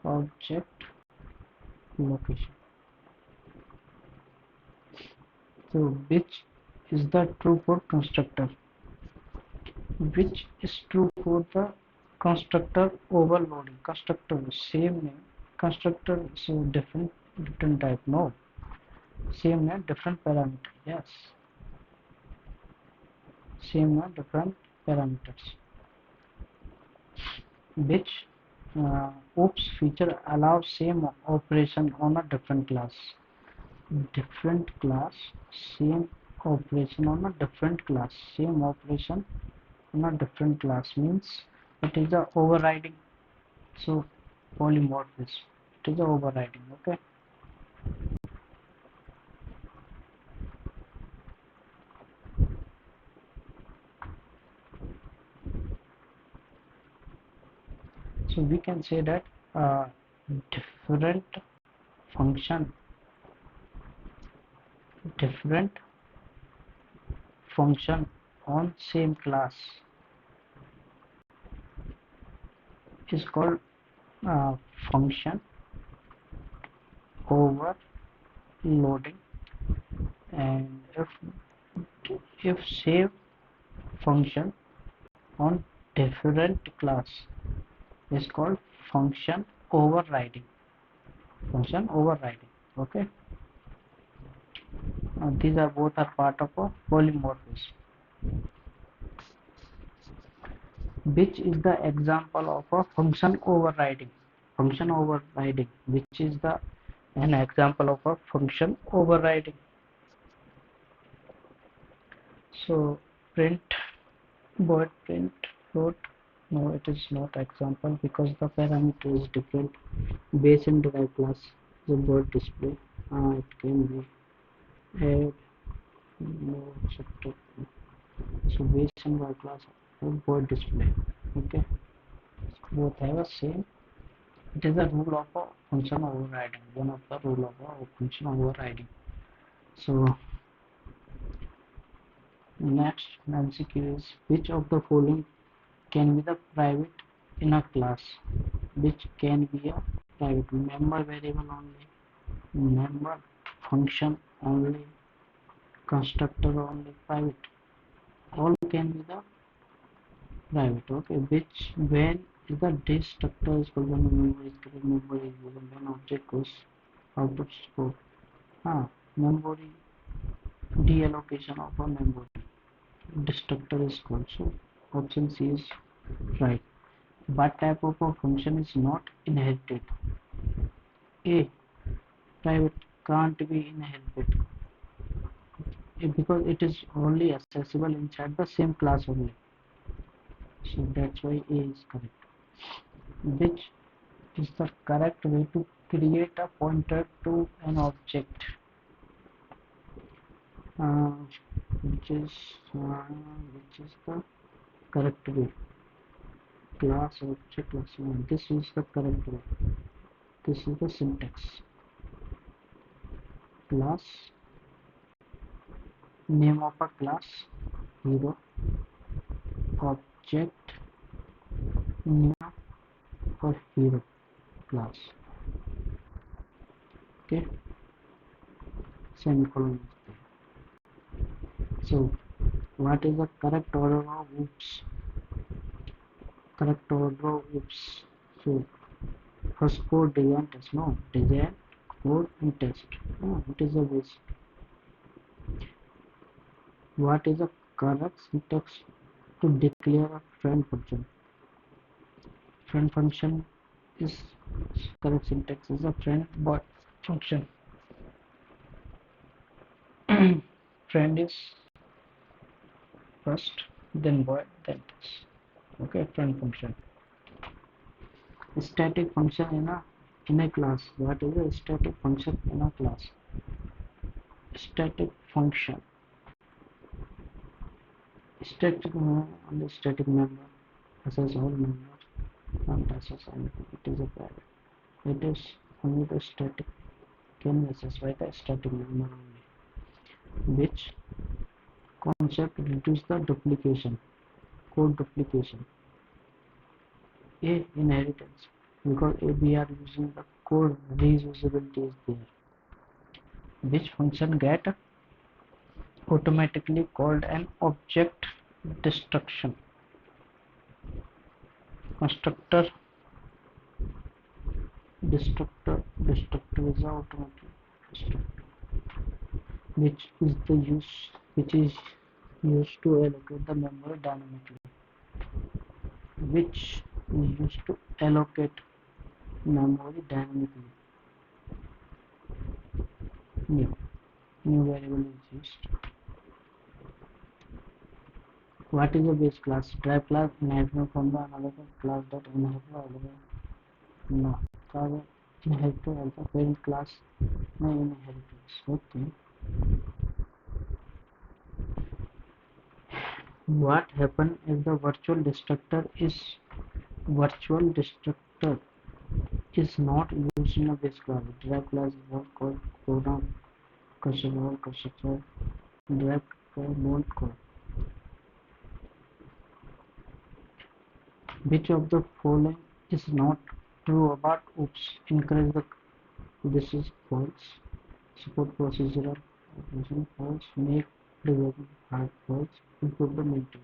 A: object location. So which is the true for constructor? Which is true for the constructor overloading? Constructor same name. Constructor so different type. No, same name, different parameter. Yes, same name, different parameters. Which OOPS feature allows same operation on a different class? Different class, same operation on a different class. Same operation on a different class means it is a overriding. So polymorphism, it is a overriding. Okay. So we can say that different function, different function on same class is called function overloading, and if save function on different class is called function overriding. Okay, these are both are part of a polymorphism. Which is the example of a function overriding? Which is the an example of a function overriding? So print void print float. No, it is not example because the parameter is different. Base and derived class the board display. It can be add no chapter. So base and derived class board display. Okay, both have a same. It is a rule of a function overriding. One of the rule of a function overriding. So next MCQ is which of the following can be the private in a class? Which can be a private? Member variable only, member function only, constructor only, private. All can be the private. Okay, which when is the destructor is called when memory is created, memory is given, when object goes out of scope. Memory deallocation of a memory destructor is called. So option C is right. What type of a function is not inherited? A. Private can't be inherited because it is only accessible inside the same class only. So that's why A is correct. Which is the correct way to create a pointer to an object? Which is the correct way? Class object class one. This is the correct way. This is the syntax. Class name of a class hero object name for hero class. Okay, semicolon is there. So what is the correct order of oops? Correct order of oops. So first code design test. No, design code and test. No, it is a waste. What is the correct syntax to declare a friend function? Friend function is correct syntax is a friend bot function. Friend is first, then void, then test. Okay, friend function. Static function in a class. What is a static function in a class? Static function. Static on the static member, SS all members, and SS anything. It is a private. It is only the static can be accessed by the static member only. Which concept reduce the duplication, code duplication? A. Inheritance, because we are using the code reusability is there. Which function get automatically called an object destruction? Constructor destructor is automatic destructor. Which is used to allocate the memory dynamically. Which is used to allocate memory dynamically. New variable is used. What is a base class? Derived class inherited from the another class that inherits other. No. So inherited as a parent class. No inheritance. Okay. What happens if the virtual destructor is not used in a base class? Derived class is what called program constructor. Derived won't call. Which of the following is not true about oops? Increase the This is false. Support procedural operation false. Make debugging hard false. Improve the maintenance.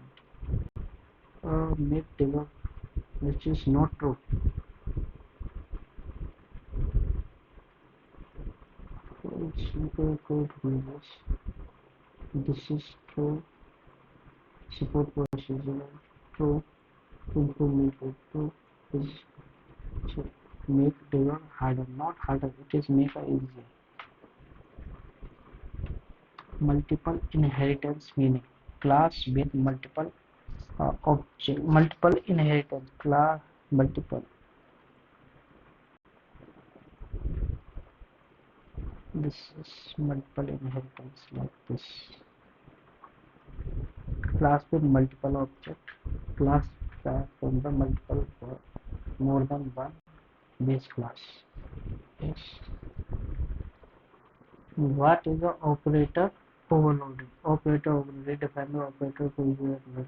A: Make debug, which is not true. False. Code rules. This is true. Support procedural true. Improvement true. Is so make debug harder, not harder. It is make easier. Multiple inheritance meaning class with multiple object, multiple inheritance class, multiple. This is multiple inheritance like this. Class with multiple object, class from the multiple more than one base class. Yes. What is the operator overloading? Operator overloading define the operator to use. Yes.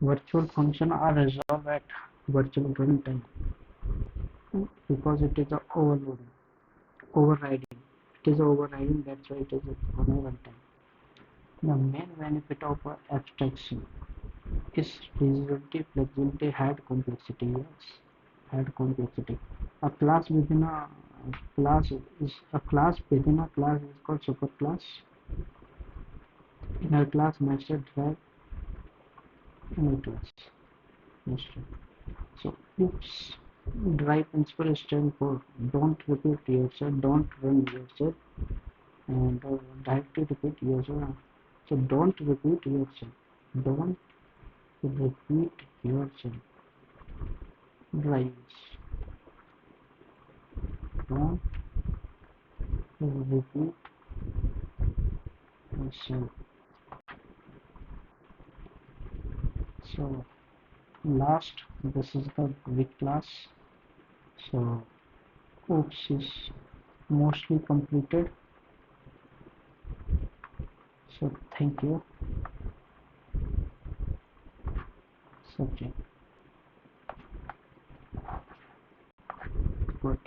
A: Virtual function are resolved at virtual runtime because it is a overloading, overriding. It is overriding, that's why it is on a runtime. The main benefit of abstraction is reusability, flexibility, high complexity. Yes, high complexity. A class within a class is a class within a class is called superclass. Inner class, master, drive, inner class, master. So oops, drive principle stand for don't repeat yourself, don't run yourself, and directly repeat yourself. So don't repeat yourself. Don't repeat yourself. Drives. Don't repeat yourself. So last, this is the big class. So oops is mostly completed. So thank you. Subject. Good.